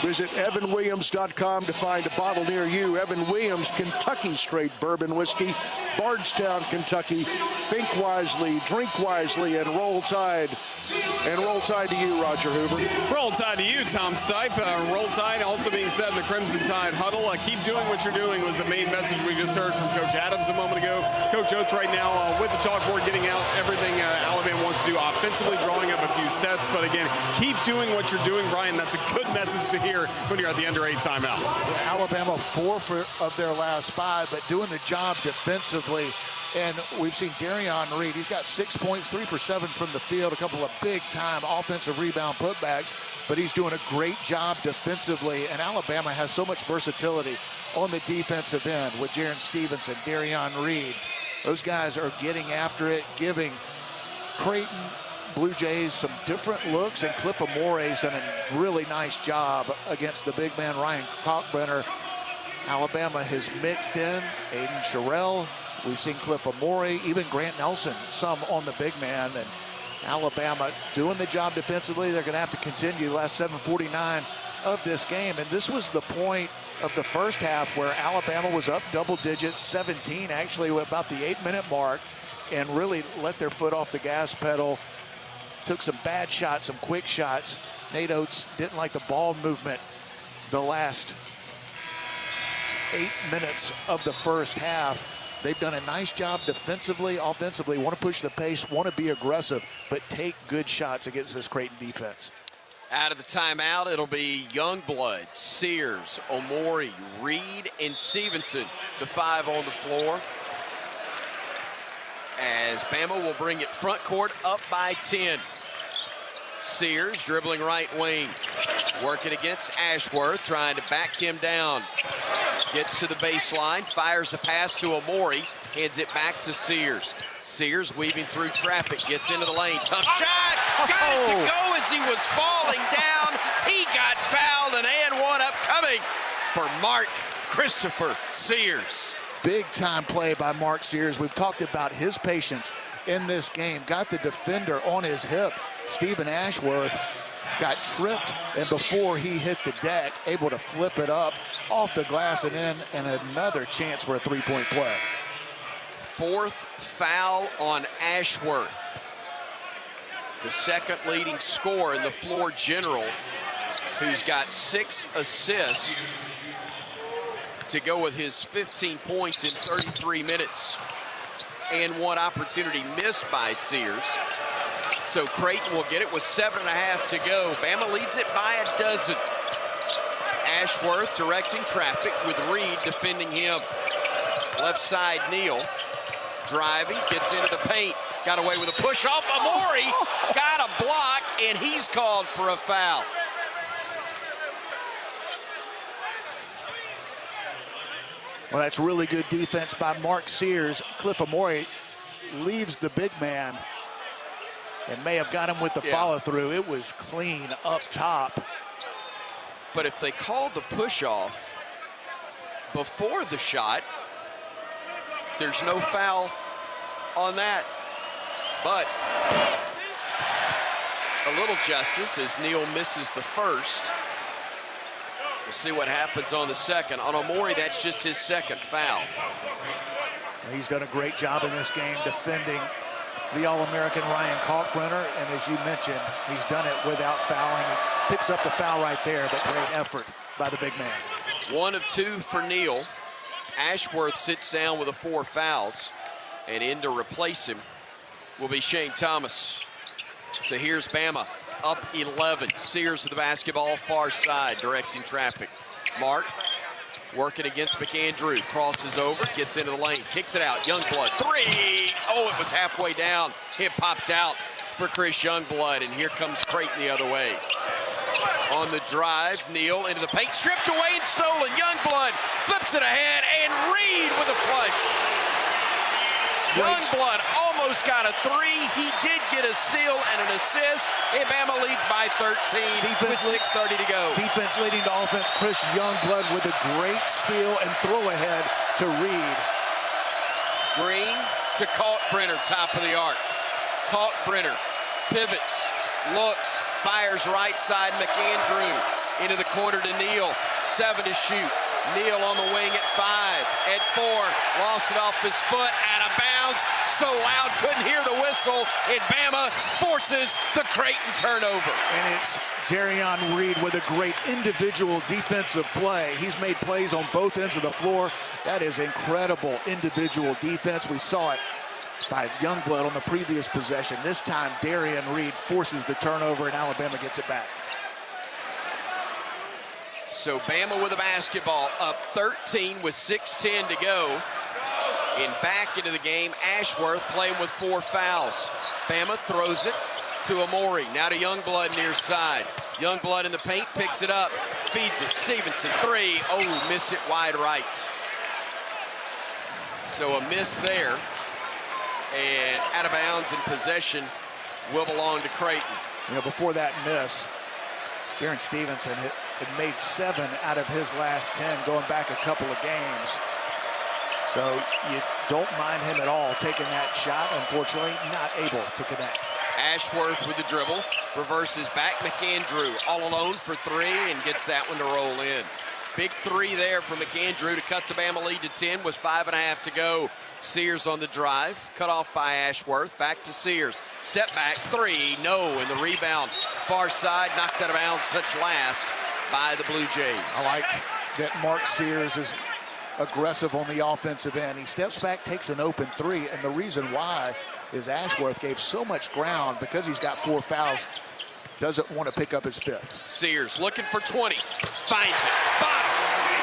Visit evanwilliams.com to find a bottle near you. Evan Williams, Kentucky straight bourbon whiskey, Bardstown, Kentucky. Think wisely, drink wisely, and roll Tide. And roll Tide to you, Roger Hoover. Roll Tide to you, Tom Stipe. Roll Tide also being said in the Crimson Tide huddle. Keep doing what you're doing was the main message we just heard from Coach Adams a moment ago. Coach Oates right now with the chalkboard getting out everything Alabama wants to do offensively, drawing up a few sets. But again, keep doing what you're doing, Bryan. That's a good message to hear when you're at the under 8 timeout. Alabama 4 of their last 5, but doing the job defensively. And we've seen Darion Reed. He's got 6 points, 3 for 7 from the field, a couple of big-time offensive rebound putbacks, but he's doing a great job defensively. And Alabama has so much versatility on the defensive end with Jaron Stevenson, Darion Reed. Those guys are getting after it, giving Creighton Blue Jays some different looks, and Cliff Amore's done a really nice job against the big man Ryan Kalkbrenner. Alabama has mixed in Aiden Sherrill. We've seen Cliff Amore, even Grant Nelson, some on the big man. And Alabama doing the job defensively. They're going to have to continue the last 7:49 of this game. And this was the point of the first half where Alabama was up double digits, 17 actually, at about the 8-minute mark, and really let their foot off the gas pedal. Took some bad shots, some quick shots. Nate Oates didn't like the ball movement the last 8 minutes of the first half. They've done a nice job defensively, offensively, want to push the pace, want to be aggressive, but take good shots against this Creighton defense. Out of the timeout, it'll be Youngblood, Sears, Omori, Reed, and Stevenson, the 5 on the floor. As Bama will bring it front court up by 10. Sears dribbling right wing, working against Ashworth, trying to back him down. Gets to the baseline, fires a pass to Omori, hands it back to Sears. Sears weaving through traffic, gets into the lane. Tough shot, got it to go as he was falling down. He got fouled, and one upcoming for Mark Christopher Sears. Big-time play by Mark Sears. We've talked about his patience in this game. Got the defender on his hip. Stephen Ashworth got tripped, and before he hit the deck, able to flip it up off the glass and in, and another chance for a three-point play. 4th foul on Ashworth. The second leading scorer in the floor general, who's got 6 assists to go with his 15 points in 33 minutes, and 1 opportunity missed by Sears. So Creighton will get it with 7.5 to go. Bama leads it by a dozen. Ashworth directing traffic with Reed defending him. Left side, Neal driving, gets into the paint. Got away with a push off. Amori got a block, and he's called for a foul. Well, that's really good defense by Mark Sears. Cliff Amore leaves the big man and may have got him with the follow-through. It was clean up top. But if they called the push-off before the shot, there's no foul on that. But a little justice as Neal misses the first. We'll see what happens on the second. On Omori, that's just his second foul. He's done a great job in this game defending the All-American Ryan Kalkbrenner, and as you mentioned, he's done it without fouling. He picks up the foul right there, but great effort by the big man. 1 of 2 for Neal. Ashworth sits down with 4 fouls, and in to replace him will be Shane Thomas. So here's Bama up 11. Sears to the basketball, far side, directing traffic. Mark working against McAndrew, crosses over, gets into the lane, kicks it out. Youngblood, 3. Oh, it was halfway down. It popped out for Chris Youngblood, and here comes Creighton the other way. On the drive, Neal into the paint, stripped away and stolen. Youngblood flips it ahead, and Reed with a flush. Youngblood almost got a 3. He did get a steal and an assist. Bama leads by 13 with 6:30 to go. Defense leading to offense. Chris Youngblood with a great steal and throw ahead to Reed. Green to Kalkbrenner, top of the arc. Kalkbrenner pivots, looks, fires right side. McAndrew into the corner to Neal. 7 to shoot. Neal on the wing at 5, at 4, lost it off his foot, out of bounds, so loud, couldn't hear the whistle, and Bama forces the Creighton turnover. And it's Darion Reed with a great individual defensive play. He's made plays on both ends of the floor. That is incredible individual defense. We saw it by Youngblood on the previous possession. This time, Darion Reed forces the turnover, and Alabama gets it back. So Bama with a basketball, up 13 with 6:10 to go And back into the game, Ashworth playing with 4 fouls. Bama throws it to Amori. Now to Youngblood near side. Youngblood in the paint, picks it up, feeds it. Stevenson, 3. Oh, missed it wide right. So a miss there. And out of bounds and possession will belong to Creighton. You know, before that miss, Jaron Stevenson had made 7 out of his last 10 going back a couple of games. So you don't mind him at all taking that shot. Unfortunately, not able to connect. Ashworth with the dribble, reverses back. McAndrew all alone for 3 and gets that one to roll in. Big 3 there from McAndrew to cut the Bama lead to 10 with 5.5 to go. Sears on the drive, cut off by Ashworth. Back to Sears. Step back, 3, no, and the rebound. Far side, knocked out of bounds, touched last by the Blue Jays. I like that Mark Sears is aggressive on the offensive end. He steps back, takes an open 3, and the reason why is Ashworth gave so much ground because he's got 4 fouls, doesn't want to pick up his 5th. Sears looking for 20, finds it, bottom.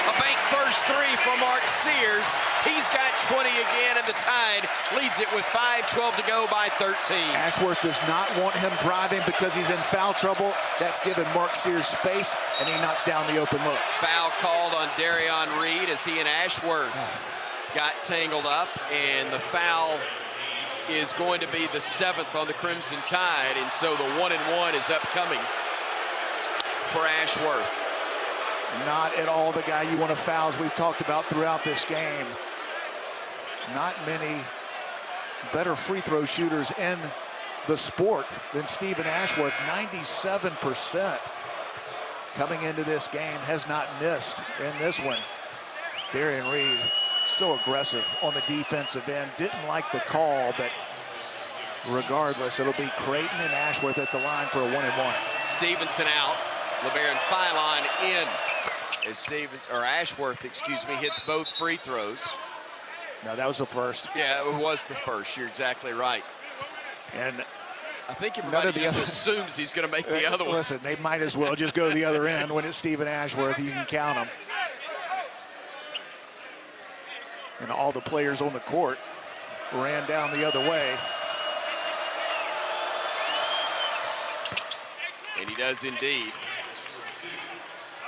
A bank first 3 from Mark Sears. He's got 20 again, and the Tide leads it with 5:12 to go by 13. Ashworth does not want him driving because he's in foul trouble. That's given Mark Sears space, and he knocks down the open look. Foul called on Darion Reed as he and Ashworth got tangled up, and the foul is going to be the 7th on the Crimson Tide, and so the 1-and-1 is upcoming for Ashworth. Not at all the guy you want to foul, as we've talked about throughout this game. Not many better free throw shooters in the sport than Stephen Ashworth. 97% coming into this game, has not missed in this one. Darion Reed, so aggressive on the defensive end. Didn't like the call, but regardless, it'll be Creighton and Ashworth at the line for a 1-and-1. Stevenson out. LeBaron Philon in. As Ashworth, hits both free throws. No, that was the first. Yeah, it was the first. You're exactly right. And I think everybody just assumes he's going to make the other one. Listen, they might as well just go to the other end. When it's Stephen Ashworth, you can count them. And all the players on the court ran down the other way. And he does indeed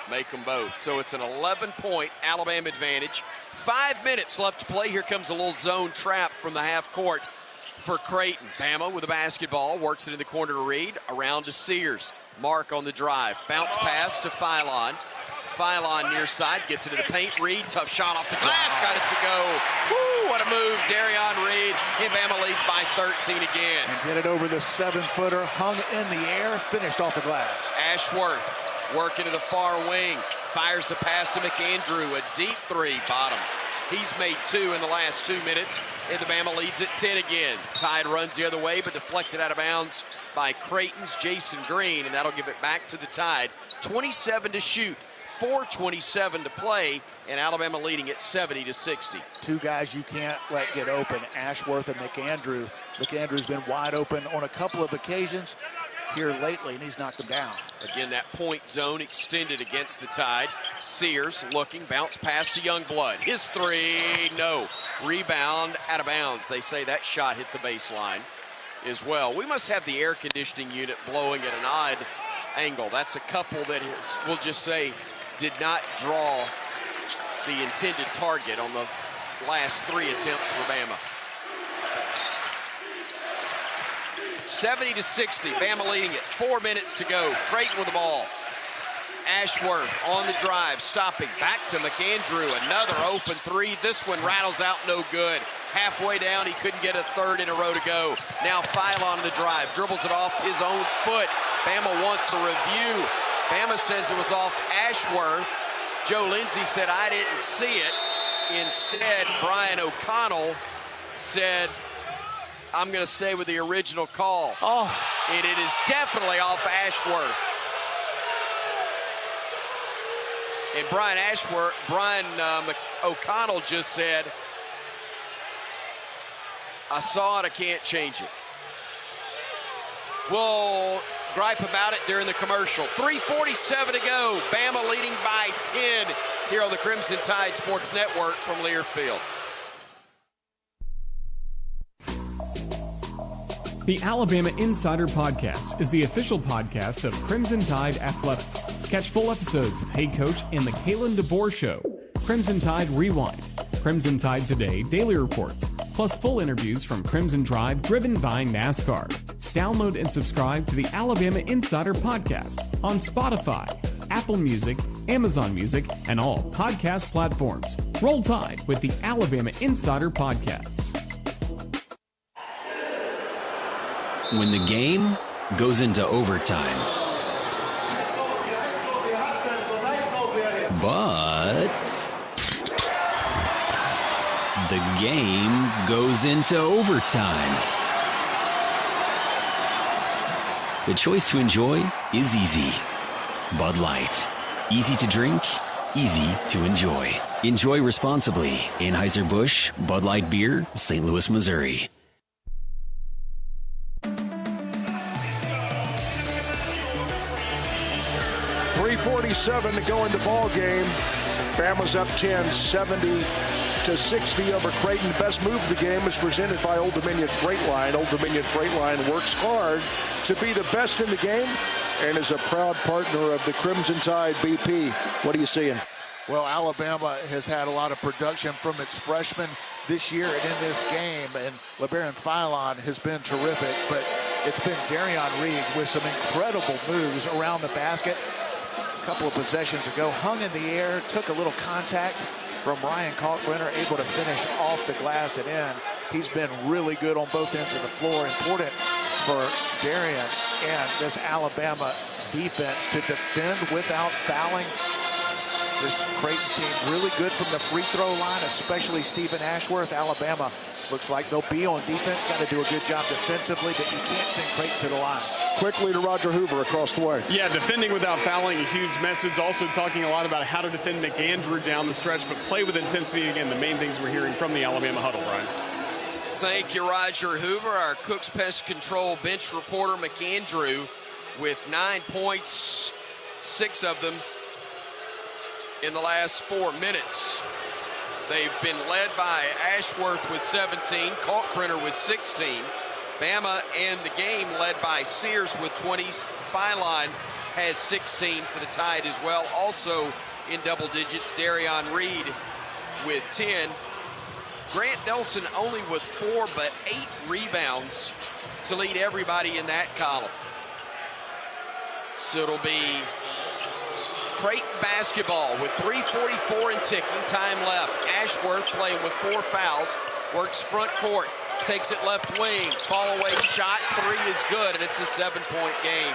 make them both. So it's an 11-point Alabama advantage. 5 minutes left to play. Here comes a little zone trap from the half court for Creighton. Bama with the basketball, works it in the corner to Reed, around to Sears. Mark on the drive, bounce pass to Philon. Philon near side, gets into the paint. Reed, tough shot off the glass, got it to go. Woo, what a move, Darion Reed. And Bama leads by 13 again. And did it over the 7-footer, hung in the air, finished off the glass. Ashworth working to the far wing, fires the pass to McAndrew, a deep 3, bottom. He's made 2 in the last 2 minutes, and the Bama leads at 10 again. Tide runs the other way, but deflected out of bounds by Creighton's Jason Green, and that'll give it back to the Tide. 27 to shoot, 4:27 to play, and Alabama leading at 70-60. 2 guys you can't let get open, Ashworth and McAndrew. McAndrew's been wide open on a couple of occasions here lately, and he's knocked them down. Again, that point zone extended against the Tide. Sears looking, bounce pass to Youngblood. His 3, no. Rebound out of bounds. They say that shot hit the baseline as well. We must have the air conditioning unit blowing at an odd angle. That's a couple that is, we'll just say, did not draw the intended target on the last 3 attempts for Bama. 70-60, Bama leading it. 4 minutes to go. Creighton with the ball. Ashworth on the drive, stopping. Back to McAndrew. Another open 3. This one rattles out, no good. Halfway down, he couldn't get a 3rd in a row to go. Now Philon on the drive, dribbles it off his own foot. Bama wants a review. Bama says it was off Ashworth. Joe Lindsey said, I didn't see it. Instead, Bryan O'Connell said, I'm going to stay with the original call. And it is definitely off Ashworth. And Bryan O'Connell just said, I saw it, I can't change it. We'll gripe about it during the commercial. 3:47 to go. Bama leading by 10 here on the Crimson Tide Sports Network from Learfield. The Alabama Insider Podcast is the official podcast of Crimson Tide Athletics. Catch full episodes of Hey Coach and the Kalen DeBoer Show, Crimson Tide Rewind, Crimson Tide Today Daily Reports, plus full interviews from Crimson Drive driven by NASCAR. Download and subscribe to the Alabama Insider Podcast on Spotify, Apple Music, Amazon Music, and all podcast platforms. Roll Tide with the Alabama Insider Podcast. When the game goes into overtime, but the game goes into overtime. The choice to enjoy is easy. Bud Light. Easy to drink, easy to enjoy. Enjoy responsibly. Anheuser-Busch, Bud Light Beer, St. Louis, Missouri. .347 to go in the ball game. Bama's up 10, 70-60 over Creighton. The best move of the game is presented by Old Dominion Freight Line. Old Dominion Freight Line works hard to be the best in the game and is a proud partner of the Crimson Tide BP. What are you seeing? Well, Alabama has had a lot of production from its freshmen this year and in this game, and LeBaron Philon has been terrific, but it's been Darion Reed with some incredible moves around the basket. A couple of possessions ago, hung in the air, took a little contact from Ryan Kalkbrenner, able to finish off the glass and in. He's been really good on both ends of the floor. Important for Darion and this Alabama defense to defend without fouling. This Creighton team really good from the free throw line, especially Stephen Ashworth. Alabama looks like they'll be on defense, got to do a good job defensively, but you can't send Creighton to the line. Quickly to Roger Hoover across the way. Yeah, defending without fouling, a huge message. Also talking a lot about how to defend McAndrew down the stretch, but play with intensity. Again, the main things we're hearing from the Alabama huddle, Brian. Thank you, Roger Hoover. Our Cooks Pest Control bench reporter, McAndrew, with 9 points, 6 of them in the last 4 minutes. They've been led by Ashworth with 17, Kalkbrenner with 16. Bama and the game led by Sears with 20s. Philon has 16 for the Tide as well. Also in double digits, Darion Reed with 10. Grant Nelson only with 4, but 8 rebounds to lead everybody in that column. So it'll be Creighton basketball with 3:44 and ticking, time left. Ashworth playing with 4 fouls, works front court, takes it left wing, fall away shot, 3 is good, and it's a 7-point game.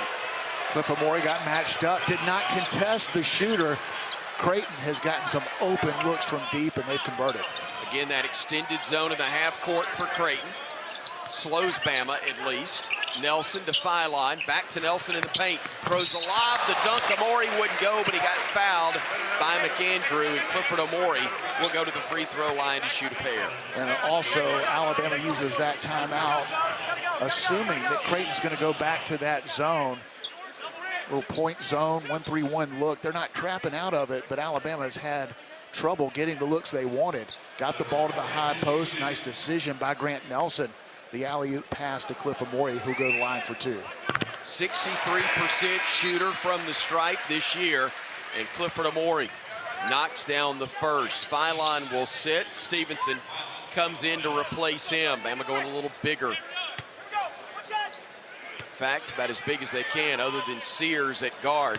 Cliff Amore got matched up, did not contest the shooter. Creighton has gotten some open looks from deep, and they've converted. Again, that extended zone in the half court for Creighton. Slows Bama at least. Nelson to Philon, back to Nelson in the paint. Throws a lob, the dunk, Amore wouldn't go, but he got fouled by McAndrew, and Clifford Amore will go to the free throw line to shoot a pair. And also, Alabama uses that timeout, assuming that Creighton's gonna go back to that zone. Little point zone, 1-3-1 look. They're not trapping out of it, but Alabama has had trouble getting the looks they wanted. Got the ball to the high post, nice decision by Grant Nelson. The alley-oop pass to Cliff Amore, who'll go to the line for 2. 63% shooter from the stripe this year, and Clifford Amore knocks down the first. Philon will sit. Stevenson comes in to replace him. Bama going a little bigger. In fact, about as big as they can, other than Sears at guard.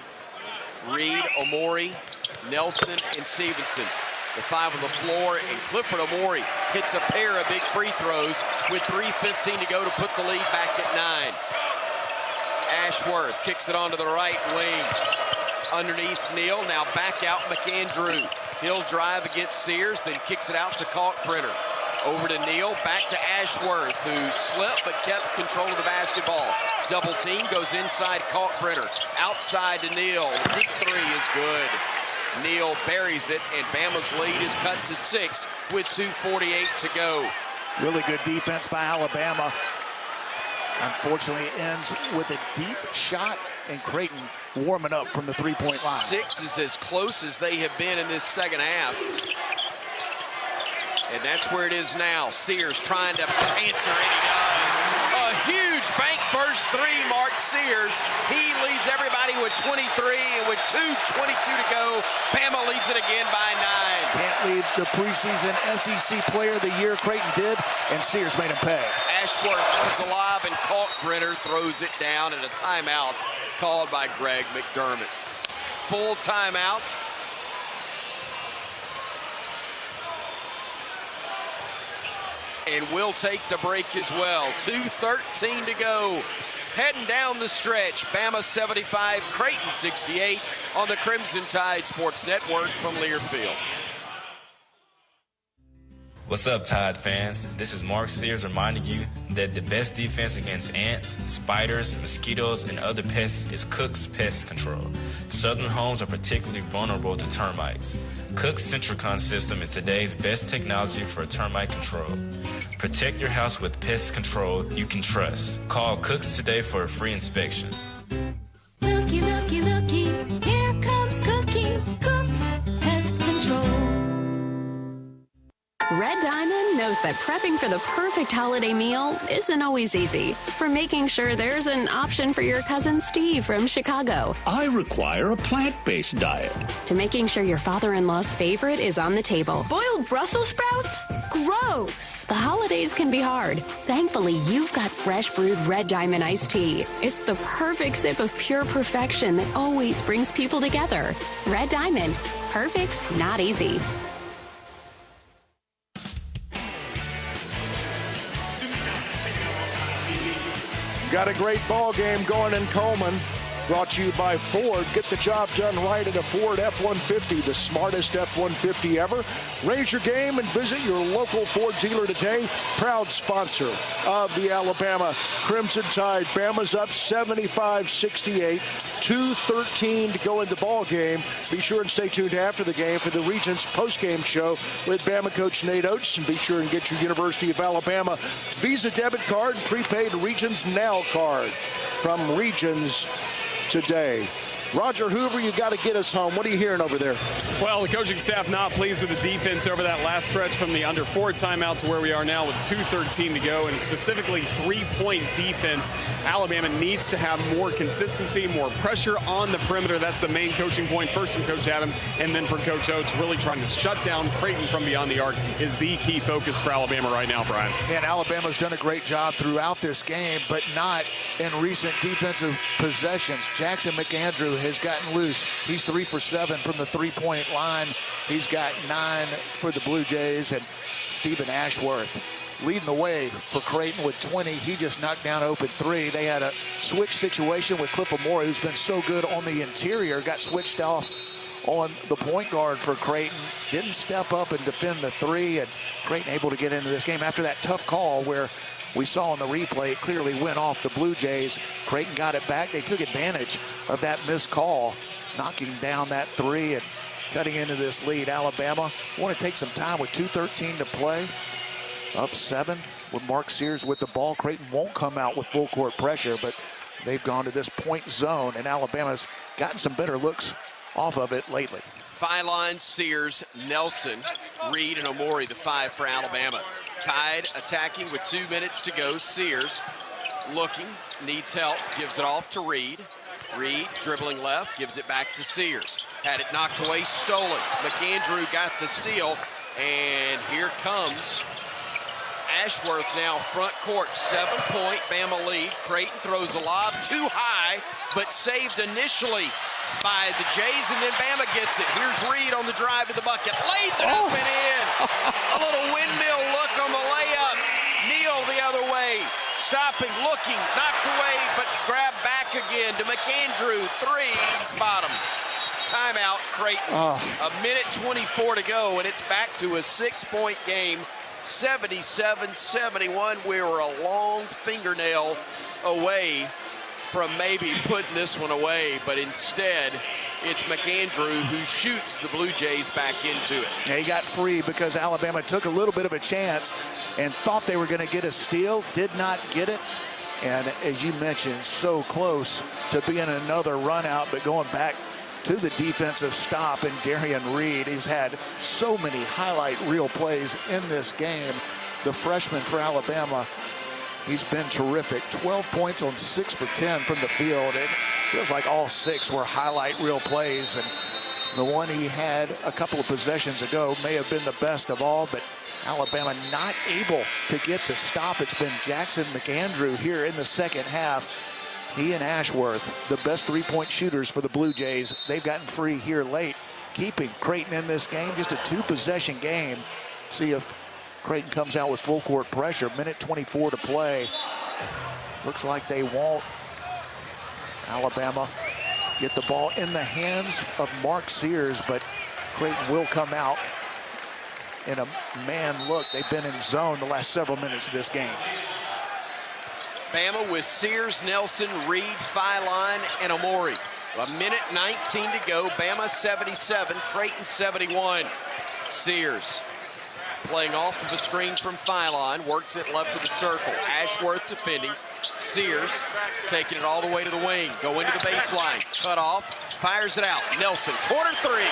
Reed, Amore, Nelson, and Stevenson. The 5 on the floor, and Clifford Amore hits a pair of big free throws with 3:15 to go to put the lead back at 9. Ashworth kicks it onto the right wing. Underneath Neal, now back out McAndrew. He'll drive against Sears, then kicks it out to Kalkbrenner. Over to Neal, back to Ashworth, who slipped but kept control of the basketball. Double team goes inside Kalkbrenner. Outside to Neal. The deep 3 is good. Neal buries it, and Bama's lead is cut to 6 with 2:48 to go. Really good defense by Alabama. Unfortunately, it ends with a deep shot, and Creighton warming up from the three-point line. 6 is as close as they have been in this second half. And that's where it is now. Sears trying to answer, and he does. A huge first three, Mark Sears. He leads everybody with 23, and with 2:22 to go, Bama leads it again by 9. Can't leave the preseason SEC Player of the Year. Creighton did, and Sears made him pay. Ashworth throws a lob, and Kalkbrenner throws it down, and a timeout called by Greg McDermott. Full timeout. And we'll take the break as well. 2:13 to go. Heading down the stretch, Bama 75, Creighton 68 on the Crimson Tide Sports Network from Learfield. What's up, Tide fans? This is Mark Sears reminding you that the best defense against ants, spiders, mosquitoes, and other pests is Cook's Pest Control. Southern homes are particularly vulnerable to termites. Cook's Centricon system is today's best technology for termite control. Protect your house with pest control you can trust. Call Cook's today for a free inspection. Looky, looky, looky, here comes Cookie. Cook's Pest Control. Red Diamond knows that prepping for the perfect holiday meal isn't always easy. From making sure there's an option for your cousin Steve from Chicago, I require a plant-based diet, to making sure your father-in-law's favorite is on the table. Boiled Brussels sprouts? Gross. The holidays can be hard. Thankfully, you've got fresh brewed Red Diamond iced tea. It's the perfect sip of pure perfection that always brings people together. Red Diamond. Perfect, not easy. Got a great ball game going in Coleman. Brought to you by Ford. Get the job done right at a Ford F-150, the smartest F-150 ever. Raise your game and visit your local Ford dealer today. Proud sponsor of the Alabama Crimson Tide. Bama's up 75-68. 2:13 to go in the ball game. Be sure and stay tuned after the game for the Regents post-game show with Bama coach Nate Oates. And be sure and get your University of Alabama Visa debit card, prepaid Regions Now card from Regions today. Roger Hoover, you got to get us home. What are you hearing over there? Well, the coaching staff not pleased with the defense over that last stretch from the under 4 timeout to where we are now with 2:13 to go, and specifically 3-point defense. Alabama needs to have more consistency, more pressure on the perimeter. That's the main coaching point, first from Coach Adams and then from Coach Oates. Really trying to shut down Creighton from beyond the arc is the key focus for Alabama right now, Bryan. And Alabama's done a great job throughout this game, but not in recent defensive possessions. Jackson McAndrew has gotten loose. He's 3 for 7 from the 3-point line. He's got 9 for the Blue Jays. And Stephen Ashworth leading the way for Creighton with 20. He just knocked down open 3. They had a switch situation with Cliff Amore, who's been so good on the interior, got switched off on the point guard for Creighton. Didn't step up and defend the 3, and Creighton able to get into this game after that tough call where we saw on the replay, it clearly went off the Blue Jays. Creighton got it back. They took advantage of that missed call, knocking down that 3 and cutting into this lead. Alabama want to take some time with 2:13 to play. Up 7 with Mark Sears with the ball. Creighton won't come out with full court pressure, but they've gone to this point zone, and Alabama's gotten some better looks off of it lately. Phylon, Sears, Nelson, Reed, and Omori, the 5 for Alabama. Tide attacking with 2 minutes to go. Sears looking, needs help, gives it off to Reed. Reed dribbling left, gives it back to Sears. Had it knocked away, stolen. McAndrew got the steal, and here comes Ashworth now front court. 7-point Bama lead. Creighton throws a lob too high, but saved initially by the Jays, and then Bama gets it. Here's Reed on the drive to the bucket. Lays it up and in. A little windmill look on the layup. Neal the other way. Stopping, looking, knocked away, but grabbed back again to McAndrew. 3, bottom. Timeout, Creighton. A minute 24 to go, and it's back to a 6-point game. 77-71. We were a long fingernail away from maybe putting this one away, but instead it's McAndrew who shoots the Blue Jays back into it. Yeah, he got free because Alabama took a little bit of a chance and thought they were going to get a steal, did not get it. And as you mentioned, so close to being another run out, but going back to the defensive stop. And Darian Reed, he's had so many highlight reel plays in this game. The freshman for Alabama He's been terrific. 12 points on 6 for 10 from the field. It feels like all 6 were highlight reel plays. And the one he had a couple of possessions ago may have been the best of all, but Alabama not able to get the stop. It's been Jackson McAndrew here in the second half. He and Ashworth, the best three-point shooters for the Blue Jays. They've gotten free here late, keeping Creighton in this game. Just a 2-possession game. See if Creighton comes out with full court pressure. Minute 24 to play. Looks like they won't. Alabama get the ball in the hands of Mark Sears, but Creighton will come out in a man look. They've been in zone the last several minutes of this game. Bama with Sears, Nelson, Reed, Philon, and Omori. A minute 19 to go. Bama 77, Creighton 71. Sears playing off of a screen from Philon, works it left of the circle. Ashworth defending. Sears taking it all the way to the wing. Go into the baseline. Cut off. Fires it out. Nelson, corner three.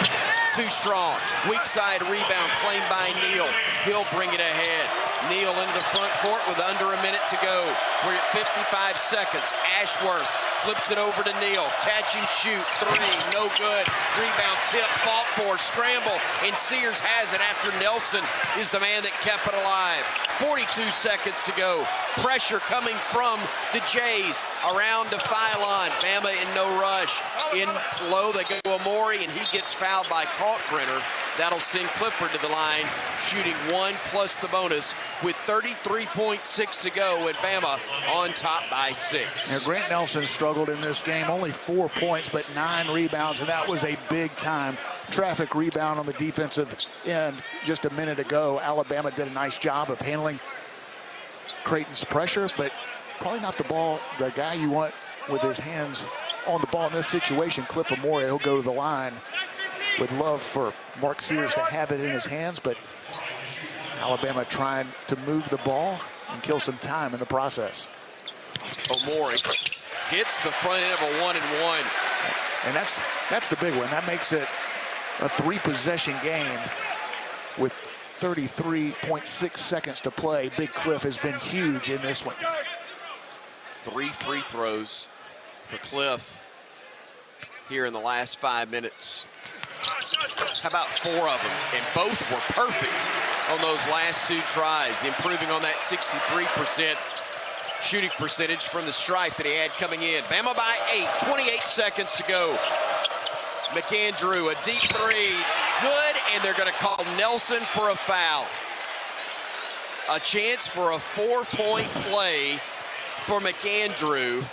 Too strong. Weak side rebound claimed by Neal. He'll bring it ahead. Neal into the front court with under a minute to go. We're at 55 seconds. Ashworth flips it over to Neal. Catch and shoot. Three. No good. Rebound tip. Fought for. Scramble. And Sears has it after Nelson is the man that kept it alive. 42 seconds to go. Pressure coming from the Jays. Around to Philon. Bama in no rush. In low, they go to Omori, and he gets fouled by Kalkbrenner. That'll send Clifford to the line, shooting 1 plus the bonus with 33.6 to go, and Bama on top by 6. Now, Grant Nelson struggled in this game, only 4 points, but 9 rebounds, and that was a big-time traffic rebound on the defensive end just a minute ago. Alabama did a nice job of handling Creighton's pressure, but probably not the guy you want with his hands on the ball in this situation. Cliff Omori, he'll go to the line. Would love for Mark Sears to have it in his hands, but Alabama trying to move the ball and kill some time in the process. Omori hits the front end of a 1-and-1. And that's the big one. That makes it a 3-possession game with 33.6 seconds to play. Big Cliff has been huge in this one. 3 free throws for Cliff here in the last 5 minutes. How about 4 of them? And both were perfect on those last 2 tries, improving on that 63% shooting percentage from the stripe that he had coming in. Bama by 8, 28 seconds to go. McAndrew, a deep 3, good, and they're going to call Nelson for a foul. A chance for a 4-point play for McAndrew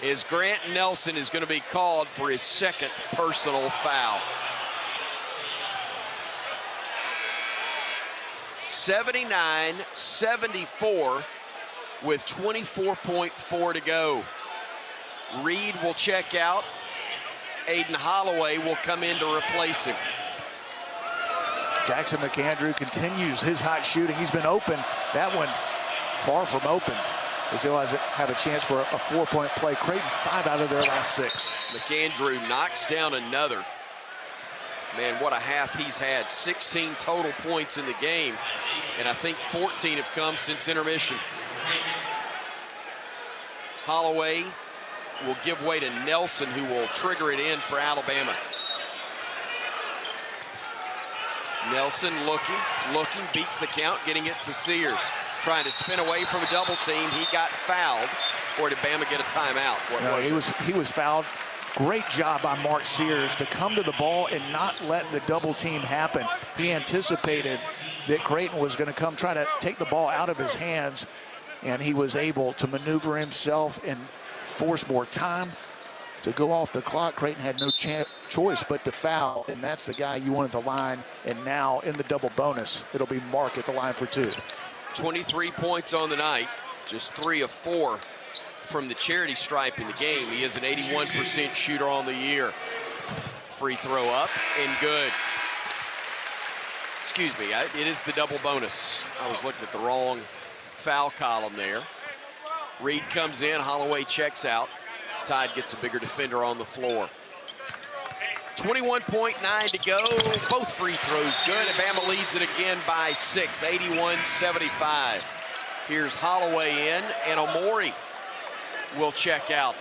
is Grant Nelson is going to be called for his 2nd personal foul. 79-74 with 24.4 to go. Reed will check out. Aiden Holloway will come in to replace him. Jackson McAndrew continues his hot shooting. He's been open. That one far from open. As he'll have a chance for a 4-point play. Creighton 5 out of their last 6. McAndrew knocks down another. Man, what a half he's had. 16 total points in the game. And I think 14 have come since intermission. Holloway will give way to Nelson, who will trigger it in for Alabama. Nelson looking, beats the count, getting it to Sears. Trying to spin away from a double team. He got fouled. Or did Bama get a timeout? He was fouled. Great job by Mark Sears to come to the ball and not let the double team happen. He anticipated that Creighton was going to come try to take the ball out of his hands, and he was able to maneuver himself and force more time to go off the clock. Creighton had no choice but to foul, and that's the guy you want at the line. And now in the double bonus, it'll be Mark at the line for 2. 23 points on the night, just 3 of 4 from the charity stripe in the game. He is an 81% shooter on the year. Free throw up and good. Excuse me, it is the double bonus. I was looking at the wrong foul column there. Reed comes in, Holloway checks out. Tide gets a bigger defender on the floor. 21.9 to go. Both free throws good, and Bama leads it again by 6, 81-75. Here's Holloway in, and Omori will check out.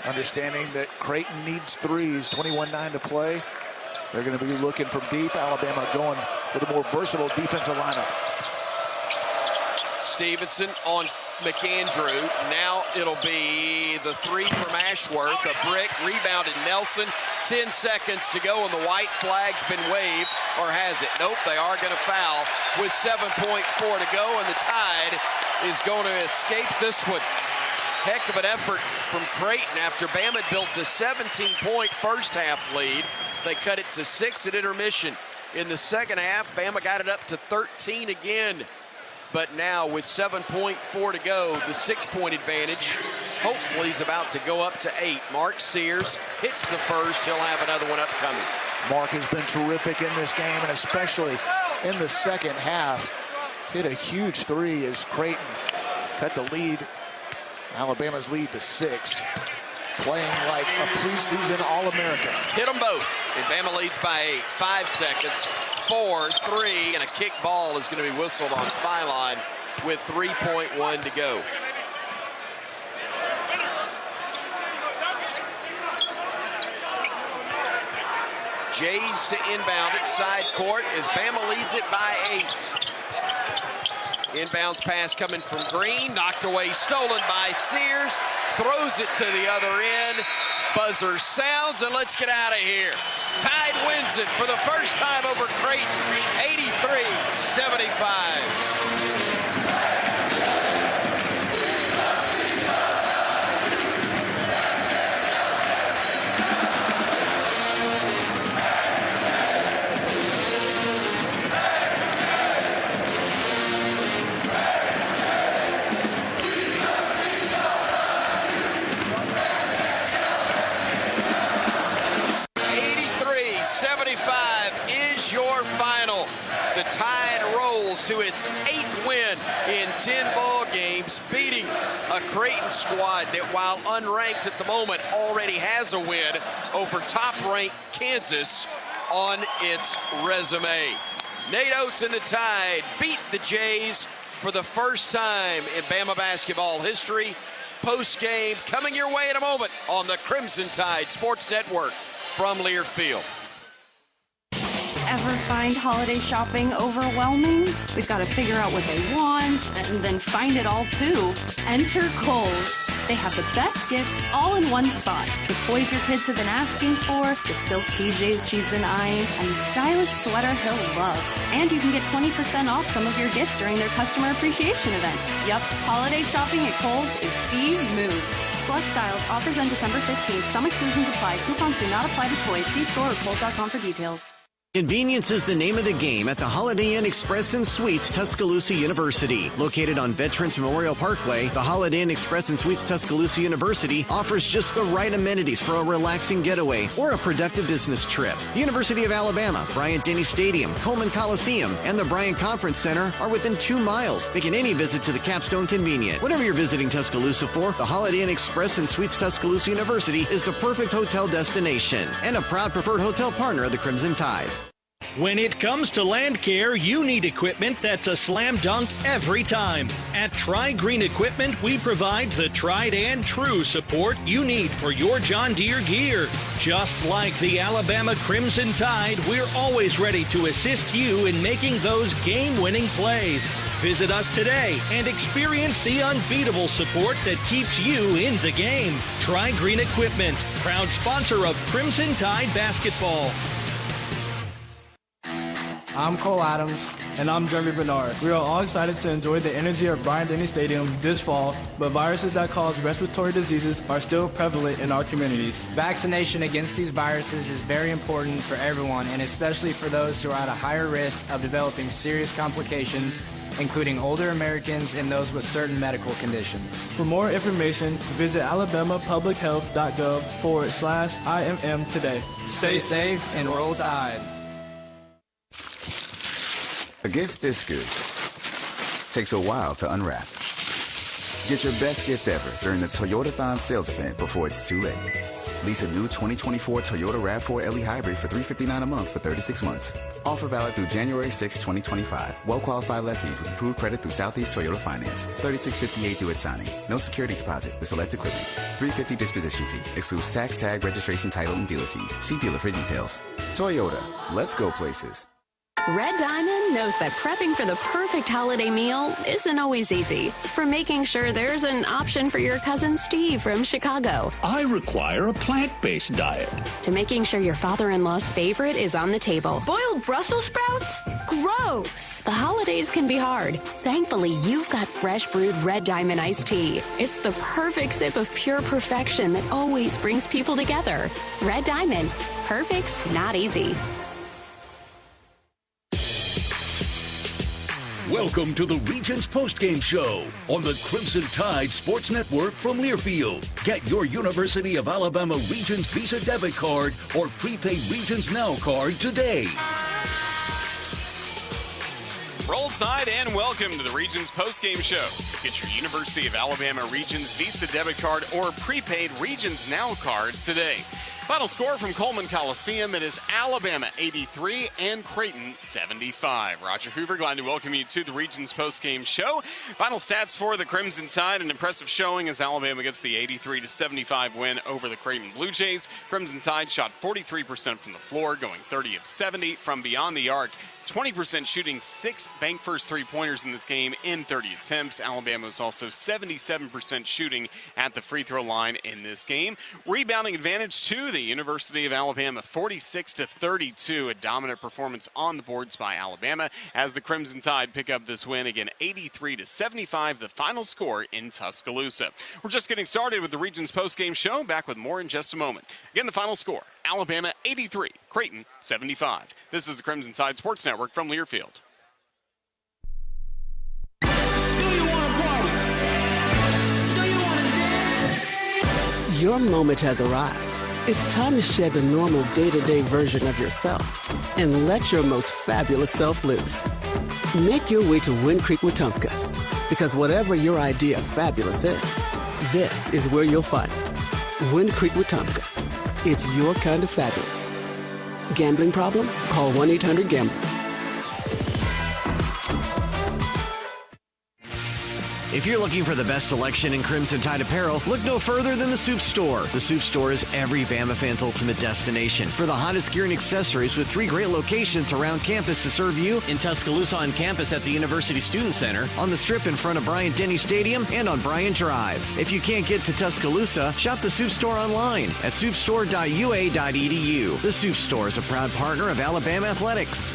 Understanding that Creighton needs threes, 21-9 to play. They're going to be looking from deep. Alabama going with a more versatile defensive lineup. Stevenson on McAndrew. Now it'll be the three from Ashworth. A brick, rebounded Nelson. 10 seconds to go, and the white flag's been waved, or has it? Nope, they are going to foul with 7.4 to go, and the Tide is going to escape this one. Heck of an effort from Creighton after Bama built a 17-point first half lead. They cut it to 6 at intermission. In the second half, Bama got it up to 13 again. But now with 7.4 to go, the 6-point advantage hopefully is about to go up to 8. Mark Sears hits the first. He'll have another one upcoming. Mark has been terrific in this game, and especially in the second half. Hit a huge three as Creighton cut the lead, Alabama's lead, to 6. Playing like a preseason All-American. Hit them both, and Bama leads by 8. 5 seconds, 4, 3, and a kick ball is going to be whistled on Phylon with 3.1 to go. Jays to inbound at side court as Bama leads it by 8. Inbounds pass coming from Green, knocked away, stolen by Sears, throws it to the other end. Buzzer sounds, and let's get out of here. Tide wins it for the first time over Creighton, 83-75. 75 is your final. The Tide rolls to its 8th win in 10 ball games, beating a Creighton squad that, while unranked at the moment, already has a win over top-ranked Kansas on its resume. Nate Oates and the Tide beat the Jays for the first time in Bama basketball history. Post-game coming your way in a moment on the Crimson Tide Sports Network from Learfield. Ever find holiday shopping overwhelming? We've got to figure out what they want and then find it all too. Enter Kohl's. They have the best gifts all in one spot. The toys your kids have been asking for, the silk PJs she's been eyeing, and the stylish sweater he'll love. And you can get 20% off some of your gifts during their customer appreciation event. Yup, holiday shopping at Kohl's is the move. Select styles. Offers end December 15th. Some exclusions apply. Coupons do not apply to toys. See store or Kohl's.com for details. Convenience is the name of the game at the Holiday Inn Express and Suites Tuscaloosa University. Located on Veterans Memorial Parkway, the Holiday Inn Express and Suites Tuscaloosa University offers just the right amenities for a relaxing getaway or a productive business trip. The University of Alabama, Bryant-Denny Stadium, Coleman Coliseum, and the Bryan Conference Center are within 2 miles, making any visit to the Capstone convenient. Whatever you're visiting Tuscaloosa for, the Holiday Inn Express and Suites Tuscaloosa University is the perfect hotel destination and a proud preferred hotel partner of the Crimson Tide. When it comes to land care, you need equipment that's a slam dunk every time. At Tri Green Equipment, we provide the tried and true support you need for your John Deere gear. Just like the Alabama Crimson Tide, we're always ready to assist you in making those game-winning plays. Visit us today and experience the unbeatable support that keeps you in the game. Tri Green Equipment, proud sponsor of Crimson Tide basketball. I'm Cole Adams. And I'm Jeremy Bernard. We are all excited to enjoy the energy of Bryant-Denny Stadium this fall, but viruses that cause respiratory diseases are still prevalent in our communities. Vaccination against these viruses is very important for everyone, and especially for those who are at a higher risk of developing serious complications, including older Americans and those with certain medical conditions. For more information, visit alabamapublichealth.gov/IMM today. Stay safe and roll Tide. A gift this good takes a while to unwrap. Get your best gift ever during the Toyotathon sales event before it's too late. Lease a new 2024 Toyota RAV4 LE Hybrid for $359 a month for 36 months. Offer valid through January 6, 2025. Well-qualified lessees with approved credit through Southeast Toyota Finance. $36.58 due at signing. No security deposit with select equipment. $350 disposition fee. Excludes tax, tag, registration, title, and dealer fees. See dealer for details. Toyota. Let's go places. Red Diamond knows that prepping for the perfect holiday meal isn't always easy. From making sure there's an option for your cousin Steve from Chicago. I require a plant-based diet. To making sure your father-in-law's favorite is on the table. Boiled Brussels sprouts? Gross. The holidays can be hard. Thankfully, you've got fresh brewed Red Diamond iced tea. It's the perfect sip of pure perfection that always brings people together. Red Diamond. Perfect's not easy. Welcome to the Regions postgame show on the Crimson Tide Sports Network from Learfield. Get your University of Alabama Regions Visa debit card or prepaid Regions Now card today. Roll Tide and welcome to the Regions postgame show. Get your University of Alabama Regions Visa debit card or prepaid Regions Now card today. Final score from Coleman Coliseum, it is Alabama 83 and Creighton 75. Roger Hoover, glad to welcome you to the Regions postgame show. Final stats for the Crimson Tide, an impressive showing as Alabama gets the 83-75 win over the Creighton Blue Jays. Crimson Tide shot 43% from the floor, going 30 of 70 from beyond the arc. 20% shooting, 6 bank first three-pointers in this game in 30 attempts. Alabama was also 77% shooting at the free throw line in this game. Rebounding advantage to the University of Alabama, 46-32, a dominant performance on the boards by Alabama as the Crimson Tide pick up this win again, 83-75, the final score in Tuscaloosa. We're just getting started with the Regions postgame show. Back with more in just a moment. Again, the final score, Alabama 83, Creighton 75. This is the Crimson Tide Sports Network from Learfield. Your moment has arrived. It's time to shed the normal day-to-day version of yourself and let your most fabulous self loose. Make your way to Wind Creek Wetumpka, because whatever your idea of fabulous is, this is where you'll find it. Wind Creek Wetumpka. It's your kind of fabulous. Gambling problem? Call 1-800-GAMBLER. If you're looking for the best selection in Crimson Tide apparel, look no further than the Soup Store. The Soup Store is every Bama fan's ultimate destination for the hottest gear and accessories, with 3 great locations around campus to serve you: in Tuscaloosa on campus at the University Student Center, on the Strip in front of Bryant-Denny Stadium, and on Bryan Drive. If you can't get to Tuscaloosa, shop the Soup Store online at soupstore.ua.edu. The Soup Store is a proud partner of Alabama Athletics.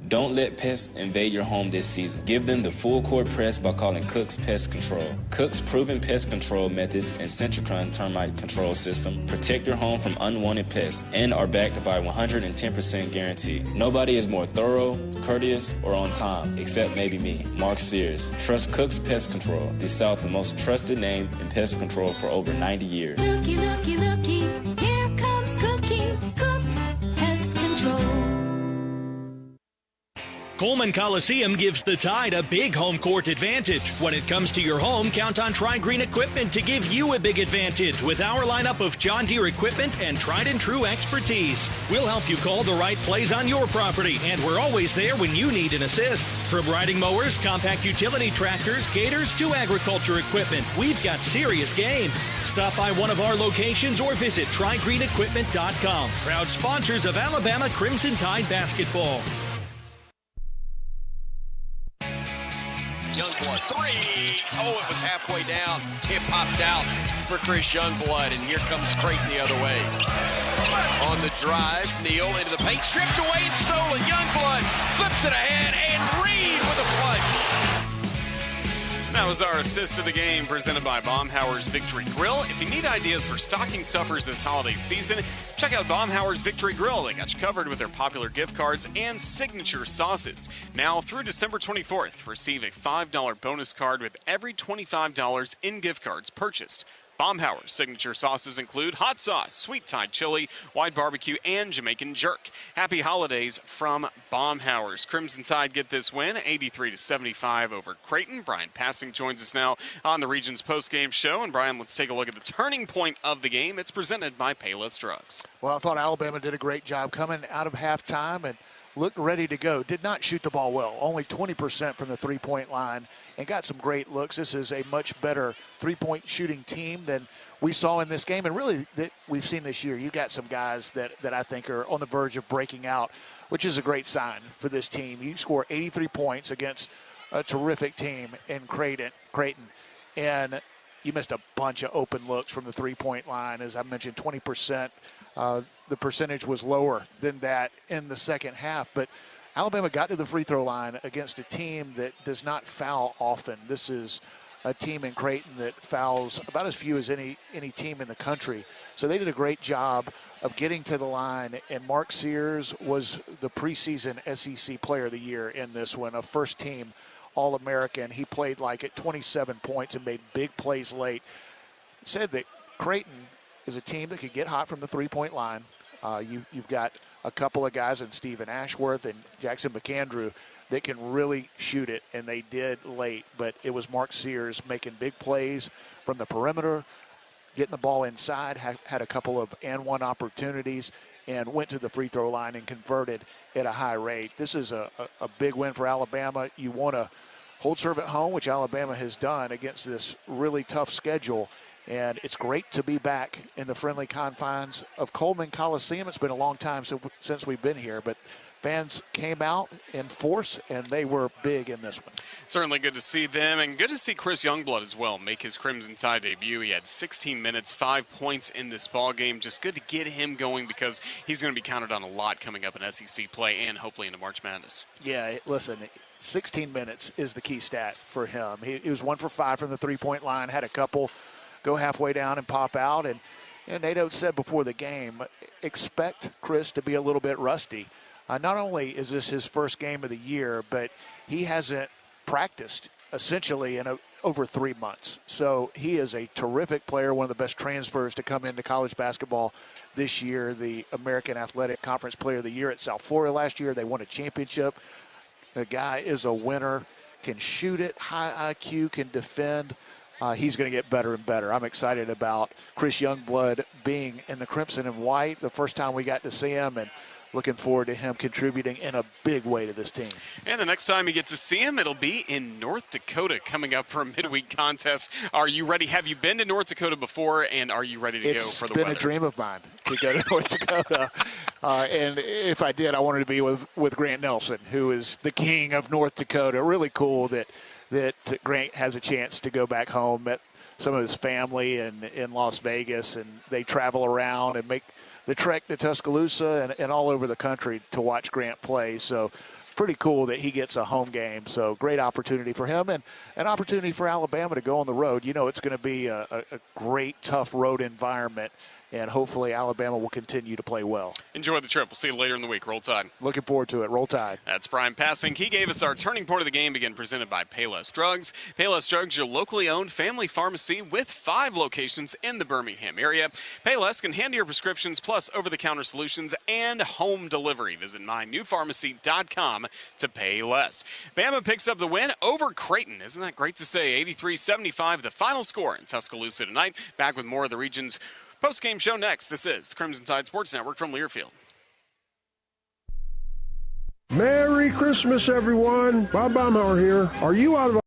Don't let pests invade your home this season. Give them the full court press by calling Cook's Pest Control. Cook's proven pest control methods and Centricron termite control system protect your home from unwanted pests and are backed by a 110% guarantee. Nobody is more thorough, courteous, or on time, except maybe me, Mark Sears. Trust Cook's Pest Control, the South's most trusted name in pest control for over 90 years. Looky, looky, looky, here comes Cookie, Cook's Pest Control. Coleman Coliseum gives the Tide a big home court advantage. When it comes to your home, count on Tri-Green Equipment to give you a big advantage with our lineup of John Deere equipment and tried and true expertise. We'll help you call the right plays on your property, and we're always there when you need an assist. From riding mowers, compact utility tractors, gators, to agriculture equipment, we've got serious game. Stop by one of our locations or visit TriGreenEquipment.com. Proud sponsors of Alabama Crimson Tide basketball. Youngblood, 3. Oh, it was halfway down. It popped out for Chris Youngblood, and here comes Creighton the other way. On the drive, Neal into the paint, stripped away and stolen. Youngblood flips it ahead, and Reed with a flush. That was our assist of the game presented by Baumhauer's Victory Grill. If you need ideas for stocking stuffers this holiday season, check out Baumhauer's Victory Grill. They got you covered with their popular gift cards and signature sauces. Now through December 24th, receive a $5 bonus card with every $25 in gift cards purchased. Baumhauer's signature sauces include hot sauce, sweet Thai chili, white barbecue, and Jamaican jerk. Happy holidays from Baumhauer's. Crimson Tide get this win, 83-75 over Creighton. Bryan Passink joins us now on the region's postgame show. And Bryan, let's take a look at the turning point of the game. It's presented by Payless Drugs. Well, I thought Alabama did a great job coming out of halftime and looked ready to go. Did not shoot the ball well, only 20% from the three-point line, and got some great looks. This is a much better three-point shooting team than we saw in this game, and really that we've seen this year. You got some guys that I think are on the verge of breaking out, which is a great sign for this team. You score 83 points against a terrific team in Creighton, and you missed a bunch of open looks from the three-point line. As I mentioned, 20%. The percentage was lower than that in the second half, but Alabama got to the free throw line against a team that does not foul often. This is a team in Creighton that fouls about as few as any team in the country. So they did a great job of getting to the line, and Mark Sears was the preseason SEC Player of the Year in this one, a first-team All-American. He played like at 27 points and made big plays late. Said that Creighton is a team that could get hot from the three-point line. You've got a couple of guys in Stephen Ashworth and Jackson McAndrew that can really shoot it, and they did late. But it was Mark Sears making big plays from the perimeter, getting the ball inside, had a couple of and-one opportunities, and went to the free throw line and converted at a high rate. This is a big win for Alabama. You want to hold serve at home, which Alabama has done against this really tough schedule. And it's great to be back in the friendly confines of Coleman Coliseum. It's been a long time since we've been here, but fans came out in force, and they were big in this one. Certainly good to see them, and good to see Chris Youngblood as well make his Crimson Tide debut. He had 16 minutes, 5 points in this ball game. Just good to get him going because he's going to be counted on a lot coming up in SEC play and hopefully into March Madness. Yeah, listen, 16 minutes is the key stat for him. He was 1 for 5 from the three-point line, had a couple go halfway down and pop out. And Nate Oates said before the game, expect Chris to be a little bit rusty. Not only is this his first game of the year, but he hasn't practiced essentially in over 3 months. So he is a terrific player, one of the best transfers to come into college basketball this year, the American Athletic Conference Player of the Year at South Florida last year. They won a championship. The guy is a winner, can shoot it, high IQ, can defend. He's going to get better and better. I'm excited about Chris Youngblood being in the crimson and white the first time we got to see him, and looking forward to him contributing in a big way to this team. And the next time you get to see him, it'll be in North Dakota coming up for a midweek contest. Are you ready? Have you been to North Dakota before, and are you ready to go for the weather? It's been a dream of mine to go to North Dakota. And if I did, I wanted to be with Grant Nelson, who is the king of North Dakota. Really cool that Grant has a chance to go back home, met some of his family in Las Vegas, and they travel around and make the trek to Tuscaloosa and all over the country to watch Grant play. So pretty cool that he gets a home game. So great opportunity for him and an opportunity for Alabama to go on the road. You know, it's going to be a great, tough road environment, and hopefully Alabama will continue to play well. Enjoy the trip. We'll see you later in the week. Roll Tide. Looking forward to it. Roll Tide. That's Bryan Passink. He gave us our turning point of the game, again presented by Payless Drugs. Payless Drugs, your locally owned family pharmacy with 5 locations in the Birmingham area. Payless can handle your prescriptions plus over-the-counter solutions and home delivery. Visit mynewpharmacy.com to pay less. Bama picks up the win over Creighton. Isn't that great to say? 83-75, the final score in Tuscaloosa tonight. Back with more of the region's post-game show next. This is the Crimson Tide Sports Network from Learfield. Merry Christmas, everyone. Bob Baumhauer here. Are you out of